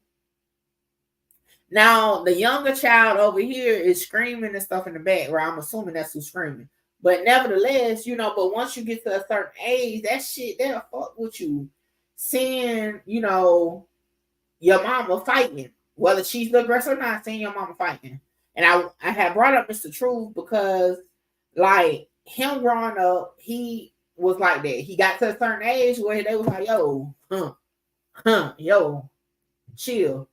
Now, the younger child over here is screaming and stuff in the back, where I'm assuming that's who's screaming. But nevertheless, but once you get to a certain age, that shit, they'll fuck with you. Seeing, your mama fighting, whether she's the aggressor or not, seeing your mama fighting. And I had brought up Mr. Truth because, like, him growing up, he was like that. He got to a certain age where they was like, yo, chill.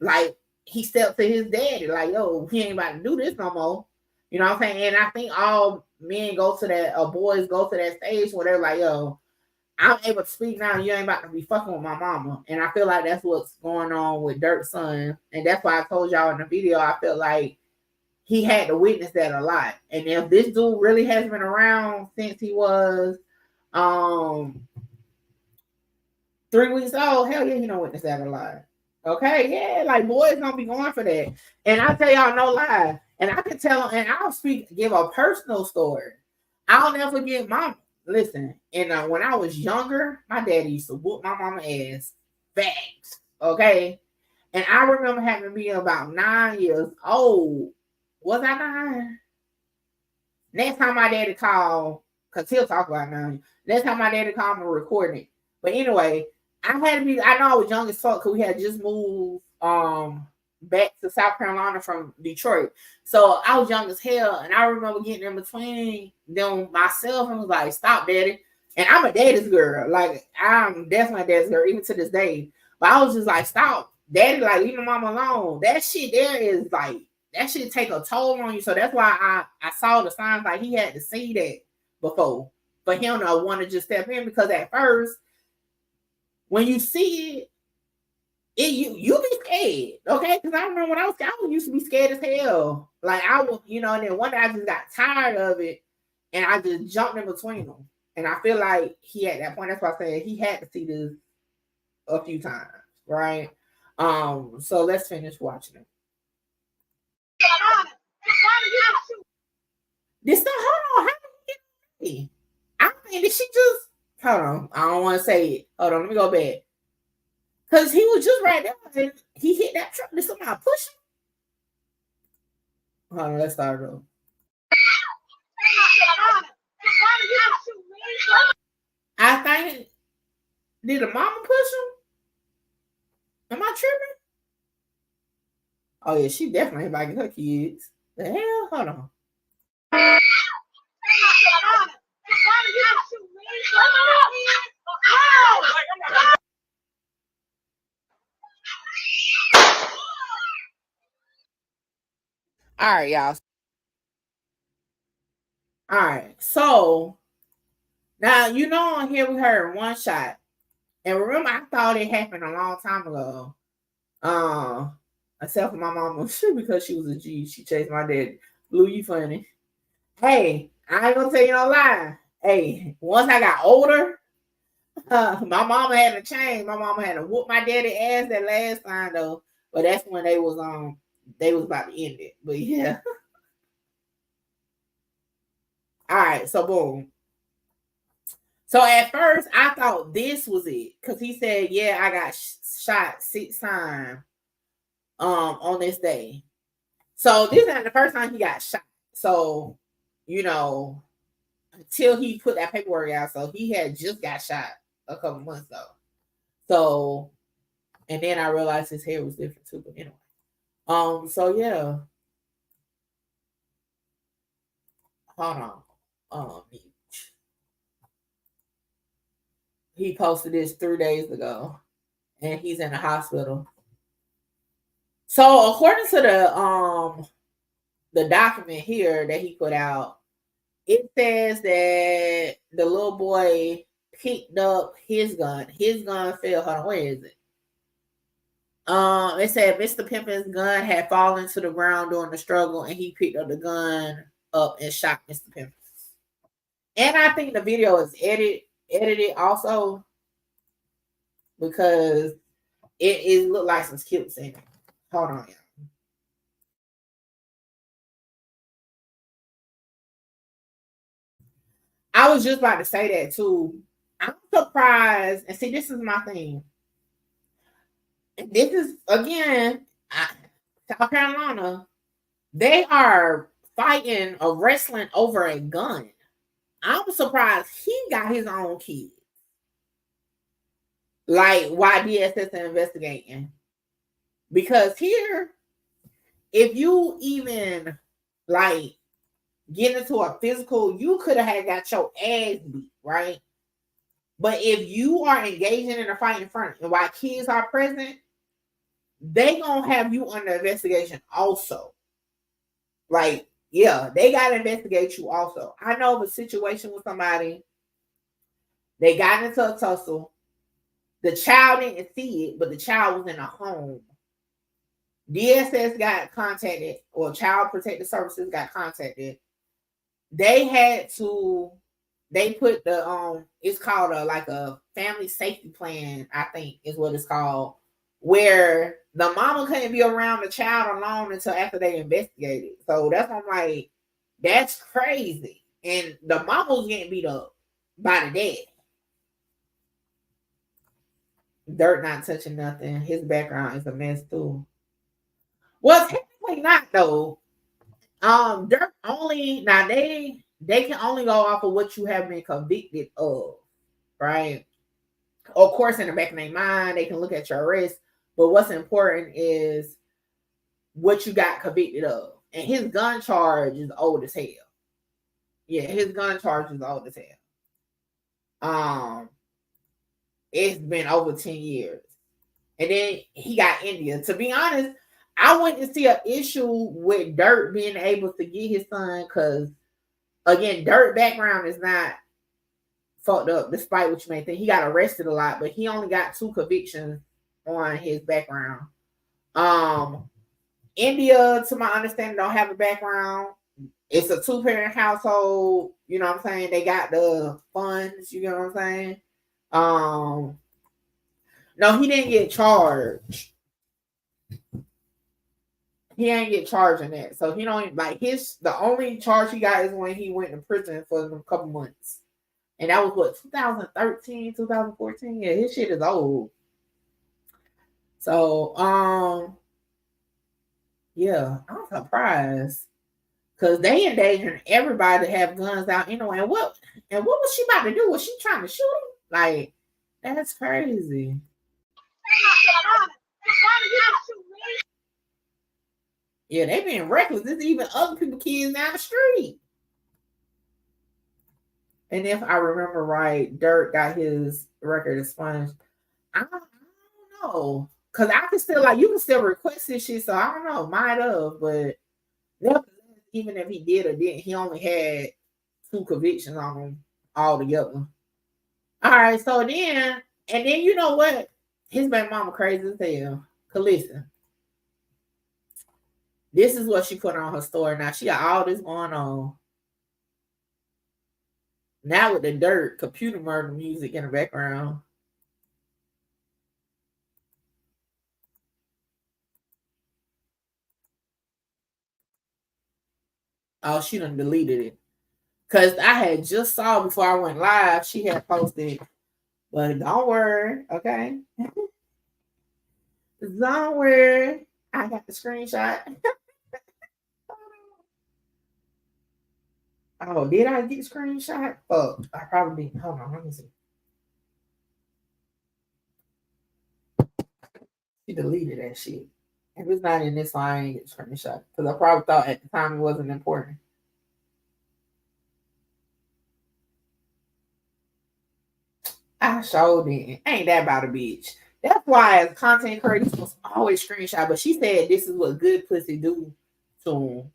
Like, he stepped to his daddy, like, yo, he ain't about to do this no more. You know what I'm saying? And I think all men go to that, or boys go to that stage where they're like, yo, I'm able to speak now. You ain't about to be fucking with my mama. And I feel like that's what's going on with Durk's son. And that's why I told y'all in the video, I feel like he had to witness that a lot. And if this dude really has been around since he was 3 weeks old, hell yeah, he don't witness that a lot. Okay, yeah, like boys don't be going for that. And I tell y'all no lie. And I can tell, and I'll give a personal story. I'll never forget mama. Listen, and when I was younger, my daddy used to whoop my mama ass. Facts. Okay. And I remember having to be about 9 years old. Was I 9? Next time my daddy called, because he'll talk about it now. Next time my daddy called, I'm recording it. But anyway, I know I was young as fuck because we had just moved back to South Carolina from Detroit. So I was young as hell, and I remember getting in between them myself and was like, "Stop, daddy." And I'm a daddy's girl. Like, I'm definitely a daddy's girl, even to this day. But I was just like, "Stop, daddy, like, leave my mama alone." That shit there is like, that shit take a toll on you. So that's why I saw the signs, like he had to see that before for him to want to just step in, because at first, when you see it, you be scared, okay? Because I remember when I used to be scared as hell. Like I was, and then one day I just got tired of it, and I just jumped in between them. And I feel like he at that point. That's why I said he had to see this a few times, right? So let's finish watching it. This not, hold on, how did he get? I think that she just, hold on. I don't want to say it. Hold on, let me go back. Because he was just right there and he hit that truck. Did somebody push him? Hold on, let's start over. I think, did the mama push him? Am I tripping? Oh yeah, she definitely invited her kids. The hell? Hold on. All right, y'all. All right, so now on here we heard one shot, and remember I thought it happened a long time ago. Except for my mama, because she was a G, she chased my dad. Blue, you funny. Hey, I ain't gonna tell you no lie. Hey, once I got older, my mama had to change. My mama had to whoop my daddy ass that last time though. But that's when they was about to end it. But yeah. All right, so boom. So at first I thought this was it, because he said, "Yeah, I got shot 6 times on this day." So this is not the first time he got shot. So until he put that paperwork out, so he had just got shot a couple months ago. So, and then I realized his hair was different too. But anyway, so yeah. Hold on. He posted this 3 days ago, and he's in the hospital. So according to the document here that he put out, it says that the little boy picked up his gun. His gun fell. Hold on, where is it? It said Mr. Pimpin's gun had fallen to the ground during the struggle, and he picked up the gun up and shot Mr. Pimpin. And I think the video is edited also, because it looked like some skips in it. Hold on, y'all. I was just about to say that too. I'm surprised, and see, this is my thing. This is again, South Carolina. They are fighting or wrestling over a gun. I'm surprised he got his own kid. Like, why DSS investigating? Because here, if you even like get into a physical, you could have got your ass beat, right? But if you are engaging in a fight in front, and while kids are present, they gonna have you under investigation also. Like, yeah, they gotta investigate you also. I know of a situation with somebody, they got into a tussle. The child didn't see it, but the child was in a home. DSS got contacted, or Child Protective Services got contacted. They put the it's called a family safety plan, I think is what it's called, where the mama couldn't be around the child alone until after they investigated. So that's why I'm like, that's crazy. And the mama was getting beat up by the dad. Durk not touching nothing. His background is a mess too. Well, technically not though. Durk only, now they can only go off of what you have been convicted of, right? Of course, in the back of their mind, they can look at your arrest, but what's important is what you got convicted of. And his gun charge is old as hell. Yeah, his gun charge is old as hell. It's been over 10 years. And then he got India. To be honest, I wouldn't see an issue with Durk being able to get his son because, again, Durk background is not fucked up, despite what you may think. He got arrested a lot, but he only got 2 convictions on his background. India, to my understanding, don't have a background. It's a 2-parent household. You know what I'm saying? They got the funds. You know what I'm saying? No, he didn't get charged. He ain't get charged in that. So he don't like the only charge he got is when he went to prison for a couple months. And that was what, 2013, 2014? Yeah, his shit is old. So yeah, I'm surprised. Cause they endangering everybody to have guns out anyway. And what was she about to do? Was she trying to shoot him? Like, that's crazy. Yeah, they being reckless. There's even other people kids down the street. And if I remember right, Durk got his record expunged. I don't know. Cause I can still you can still request this shit, so I don't know, might have, but even if he did or didn't, he only had 2 convictions on him altogether. All right, so then you know what? His baby mama crazy as hell. Cause listen, this is what she put on her story. Now she got all this going on. Now with the Durk computer murder music in the background. Oh, she done deleted it. Cause I had just saw before I went live, she had posted. But don't worry, okay? Don't worry. I got the screenshot. Oh, did I get the screenshot? Oh, I probably didn't. Hold on, let me see. She deleted that shit. If it's not in this line, I ain't get the screenshot. Because I probably thought at the time it wasn't important. I showed it. Ain't that about a bitch? That's why as content creators supposed to always screenshot. But she said this is what good pussy do to him.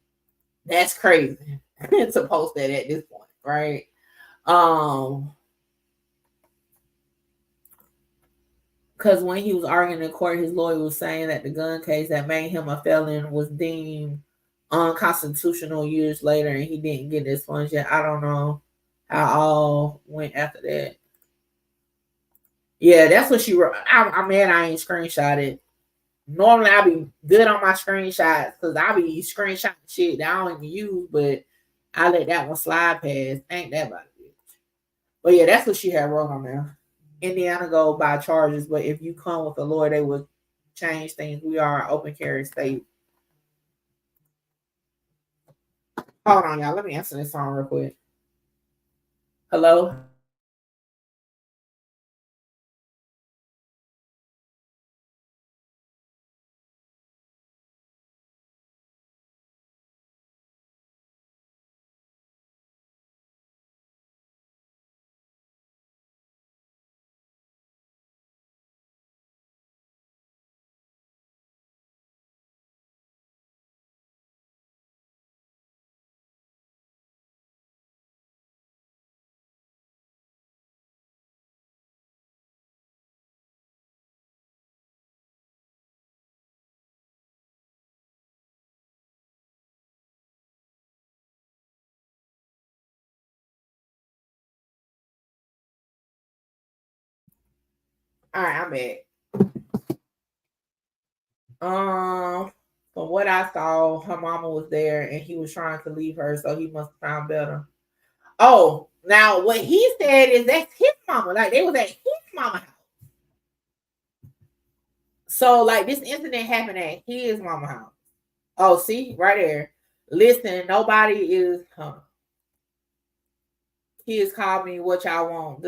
That's crazy to post that at this point, right? Because when he was arguing in court, his lawyer was saying that the gun case that made him a felon was deemed unconstitutional years later, and he didn't get this one yet. I don't know how all went after that. Yeah, that's what she wrote. I'm mad I ain't screenshotted. Normally I be good on my screenshots because I be screenshotting shit that I don't even use, but I let that one slide past. Ain't that about it? But yeah, that's what she had wrote on there. Indiana go by charges, but if you come with a lawyer, they would change things. We are an open carry state. Hold on, y'all. Let me answer this phone real quick. Hello? All right, I'm back. From what I saw, her mama was there and he was trying to leave her, so he must have found better. Oh, now what he said is that's his mama. Like they was at his mama house. So like this incident happened at his mama house. Oh, see, right there. Listen, nobody is kids call me what y'all want.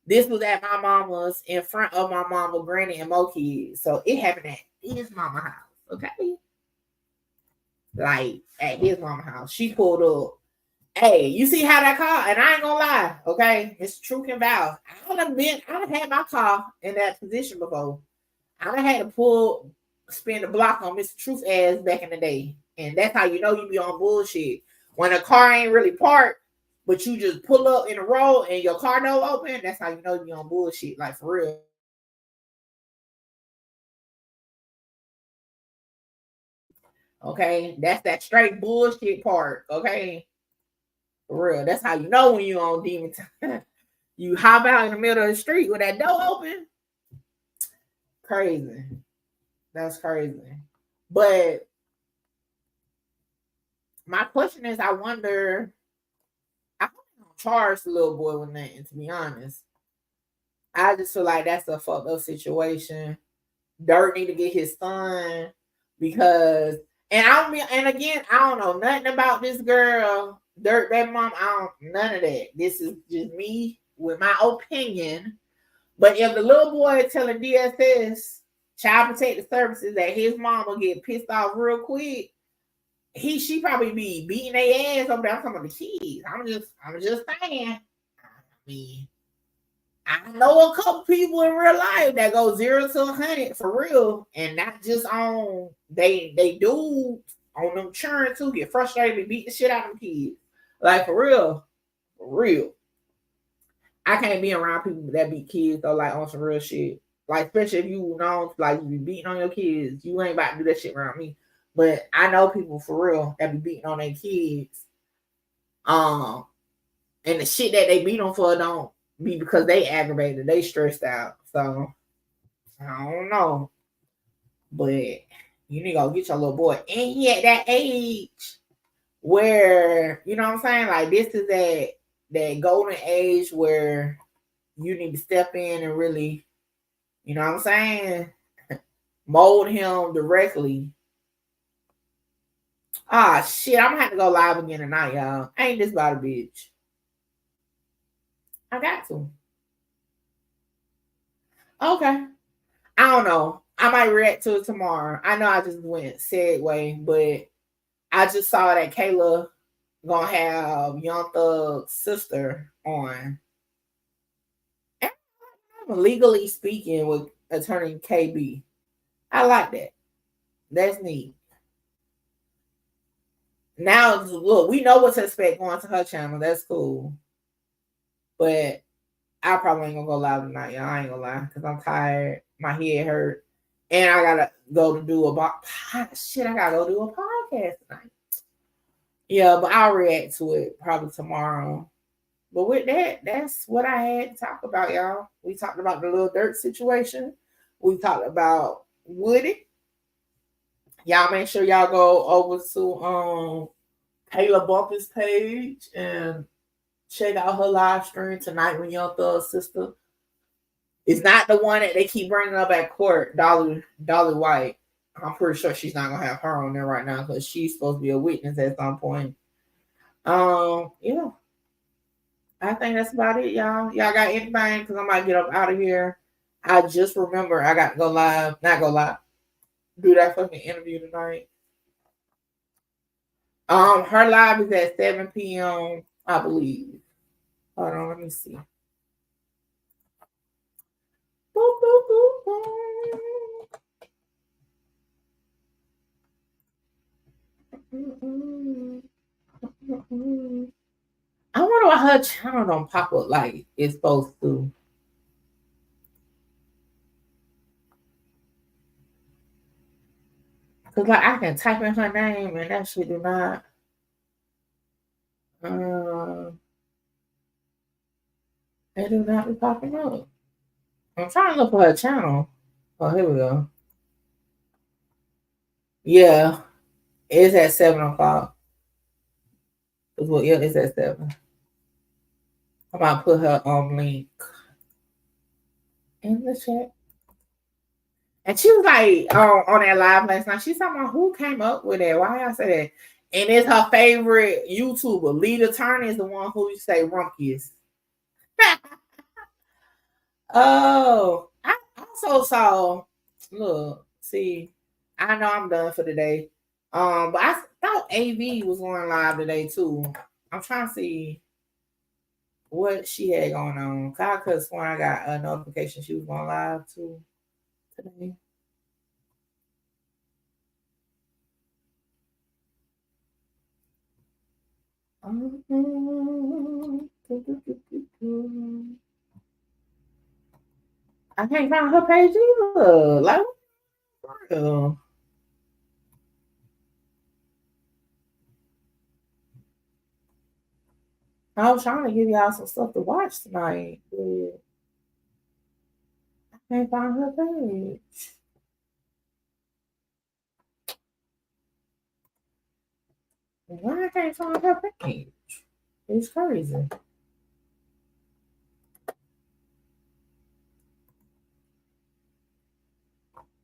This was at my mama's in front of my mama, granny, and more kids. So it happened at his mama house. Okay. Like at his mama house. She pulled up. Hey, you see how that car? And I ain't gonna lie, okay? It's Truth and Val. I've had my car in that position before. I done had to spin the block on Mr. Truth ass back in the day. And that's how you know you be on bullshit. When a car ain't really parked, but you just pull up in the road and your car door open, that's how you know you be on bullshit, like for real. Okay, that's that straight bullshit part, okay? For real. That's how you know when you on demon time. You hop out in the middle of the street with that door open. Crazy. That's crazy. But my question is, I wonder, I don't charge the little boy with nothing, to be honest. I just feel like that's a fucked up situation. Durk need to get his son because, and again, I don't know nothing about this girl, Durk, that mom. I don't none of that. This is just me with my opinion. But if the little boy telling DSS, Child Protective Services, that his mom will get pissed off real quick, she probably be beating their ass over there. I'm talking about the kids. I'm just saying. I mean, I know a couple people in real life that go 0 to 100 for real, and not just on they do on them churn too, get frustrated and beat the shit out of them kids. Like for real. I can't be around people that beat kids though, like on some real shit. Like especially if you know, like you be beating on your kids, you ain't about to do that shit around me. But I know people for real that be beating on their kids. And the shit that they beat them for don't be because they aggravated, they stressed out. So I don't know. But you need to go get your little boy. And he at that age where, you know what I'm saying? Like this is that golden age where you need to step in and really, you know what I'm saying? Mold him directly. Ah, shit. I'm gonna have to go live again tonight, y'all. Ain't this about a bitch? I got to. Okay. I don't know. I might react to it tomorrow. I know I just went segue, but I just saw that Kayla gonna have Young Thug's sister on. And I'm legally speaking with attorney KB. I like that. That's neat. Now, look, we know what to expect going to her channel. That's cool. But I probably ain't gonna go live tonight, y'all. I ain't gonna lie, because I'm tired. My head hurt. And I gotta go to do I gotta go do a podcast tonight. Yeah, but I'll react to it probably tomorrow. But with that, that's what I had to talk about, y'all. We talked about the Lil Durk situation. We talked about Woody. Y'all make sure y'all go over to Kayla Bumpus' page and check out her live stream tonight when Young Thug's sister. It's not the one that they keep bringing up at court, Dolly White. I'm pretty sure she's not gonna have her on there right now because she's supposed to be a witness at some point. Yeah. I think that's about it, y'all. Y'all got anything? Because I might get up out of here. I just remember I got to go live. Not go live. Do that fucking interview tonight. Her live is at 7 p.m. I believe. Hold on, let me see. Boop, boop, boop, boop. I wonder why her channel don't pop up like it's supposed to. Cause like I can type in her name and that shit do not. They do not be popping up. I'm trying to look for her channel. Oh, here we go. Yeah, it's at 7 o'clock. Yeah, it's at 7. I'm about to put her link in the chat. And she was like, on that live last night, she's talking about who came up with it. Why y'all say that? And it's her favorite YouTuber. Lita Turner is the one who you say Rumpkiss. Oh, I also saw. Look, see, I know I'm done for today. But I thought AV was going live today too. I'm trying to see what she had going on. Cause when I got a notification she was going live too today. I can't find her page either. Like, real. I was trying to give y'all some stuff to watch tonight, but I can't find her page. Why I can't find her page? It's crazy.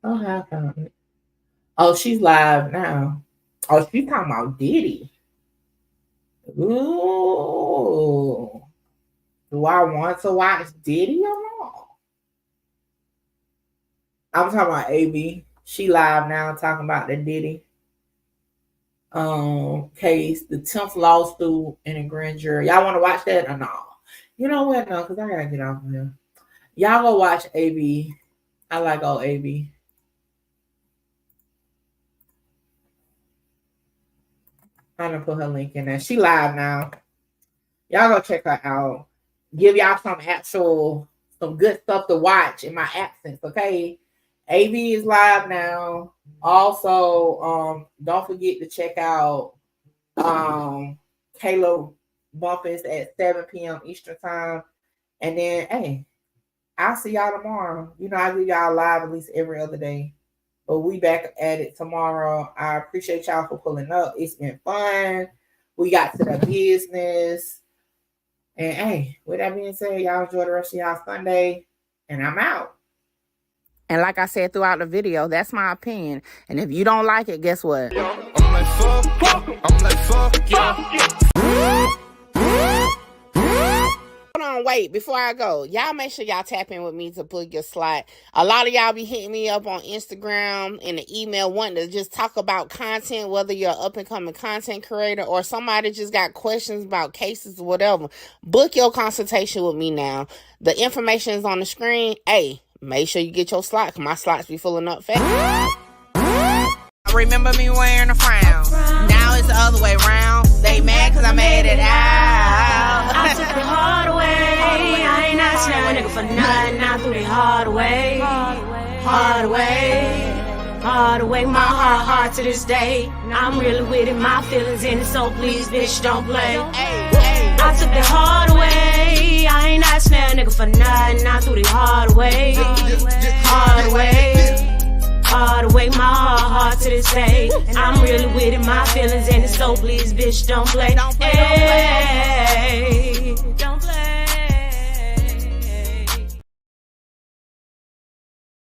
Oh, I found it. Oh, she's live now. Oh, she's talking about Diddy. Ooh. Do I want to watch Diddy or not? I'm talking about AB. She live now talking about the Diddy case, the 10th lawsuit in a grand jury. Y'all want to watch that or not? You know what? No, because I gotta get off of here. Y'all go watch AB. I like old AB. I'm gonna put her link in there. She live now. Y'all go check her out. Give y'all some good stuff to watch in my absence, okay? AV is live now. Also, don't forget to check out Kayla Bumpus at 7 p.m. Eastern time. And then, hey, I'll see y'all tomorrow. You know, I do y'all live at least every other day. But we back at it tomorrow. I appreciate y'all for pulling up. It's been fun. We got to the business. And hey, with that being said, y'all enjoy the rest of y'all Sunday. And I'm out. And like I said throughout the video, that's my opinion. And if you don't like it, guess what? I'm like, fuck yeah. Hold on, wait, before I go, y'all make sure y'all tap in with me to book your slot. A lot of y'all be hitting me up on Instagram and the email wanting to just talk about content, whether you're an up-and-coming content creator or somebody just got questions about cases or whatever. Book your consultation with me now. The information is on the screen. Hey, make sure you get your slot, because my slots be filling up fast. Remember me wearing a frown. Now it's the other way around. They mad because I made it out. I took the hard way. I ain't asking that nigga for nothing. I threw the hard way. Hard way. Hard way. My heart to this day. I'm really with it. My feelings in it. So please, bitch, don't play. I took the hard way. I ain't asking that nigga for nothing. I threw the hard way. Hard way. Hard way, my heart to this day. I'm really with it, my feelings in it. So please, bitch, don't play. Hey, don't play.